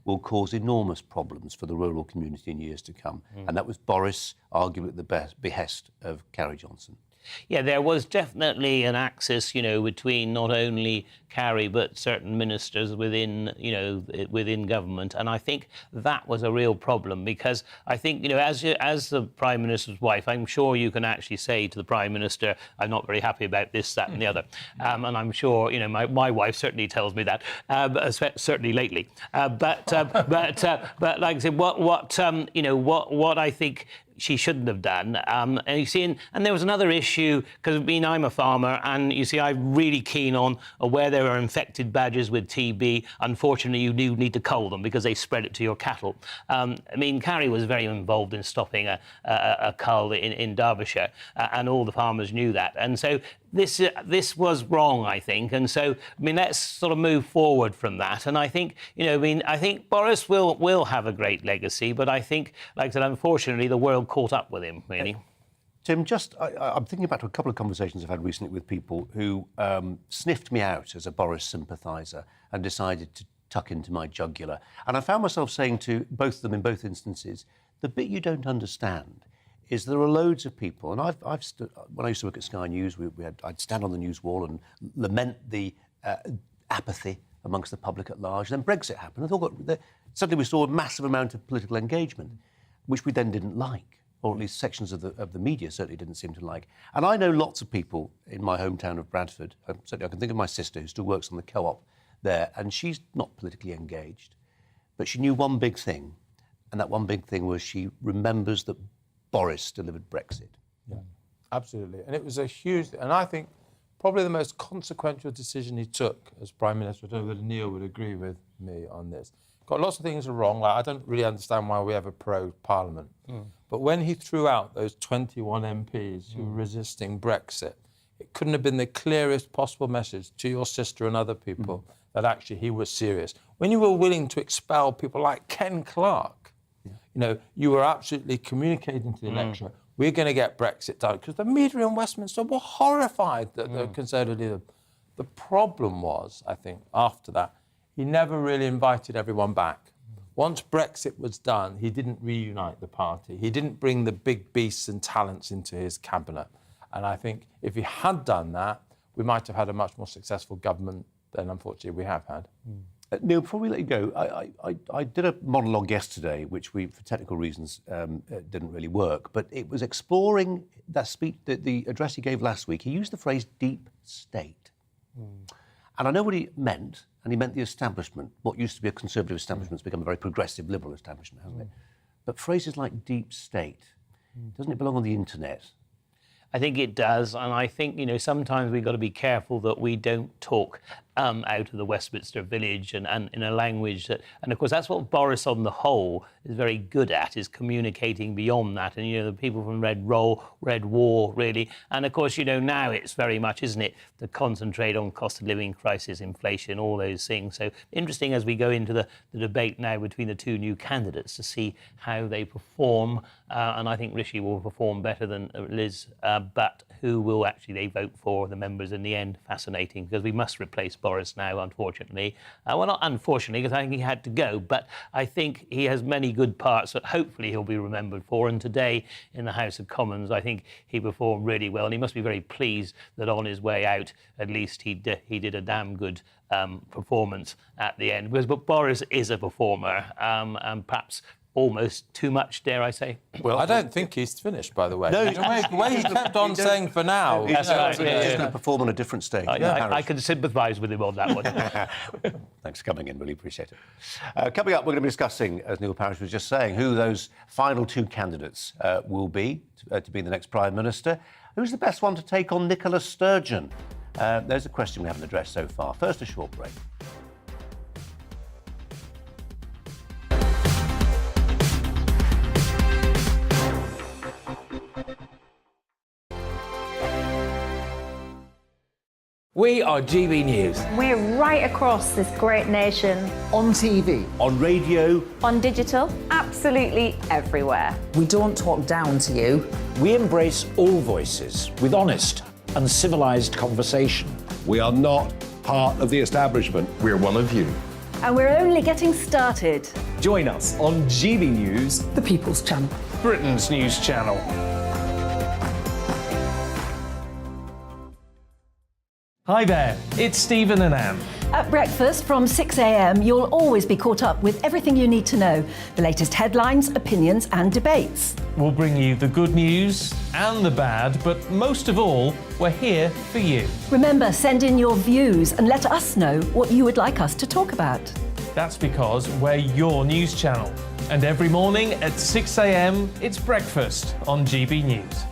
will cause enormous problems for the rural community in years to come. And that was Boris arguing at the behest of Carrie Johnson.
Yeah, there was definitely an axis, you know, between not only Carrie but certain ministers within, you know, within government, and I think that was a real problem because I think, you know, as the Prime Minister's wife, I'm sure you can actually say to the Prime Minister, I'm not very happy about this, that, and the other, and I'm sure, you know, my wife certainly tells me that, certainly lately, but like I said, you know, what I think she shouldn't have done. And you see, and there was another issue, because I'm a farmer, and you see, I'm really keen on where there are infected badgers with TB. Unfortunately, you do need to cull them because they spread it to your cattle. I mean, Carrie was very involved in stopping a cull in Derbyshire, and all the farmers knew that. And so this was wrong, I think. And so, I mean, let's sort of move forward from that. And I think, you know, I mean, I think Boris will have a great legacy, but I think, like I said, unfortunately, the world caught up with him, really.
Tim, I'm thinking back to a couple of conversations I've had recently with people who sniffed me out as a Boris sympathiser and decided to tuck into my jugular. And I found myself saying to both of them in both instances, the bit you don't understand is there are loads of people, and when I used to work at Sky News, I'd stand on the news wall and lament the apathy amongst the public at large. Then Brexit happened, and suddenly we saw a massive amount of political engagement, which we then didn't like, or at least sections of the media certainly didn't seem to like. And I know lots of people in my hometown of Bradford. Certainly I can think of my sister who still works on the co-op there, and she's not politically engaged, but she knew one big thing, and that one big thing was she remembers that Boris delivered Brexit.
Yeah, absolutely. And it was a huge, and I think probably the most consequential decision he took as Prime Minister. I don't know whether Neil would agree with me on this. Got lots of things wrong. Like, I don't really understand why we have a pro-Parliament. But when he threw out those 21 MPs who were resisting Brexit, it couldn't have been the clearest possible message to your sister and other people that actually he was serious. When you were willing to expel people like Ken Clarke, you know, you were absolutely communicating to the electorate, we're going to get Brexit done, because the media in Westminster were horrified that the Conservative. The problem was, I think, after that, he never really invited everyone back. Once Brexit was done, he didn't reunite the party. He didn't bring the big beasts and talents into his cabinet. And I think if he had done that, we might have had a much more successful government than, unfortunately, we have had.
Neil, before we let you go, I did a monologue yesterday, which for technical reasons, didn't really work, but it was exploring that speech, the address he gave last week. He used the phrase deep state. And I know what he meant, and he meant the establishment. What used to be a conservative establishment has become a very progressive liberal establishment, hasn't it? But phrases like deep state, doesn't it belong on the internet?
I think it does, and I think, you know, sometimes we've got to be careful that we don't talk out of the Westminster village and in a language that, and of course that's what Boris on the whole is very good at, is communicating beyond that. And, you know, the people from Red War, really. And of course, you know, now it's very much, isn't it, to concentrate on cost of living crisis, inflation, all those things. So interesting as we go into the debate now between the two new candidates to see how they perform. And I think Rishi will perform better than Liz, but who will actually they vote for, the members in the end? Fascinating, because we must replace Boris now, unfortunately. Well, not unfortunately, because I think he had to go, but I think he has many good parts that hopefully he'll be remembered for. And today in the House of Commons, I think he performed really well, and he must be very pleased that on his way out, at least he did a damn good performance at the end. But Boris is a performer, and perhaps almost too much, dare I say.
Well, I don't think he's finished, by the way.
No,
the way he kept on saying for now.
He's just going to perform on a different stage.
I can sympathise with him on that one.
Thanks for coming in, really appreciate it. Coming up, we're going to be discussing, as Neil Parish was just saying, who those final two candidates will be to be the next Prime Minister. Who's the best one to take on Nicola Sturgeon? There's a question we haven't addressed so far. First, a short break.
We are GB News.
We're right across this great nation.
On TV.
On radio.
On digital. Absolutely everywhere.
We don't talk down to you.
We embrace all voices with honest and civilised conversation.
We are not part of the establishment. We're one of you.
And we're only getting started.
Join us on GB News,
The People's Channel.
Britain's news channel. Hi there, it's Stephen and Anne.
At breakfast from 6 a.m, you'll always be caught up with everything you need to know, the latest headlines, opinions and debates.
We'll bring you the good news and the bad, but most of all, we're here for you.
Remember, send in your views and let us know what you would like us to talk about.
That's because we're your news channel. And every morning at 6 a.m, it's breakfast on GB News.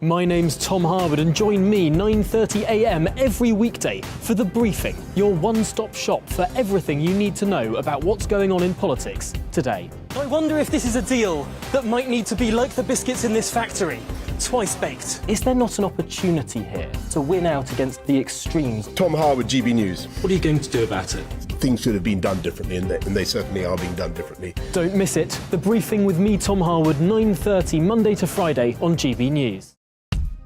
My name's Tom Harwood, and join me 9:30 a.m. every weekday for The Briefing, your one-stop shop for everything you need to know about what's going on in politics today.
I wonder if this is a deal that might need to be like the biscuits in this factory, twice baked.
Is there not an opportunity here to win out against the extremes?
Tom Harwood, GB News.
What are you going to do about it?
Things should have been done differently, and they certainly are being done differently.
Don't miss it. The Briefing with me, Tom Harwood, 9:30 Monday to Friday on GB News.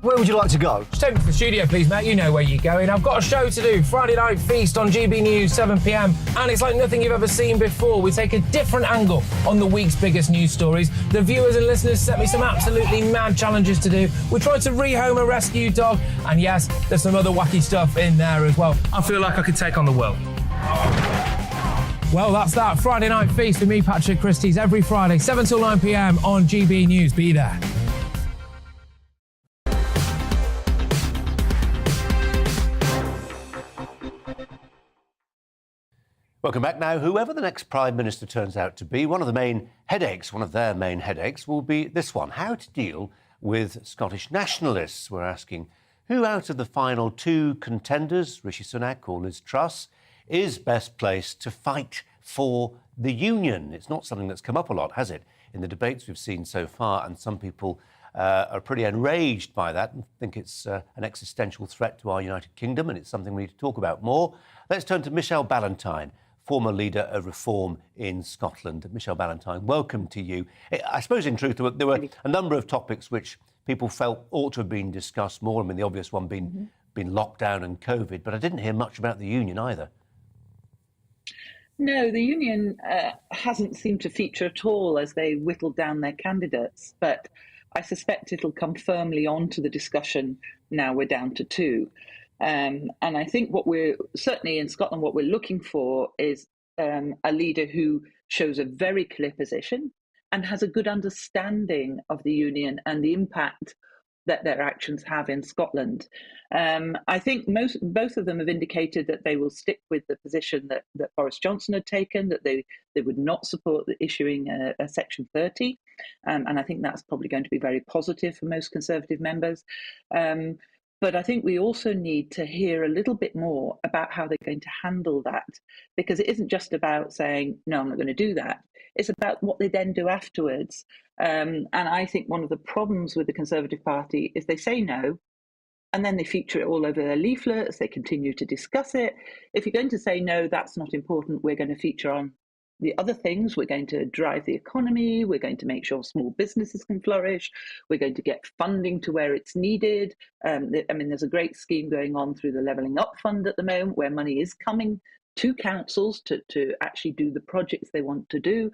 Where would you like to go?
Just take me to the studio, please, mate. You know where you're going. I've got a show to do. Friday Night Feast on GB News, 7 p.m. And it's like nothing you've ever seen before. We take a different angle on the week's biggest news stories. The viewers and listeners set me some absolutely mad challenges to do. We tried to rehome a rescue dog. And yes, there's some other wacky stuff in there as well. I feel like I could take on the world. Well, that's that. Friday Night Feast with me, Patrick Christie's, every Friday, 7 till 9 p.m. on GB News. Be there.
Welcome back. Now, whoever the next Prime Minister turns out to be, one of their main headaches will be this one: how to deal with Scottish nationalists. We're asking who out of the final two contenders, Rishi Sunak or Liz Truss, is best placed to fight for the union. It's not something that's come up a lot, has it, in the debates we've seen so far, and some people are pretty enraged by that and think it's an existential threat to our United Kingdom, and it's something we need to talk about more. Let's turn to Michelle Ballantyne, former leader of Reform in Scotland. Michelle Ballantyne, welcome to you. I suppose, in truth, there were a number of topics which people felt ought to have been discussed more. I mean, the obvious one being lockdown and COVID, but I didn't hear much about the union either.
No, the union hasn't seemed to feature at all as they whittled down their candidates, but I suspect it'll come firmly onto the discussion now we're down to two. And I think what we're, certainly in Scotland, what we're looking for is a leader who shows a very clear position and has a good understanding of the union and the impact that their actions have in Scotland. I think both of them have indicated that they will stick with the position that Boris Johnson had taken, that they would not support the issuing a Section 30. And I think that's probably going to be very positive for most Conservative members. But I think we also need to hear a little bit more about how they're going to handle that, because it isn't just about saying, no, I'm not going to do that. It's about what they then do afterwards. And I think one of the problems with the Conservative Party is they say no, and then they feature it all over their leaflets. They continue to discuss it. If you're going to say, no, that's not important, we're going to feature on the other things, we're going to drive the economy, we're going to make sure small businesses can flourish, we're going to get funding to where it's needed. I mean, there's a great scheme going on through the Levelling Up Fund at the moment where money is coming to councils to actually do the projects they want to do.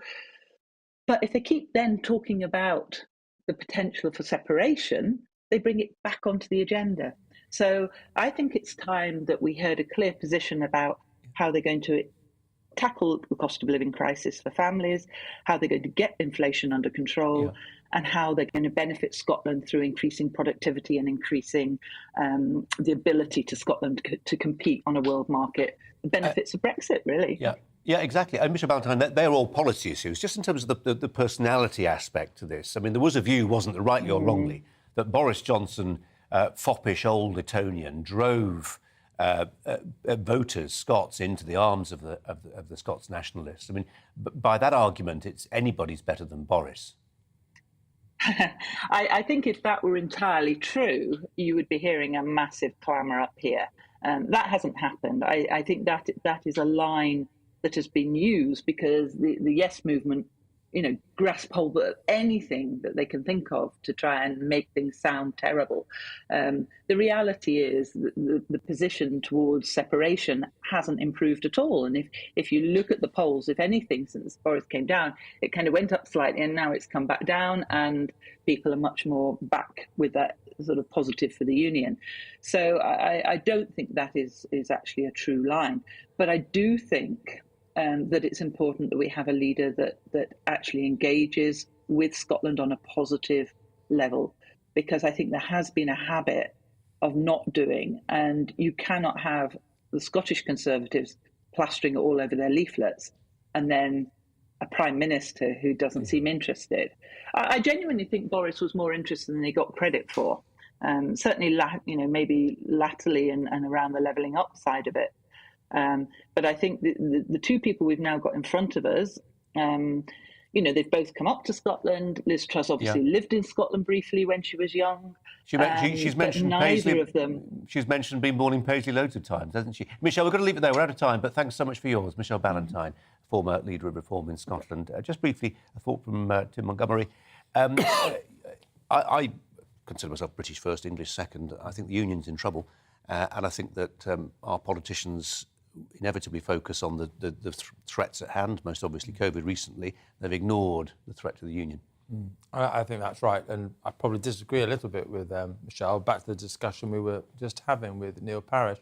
But if they keep then talking about the potential for separation, they bring it back onto the agenda. So I think it's time that we heard a clear position about how they're going to tackle the cost of living crisis for families, how they're going to get inflation under control, and how they're going to benefit Scotland through increasing productivity and increasing the ability to Scotland to compete on a world market. The benefits of Brexit, really.
Yeah, exactly. And Mr. Ballantyne, they're all policy issues. Just in terms of the personality aspect to this, I mean, there was a view, wasn't there, rightly or wrongly, that Boris Johnson, foppish old Etonian, drove voters, Scots, into the arms of the Scots nationalists. I mean, by that argument, it's anybody's better than Boris.
I think if that were entirely true, you would be hearing a massive clamour up here. That hasn't happened. I think that is a line that has been used because the Yes movement, grasp hold of anything that they can think of to try and make things sound terrible. The reality is that the position towards separation hasn't improved at all. And if you look at the polls, if anything, since Boris came down, it kind of went up slightly and now it's come back down and people are much more back with that sort of positive for the union. So I don't think that is actually a true line. But I do think that it's important that we have a leader that actually engages with Scotland on a positive level, because I think there has been a habit of not doing, and you cannot have the Scottish Conservatives plastering it all over their leaflets and then a Prime Minister who doesn't seem interested. I genuinely think Boris was more interested than he got credit for, certainly maybe latterly and around the levelling up side of it. But I think the two people we've now got in front of us, they've both come up to Scotland. Liz Truss obviously lived in Scotland briefly when she was young.
She's mentioned
neither
Paisley.
Of them.
She's mentioned being born in Paisley loads of times, hasn't she? Michelle, we've got to leave it there. We're out of time, but thanks so much for yours. Michelle Ballantyne, former leader of Reform in Scotland. Just briefly, a thought from Tim Montgomery. I consider myself British first, English second. I think the union's in trouble, and I think that our politicians inevitably focus on the threats at hand, most obviously COVID recently. They've ignored the threat to the union.
I think that's right, and I probably disagree a little bit with Michelle. Back to the discussion we were just having with Neil Parish.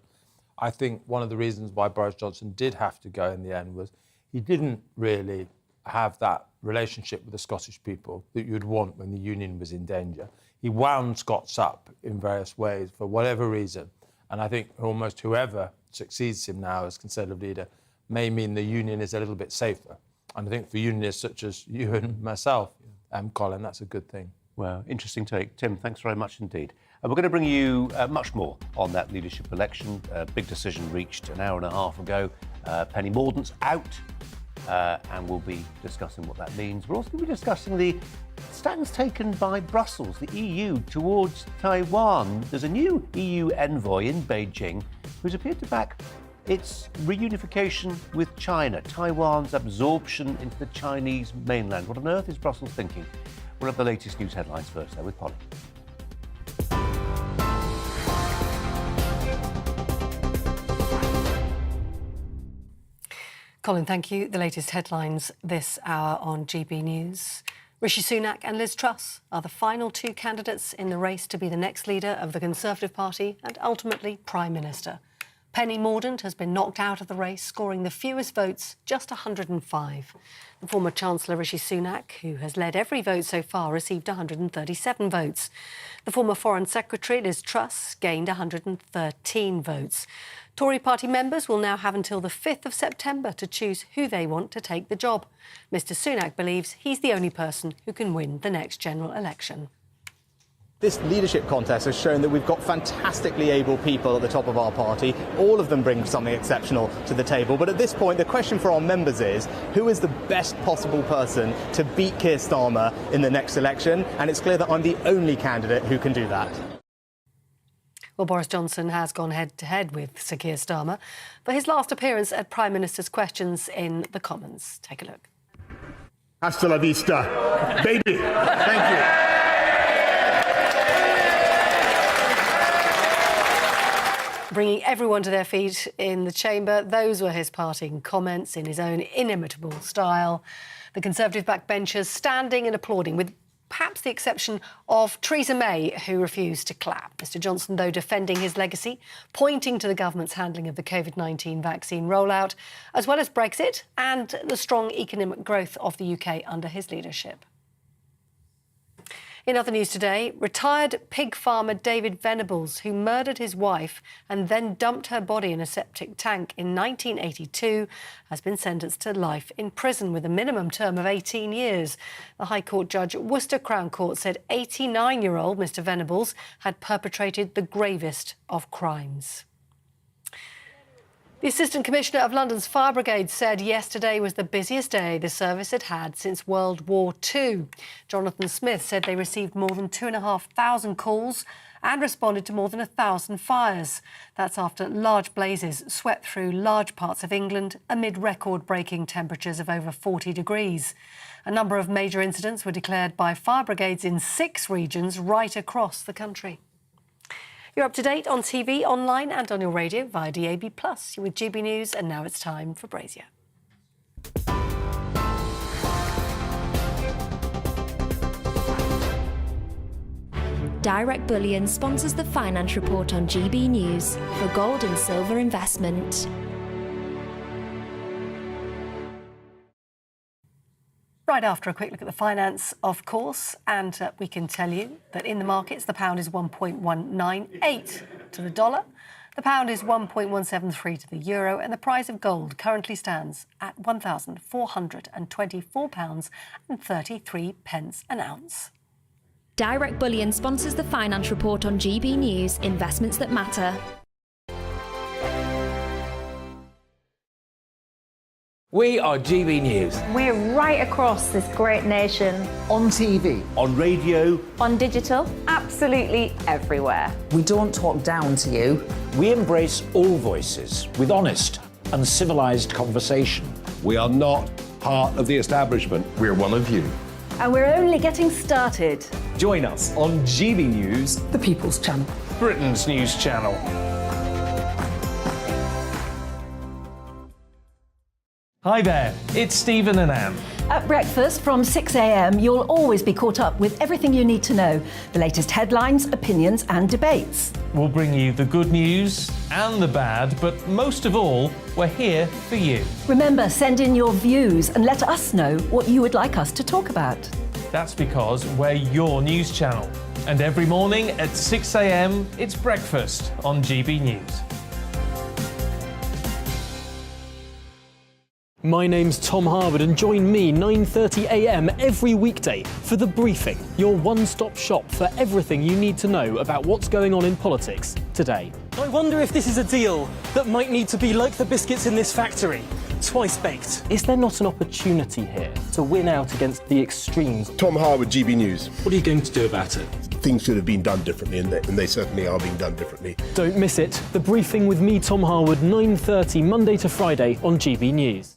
I think one of the reasons why Boris Johnson did have to go in the end was he didn't really have that relationship with the Scottish people that you'd want when the union was in danger. He wound Scots up in various ways for whatever reason, and I think almost whoever succeeds him now as Conservative leader may mean the union is a little bit safer. And I think for unionists such as you and myself, Colin, that's a good thing.
Well, interesting take. Tim, thanks very much indeed. We're going to bring you much more on that leadership election. Big decision reached an hour and a half ago. Penny Mordaunt's out, and we'll be discussing what that means. We're also going to be discussing the stands taken by Brussels, the EU, towards Taiwan. There's a new EU envoy in Beijing who's appeared to back its reunification with China, Taiwan's absorption into the Chinese mainland. What on earth is Brussels thinking? We'll have the latest news headlines first, though, with Polly.
Colin, thank you. The latest headlines this hour on GB News. Rishi Sunak and Liz Truss are the final two candidates in the race to be the next leader of the Conservative Party and ultimately Prime Minister. Penny Mordaunt has been knocked out of the race, scoring the fewest votes, just 105. The former Chancellor Rishi Sunak, who has led every vote so far, received 137 votes. The former Foreign Secretary Liz Truss gained 113 votes. Tory party members will now have until the 5th of September to choose who they want to take the job. Mr Sunak believes he's the only person who can win the next general election.
This leadership contest has shown that we've got fantastically able people at the top of our party. All of them bring something exceptional to the table. But at this point, the question for our members is, who is the best possible person to beat Keir Starmer in the next election? And it's clear that I'm the only candidate who can do that.
Well, Boris Johnson has gone head-to-head with Sir Keir Starmer for his last appearance at Prime Minister's Questions in the Commons. Take a look.
Hasta la vista, baby. Thank you.
Bringing everyone to their feet in the chamber. Those were his parting comments in his own inimitable style. The Conservative backbenchers standing and applauding, with perhaps the exception of Theresa May, who refused to clap. Mr Johnson, though, defending his legacy, pointing to the government's handling of the COVID-19 vaccine rollout, as well as Brexit and the strong economic growth of the UK under his leadership. In other news today, retired pig farmer David Venables, who murdered his wife and then dumped her body in a septic tank in 1982, has been sentenced to life in prison with a minimum term of 18 years. The High Court judge at Worcester Crown Court said 89-year-old Mr Venables had perpetrated the gravest of crimes. The Assistant Commissioner of London's Fire Brigade said yesterday was the busiest day the service had had since World War II. Jonathan Smith said they received more than 2,500 calls and responded to more than 1,000 fires. That's after large blazes swept through large parts of England amid record-breaking temperatures of over 40 degrees. A number of major incidents were declared by fire brigades in 6 regions right across the country. You're up to date on TV, online and on your radio via DAB+. You're with GB News, and now it's time for Brazier.
Direct Bullion sponsors the Finance Report on GB News for gold and silver investment.
Right after a quick look at the finance, of course, and we can tell you that in the markets, the pound is 1.198 to the dollar, the pound is 1.173 to the euro, and the price of gold currently stands at £1,424.33 an ounce.
Direct Bullion sponsors the Finance Report on GB News, investments that matter.
We are GB News.
We're right across this great nation.
On TV.
On radio.
On digital. Absolutely everywhere.
We don't talk down to you.
We embrace all voices with honest and civilised conversation.
We are not part of the establishment. We're one of you.
And we're only getting started.
Join us on GB News,
The People's Channel.
Britain's news channel. Hi there, it's Stephen and Anne.
At breakfast from 6 a.m, you'll always be caught up with everything you need to know, the latest headlines, opinions and debates.
We'll bring you the good news and the bad, but most of all, we're here for you.
Remember, send in your views and let us know what you would like us to talk about.
That's because we're your news channel. And every morning at 6 a.m, it's breakfast on GB News.
My name's Tom Harwood, and join me 9:30 a.m. every weekday for The Briefing, your one-stop shop for everything you need to know about what's going on in politics today.
I wonder if this is a deal that might need to be like the biscuits in this factory, twice baked.
Is there not an opportunity here to win out against the extremes?
Tom Harwood, GB News.
What are you going to do about it?
Things should have been done differently, and they certainly are being done differently.
Don't miss it. The Briefing with me, Tom Harwood, 9:30 Monday to Friday on GB News.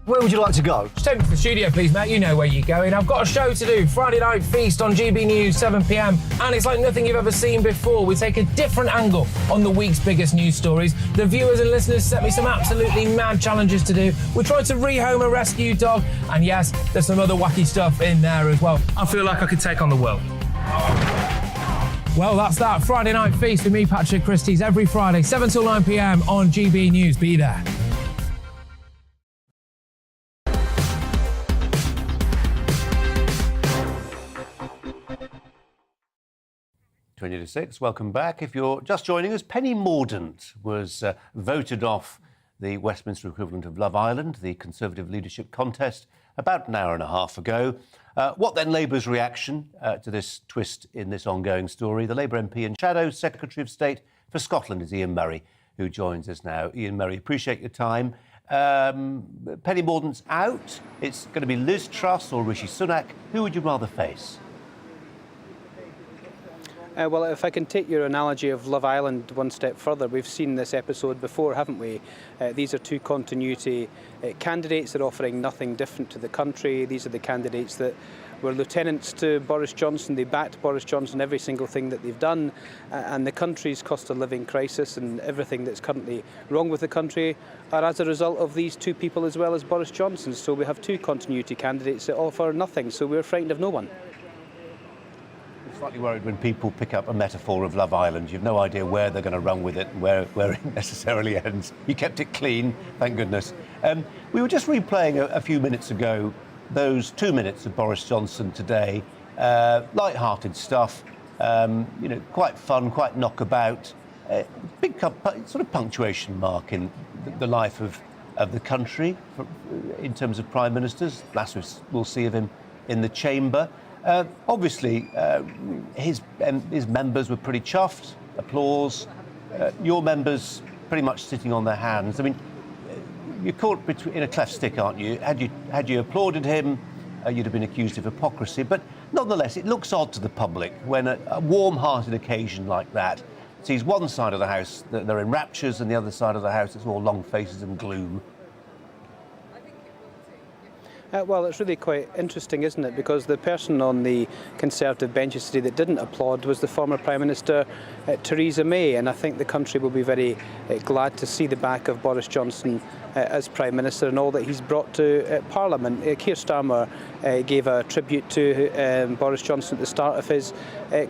Where would you like to go?
Just take me to the studio, please, mate. You know where you're going. I've got a show to do. Friday Night Feast on GB News, 7 p.m. And it's like nothing you've ever seen before. We take a different angle on the week's biggest news stories. The viewers and listeners set me some absolutely mad challenges to do. We tried to rehome a rescue dog. And yes, there's some other wacky stuff in there as well. I feel like I could take on the world. Well, that's that. Friday Night Feast with me, Patrick Christie's, every Friday, 7 till 9 p.m. on GB News. Be there.
20 to 6, welcome back. If you're just joining us, Penny Mordaunt was voted off the Westminster equivalent of Love Island, the Conservative leadership contest, about an hour and a half ago. What then Labour's reaction to this twist in this ongoing story? The Labour MP and Shadow Secretary of State for Scotland is Ian Murray, who joins us now. Ian Murray, appreciate your time. Penny Mordaunt's out. It's going to be Liz Truss or Rishi Sunak. Who would you rather face?
Well, if I can take your analogy of Love Island one step further, we've seen this episode before, haven't we? These are two continuity candidates that are offering nothing different to the country. These are the candidates that were lieutenants to Boris Johnson. They backed Boris Johnson every single thing that they've done. And the country's cost of living crisis and everything that's currently wrong with the country are as a result of these two people as well as Boris Johnson. So we have two continuity candidates that offer nothing. So we're frightened of no one.
Slightly worried when people pick up a metaphor of Love Island. You've no idea where they're going to run with it and where it necessarily ends. You kept it clean, thank goodness. We were just replaying a few minutes ago those 2 minutes of Boris Johnson today. Light-hearted stuff, quite fun, quite knockabout. Big sort of punctuation mark in the life of the country in terms of prime ministers. Last we'll see of him in the chamber. Obviously, his members were pretty chuffed, applause. Your members pretty much sitting on their hands. I mean, you're caught in a cleft stick, aren't you? Had you applauded him, you'd have been accused of hypocrisy. But nonetheless, it looks odd to the public when a warm-hearted occasion like that sees one side of the house, they're in raptures, and the other side of the house, it's all long faces and gloom.
Well, it's really quite interesting, isn't it? Because the person on the Conservative benches today that didn't applaud was the former Prime Minister, Theresa May. And I think the country will be very glad to see the back of Boris Johnson as Prime Minister and all that he's brought to Parliament. Keir Starmer gave a tribute to Boris Johnson at the start of his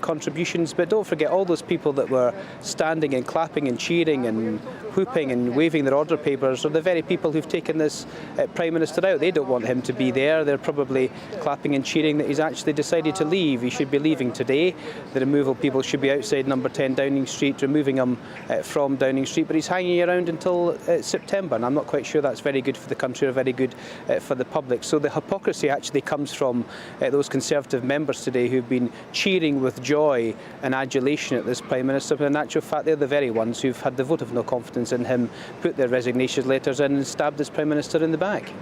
contributions. But don't forget all those people that were standing and clapping and cheering and whooping and waving their order papers are the very people who've taken this Prime Minister out. They don't want him to be there. They're probably clapping and cheering that he's actually decided to leave. He should be leaving today. The removal people should be outside number 10 Downing Street, removing him from Downing Street. But he's hanging around until September, and I'm not quite sure that's very good for the country or very good for the public. So the hypocrisy actually comes from those Conservative members today who've been cheering with joy and adulation at this Prime Minister. But in actual fact, they're the very ones who've had the vote of no confidence in him, put their resignation letters in and stabbed this Prime Minister in the back.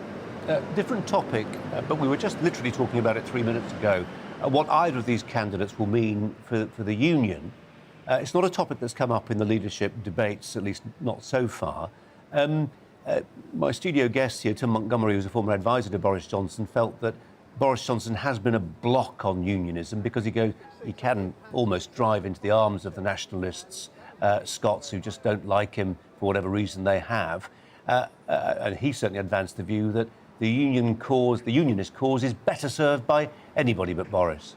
Different topic, but we were just literally talking about it 3 minutes ago, what either of these candidates will mean for the Union. It's not a topic that's come up in the leadership debates, at least not so far. My studio guest here, Tim Montgomery, who's a former advisor to Boris Johnson, felt that Boris Johnson has been a block on unionism because he can almost drive into the arms of the nationalists, Scots, who just don't like him for whatever reason they have. And he certainly advanced the view that the unionist cause is better served by anybody but Boris.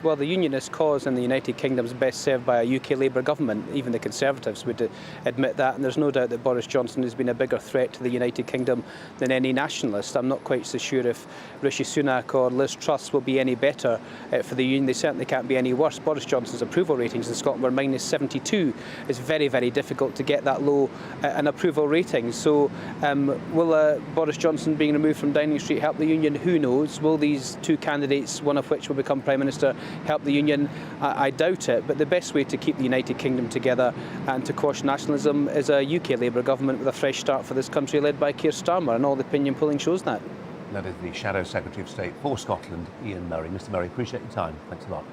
Well, the unionist cause in the United Kingdom is best served by a UK Labour government. Even the Conservatives would admit that, and there's no doubt that Boris Johnson has been a bigger threat to the United Kingdom than any nationalist. I'm not quite so sure if Rishi Sunak or Liz Truss will be any better for the Union. They certainly can't be any worse. Boris Johnson's approval ratings in Scotland were minus 72. It's very, very difficult to get that low an approval rating. So will Boris Johnson being removed from Downing Street help the Union? Who knows? Will these two candidates, one of which will become Prime Minister, help the Union? I doubt it, but the best way to keep the United Kingdom together and to quash nationalism is a UK Labour government with a fresh start for this country led by Keir Starmer, and all the opinion polling shows that.
That is the Shadow Secretary of State for Scotland, Ian Murray. Mr. Murray, appreciate your time. Thanks a lot.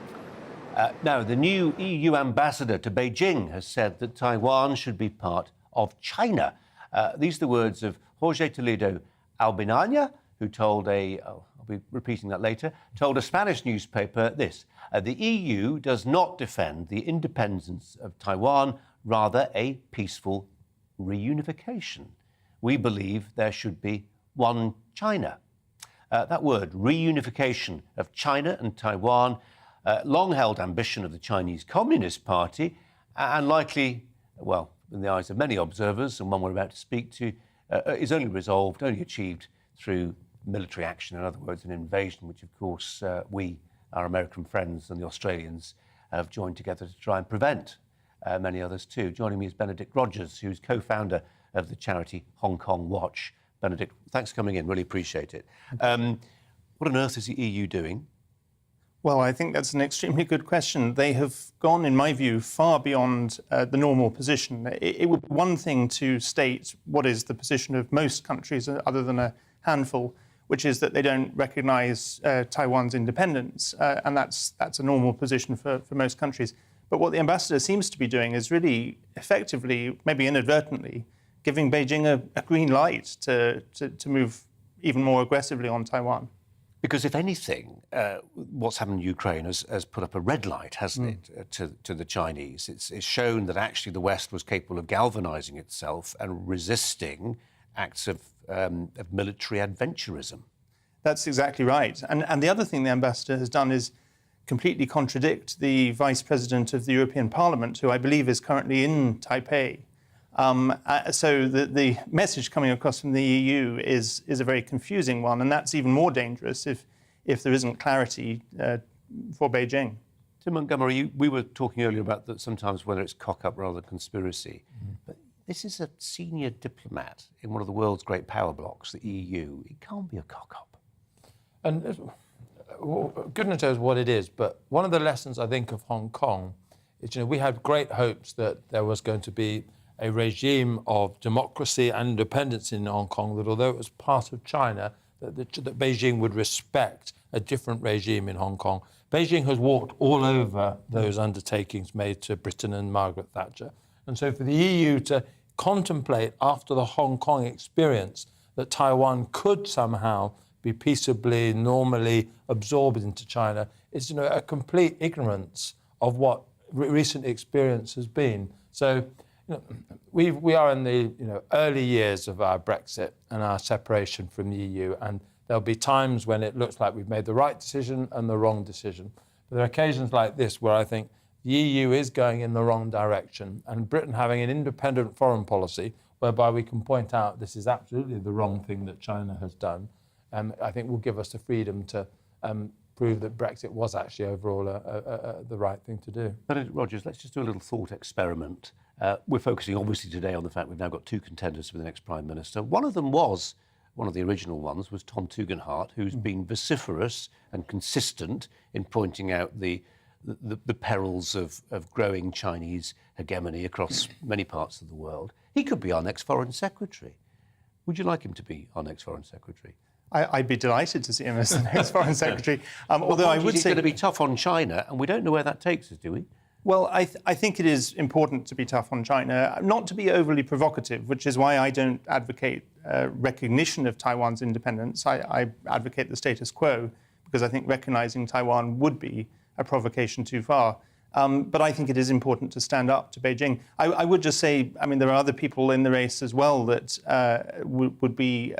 Now, the new EU ambassador to Beijing has said that Taiwan should be part of China. These are the words of Jorge Toledo Albinania, who told I'll be repeating that later, told a Spanish newspaper this: the EU does not defend the independence of Taiwan, rather a peaceful reunification. We believe there should be one China. That word, reunification of China and Taiwan, long-held ambition of the Chinese Communist Party, and likely, well, in the eyes of many observers, and one we're about to speak to, is only achieved through military action, in other words, an invasion, which, of course, we, our American friends and the Australians have joined together to try and prevent, many others too. Joining me is Benedict Rogers, who's co-founder of the charity Hong Kong Watch, Benedict, thanks for coming in. Really appreciate it. What on earth is the EU doing?
Well, I think that's an extremely good question. They have gone, in my view, far beyond the normal position. It would be one thing to state what is the position of most countries, other than a handful, which is that they don't recognise Taiwan's independence, and that's a normal position for most countries. But what the ambassador seems to be doing is really effectively, maybe inadvertently, giving Beijing a green light to move even more aggressively on Taiwan.
Because if anything, what's happened in Ukraine has put up a red light, hasn't it, to the Chinese? It's shown that actually the West was capable of galvanising itself and resisting acts of military adventurism.
That's exactly right. And the other thing the ambassador has done is completely contradict the Vice President of the European Parliament, who I believe is currently in Taipei. So the message coming across from the EU is a very confusing one, and that's even more dangerous if there isn't clarity for Beijing.
Tim Montgomery, we were talking earlier about that sometimes whether it's cock-up rather than conspiracy, but this is a senior diplomat in one of the world's great power blocks, the EU. It can't be a cock-up.
And goodness knows what it is, but one of the lessons I think of Hong Kong is, we had great hopes that there was going to be a regime of democracy and independence in Hong Kong, that although it was part of China, that Beijing would respect a different regime in Hong Kong. Beijing has walked all over those undertakings made to Britain and Margaret Thatcher. And so for the EU to contemplate after the Hong Kong experience that Taiwan could somehow be peaceably, normally absorbed into China is, a complete ignorance of what recent experience has been. So, we are in the early years of our Brexit and our separation from the EU, and there'll be times when it looks like we've made the right decision and the wrong decision. But there are occasions like this where I think the EU is going in the wrong direction, and Britain having an independent foreign policy whereby we can point out this is absolutely the wrong thing that China has done, I think will give us the freedom to prove that Brexit was actually overall the right thing to do.
Benedict Rogers, let's just do a little thought experiment. We're focusing obviously today on the fact we've now got two contenders for the next Prime Minister. One of them was, one of the original ones, was Tom Tugendhat, who's been vociferous and consistent in pointing out the perils of growing Chinese hegemony across many parts of the world. He could be our next Foreign Secretary. Would you like him to be our next Foreign Secretary?
I'd be delighted to see him as the next Foreign Secretary. Although I would say
he's going to be tough on China, and we don't know where that takes us, do we?
Well, I think it is important to be tough on China, not to be overly provocative, which is why I don't advocate recognition of Taiwan's independence. I advocate the status quo, because I think recognising Taiwan would be a provocation too far. But I think it is important to stand up to Beijing. I would just say, there are other people in the race as well that would be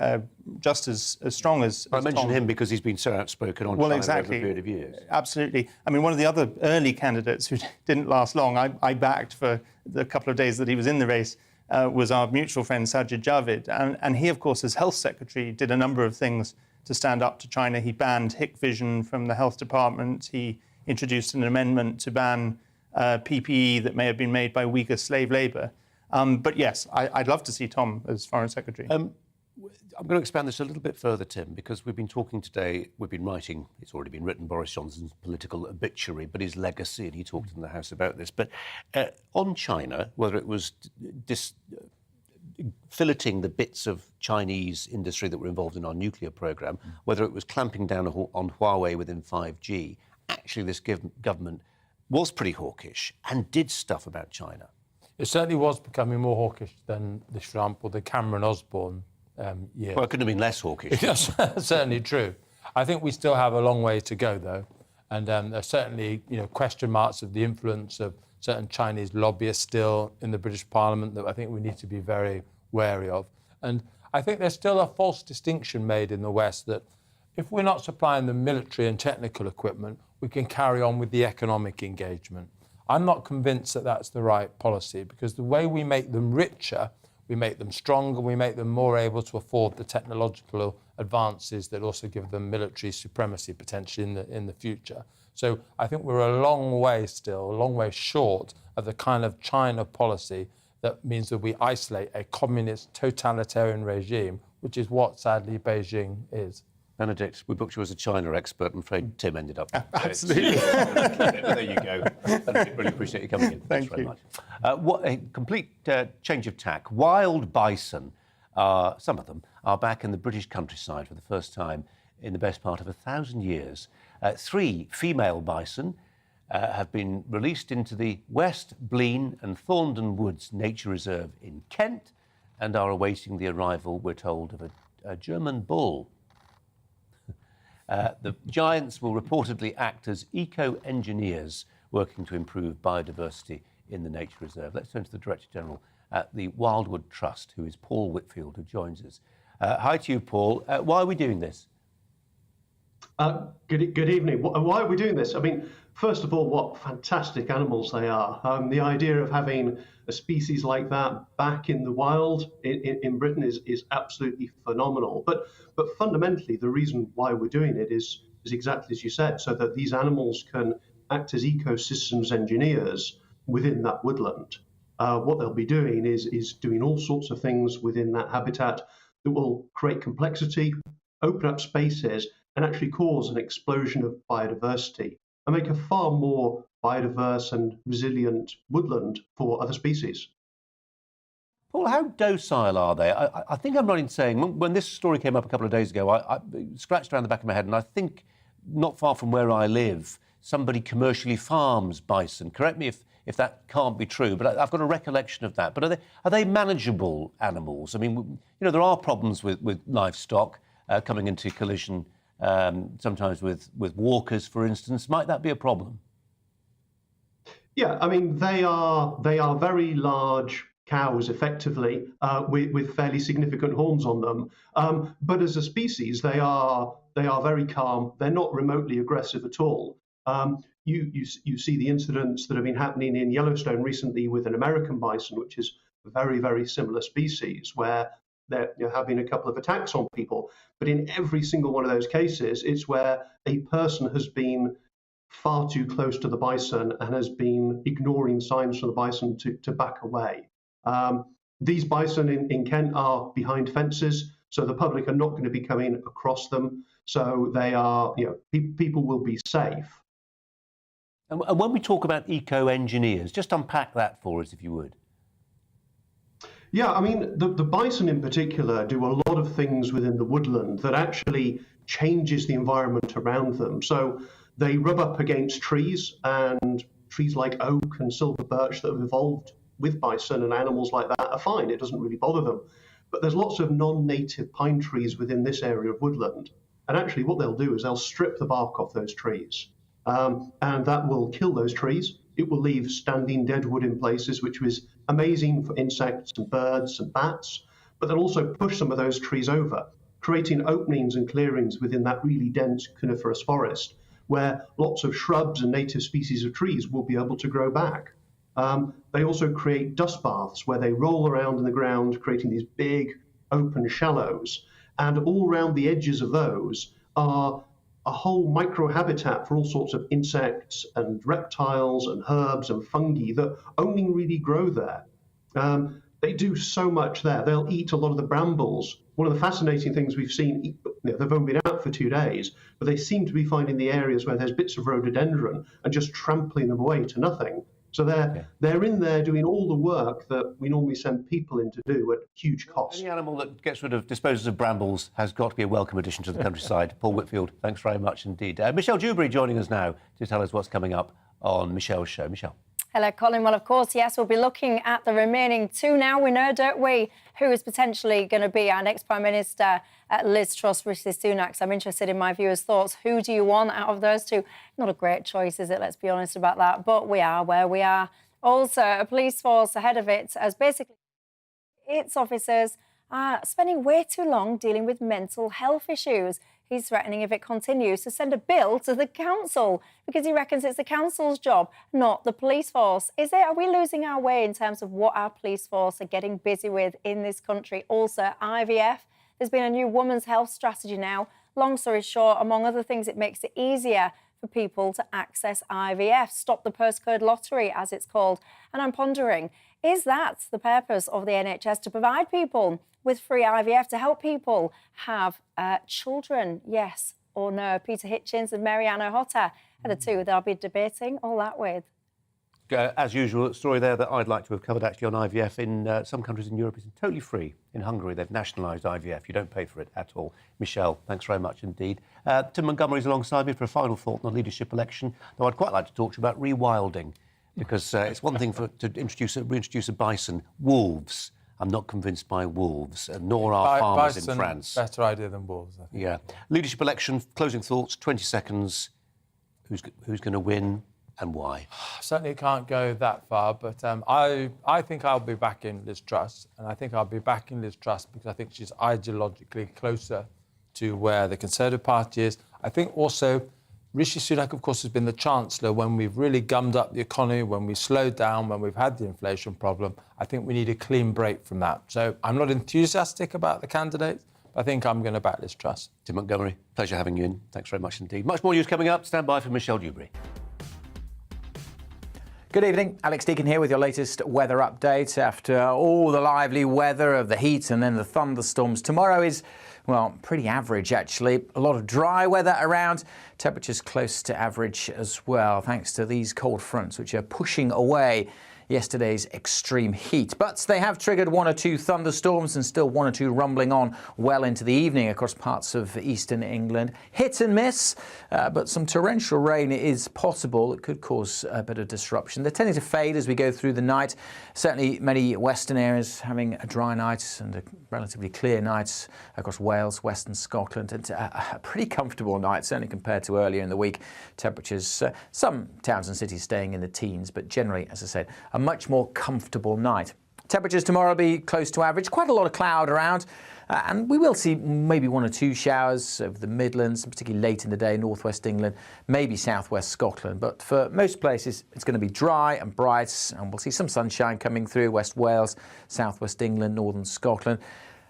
just as strong as
I mentioned
Tom.
him because he's been so outspoken on China over a period of years.
Absolutely. One of the other early candidates who didn't last long, I backed for the couple of days that he was in the race, was our mutual friend Sajid Javid. And he, of course, as health secretary, did a number of things to stand up to China. He banned Hikvision from the health department. He introduced an amendment to ban PPE that may have been made by Uyghur slave labour. But yes, I'd love to see Tom as Foreign Secretary.
I'm going to expand this a little bit further, Tim, because we've been talking today, we've been writing, it's already been written, Boris Johnson's political obituary, but his legacy, and he talked in the House about this. But on China, whether it was filleting the bits of Chinese industry that were involved in our nuclear programme, whether it was clamping down on Huawei within 5G, actually this government was pretty hawkish and did stuff about China.
It certainly was becoming more hawkish than the Trump or the Cameron Osborne years.
Well, it could have been less hawkish.
That's certainly true. I think we still have a long way to go, though. And there's certainly question marks of the influence of certain Chinese lobbyists still in the British Parliament that I think we need to be very wary of. And I think there's still a false distinction made in the West that if we're not supplying the military and technical equipment, we can carry on with the economic engagement. I'm not convinced that that's the right policy, because the way we make them richer, we make them stronger, we make them more able to afford the technological advances that also give them military supremacy potentially in the future. So I think we're a long way short of the kind of China policy that means that we isolate a communist totalitarian regime which is what, sadly, Beijing is.
Benedict, we booked you as a China expert. I'm afraid Tim ended up.
Absolutely.
There you go. Benedict, really appreciate you coming in. Thanks very much. What a complete change of tack. Wild bison, some of them, are back in the British countryside for the first time in the best part of 1,000 years. 3 female bison have been released into the West Blean and Thorndon Woods Nature Reserve in Kent and are awaiting the arrival, we're told, of a German bull. The giants will reportedly act as eco-engineers working to improve biodiversity in the nature reserve. Let's turn to the Director General at the Wildwood Trust, who is Paul Whitfield, who joins us. Hi to you, Paul. Why are we doing this?
Good evening. Why are we doing this? I mean, first of all, what fantastic animals they are. The idea of having a species like that back in the wild in Britain is absolutely phenomenal. But fundamentally, the reason why we're doing it is exactly as you said, so that these animals can act as ecosystems engineers within that woodland. What they'll be doing is doing all sorts of things within that habitat that will create complexity, open up spaces, and actually cause an explosion of biodiversity and make a far more biodiverse and resilient woodland for other species.
Paul, how docile are they? I think I'm right in saying, when this story came up a couple of days ago, I scratched around the back of my head, and I think not far from where I live, somebody commercially farms bison. Correct me if that can't be true, but I've got a recollection of that. But are they manageable animals? I mean, you know, there are problems with livestock coming into collision, sometimes with walkers, for instance. Might that be a problem?
Yeah, I mean, they are very large cows, effectively, with fairly significant horns on them. But as a species, they are very calm. They're not remotely aggressive at all. You see the incidents that have been happening in Yellowstone recently with an American bison, which is a very, very similar species, where they're having a couple of attacks on people. But in every single one of those cases, it's where a person has been far too close to the bison and has been ignoring signs from the bison to back away. These bison in Kent are behind fences, so the public are not going to be coming across them. So they are, you know, people will be safe.
And when we talk about eco-engineers, just unpack that for us, if you would.
Yeah, I mean, the bison in particular do a lot of things within the woodland that actually changes the environment around them. So they rub up against trees, and trees like oak and silver birch that have evolved with bison and animals like that are fine. It doesn't really bother them. But there's lots of non-native pine trees within this area of woodland. And actually what they'll do is they'll strip the bark off those trees. And that will kill those trees. It will leave standing dead wood in places, which is amazing for insects and birds and bats. But they'll also push some of those trees over, creating openings and clearings within that really dense coniferous forest, where lots of shrubs and native species of trees will be able to grow back. They also create dust baths where they roll around in the ground, creating these big open shallows. And all around the edges of those are a whole microhabitat for all sorts of insects and reptiles and herbs and fungi that only really grow there. They do so much there. They'll eat a lot of the brambles. One of the fascinating things we've seen, they've only been out for 2 days, but they seem to be finding the areas where there's bits of rhododendron and just trampling them away to nothing. So they're in there doing all the work that we normally send people in to do at huge cost.
Any animal that disposes of brambles has got to be a welcome addition to the countryside. Paul Whitfield, thanks very much indeed. Michelle Dewberry joining us now to tell us what's coming up on Michelle's show. Michelle.
Hello, Colin. Well, of course, yes, we'll be looking at the remaining 2 now. We know, don't we, who is potentially going to be our next Prime Minister, Liz Truss, Rishi Sunak. So I'm interested in my viewers' thoughts. Who do you want out of those 2? Not a great choice, is it? Let's be honest about that. But we are where we are. Also, a police force ahead of it as basically its officers are spending way too long dealing with mental health issues. He's threatening, if it continues, to send a bill to the council because he reckons it's the council's job, not the police force. Are we losing our way in terms of what our police force are getting busy with in this country? Also, IVF. There's been a new women's health strategy now. Long story short, among other things, it makes it easier for people to access IVF, stop the postcode lottery, as it's called. And I'm pondering, is that the purpose of the NHS, to provide people with free IVF, to help people have children? Yes or no? Peter Hitchens and Marianne O'Hotter are the two that I'll be debating all that with.
As usual, a story there that I'd like to have covered actually on IVF in some countries in Europe is totally free. In Hungary, they've nationalised IVF. You don't pay for it at all. Michelle, thanks very much indeed. Tim Montgomery's alongside me for a final thought on the leadership election, though I'd quite like to talk to you about rewilding, because it's one thing to reintroduce a bison. Wolves. I'm not convinced by wolves, nor are farmers in France.
Better idea than wolves, I think.
Yeah. Leadership election, closing thoughts, 20 seconds. Who's going to win? And why?
Certainly can't go that far, but I think I'll be backing Liz Truss, and I think I'll be backing Liz Truss because I think she's ideologically closer to where the Conservative Party is. I think also Rishi Sunak, of course, has been the Chancellor when we've really gummed up the economy, when we slowed down, when we've had the inflation problem. I think we need a clean break from that. So I'm not enthusiastic about the candidates. I think I'm going to back Liz Truss.
Tim Montgomery, pleasure having you in. Thanks very much indeed. Much more news coming up. Stand by for Michelle Dewberry.
Good evening, Alex Deakin here with your latest weather update. After all the lively weather of the heat and then the thunderstorms, tomorrow is, well, pretty average actually. A lot of dry weather around, temperatures close to average as well, thanks to these cold fronts which are pushing away yesterday's extreme heat. But they have triggered one or two thunderstorms and still one or two rumbling on well into the evening across parts of eastern England. Hit and miss, but some torrential rain is possible. It could cause a bit of disruption. They're tending to fade as we go through the night. Certainly many western areas having a dry night and a relatively clear night across Wales, western Scotland, and a pretty comfortable night, certainly compared to earlier in the week. Temperatures, some towns and cities staying in the teens, but generally, as I said, a much more comfortable night. Temperatures tomorrow will be close to average, quite a lot of cloud around, and we will see maybe one or two showers over the Midlands, particularly late in the day, northwest England, maybe southwest Scotland. But for most places, it's going to be dry and bright, and we'll see some sunshine coming through West Wales, southwest England, northern Scotland.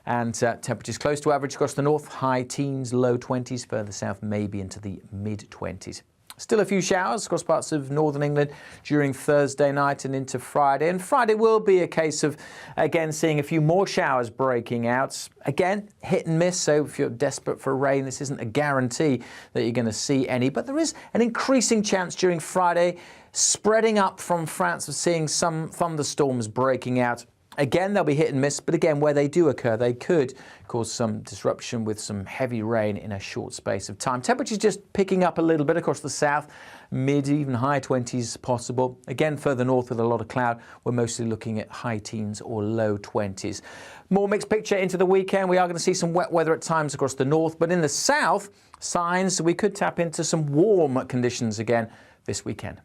And temperatures close to average across the north, high teens, low 20s, further south maybe into the mid-20s. Still a few showers across parts of northern England during Thursday night and into Friday. And Friday will be a case of, again, seeing a few more showers breaking out. Again, hit and miss, so if you're desperate for rain, this isn't a guarantee that you're going to see any. But there is an increasing chance during Friday, spreading up from France, of seeing some thunderstorms breaking out. Again, they'll be hit and miss, but again, where they do occur, they could cause some disruption with some heavy rain in a short space of time. Temperatures just picking up a little bit across the south, mid, even high 20s possible. Again, further north with a lot of cloud, we're mostly looking at high teens or low 20s. More mixed picture into the weekend. We are going to see some wet weather at times across the north, but in the south, signs we could tap into some warm conditions again this weekend.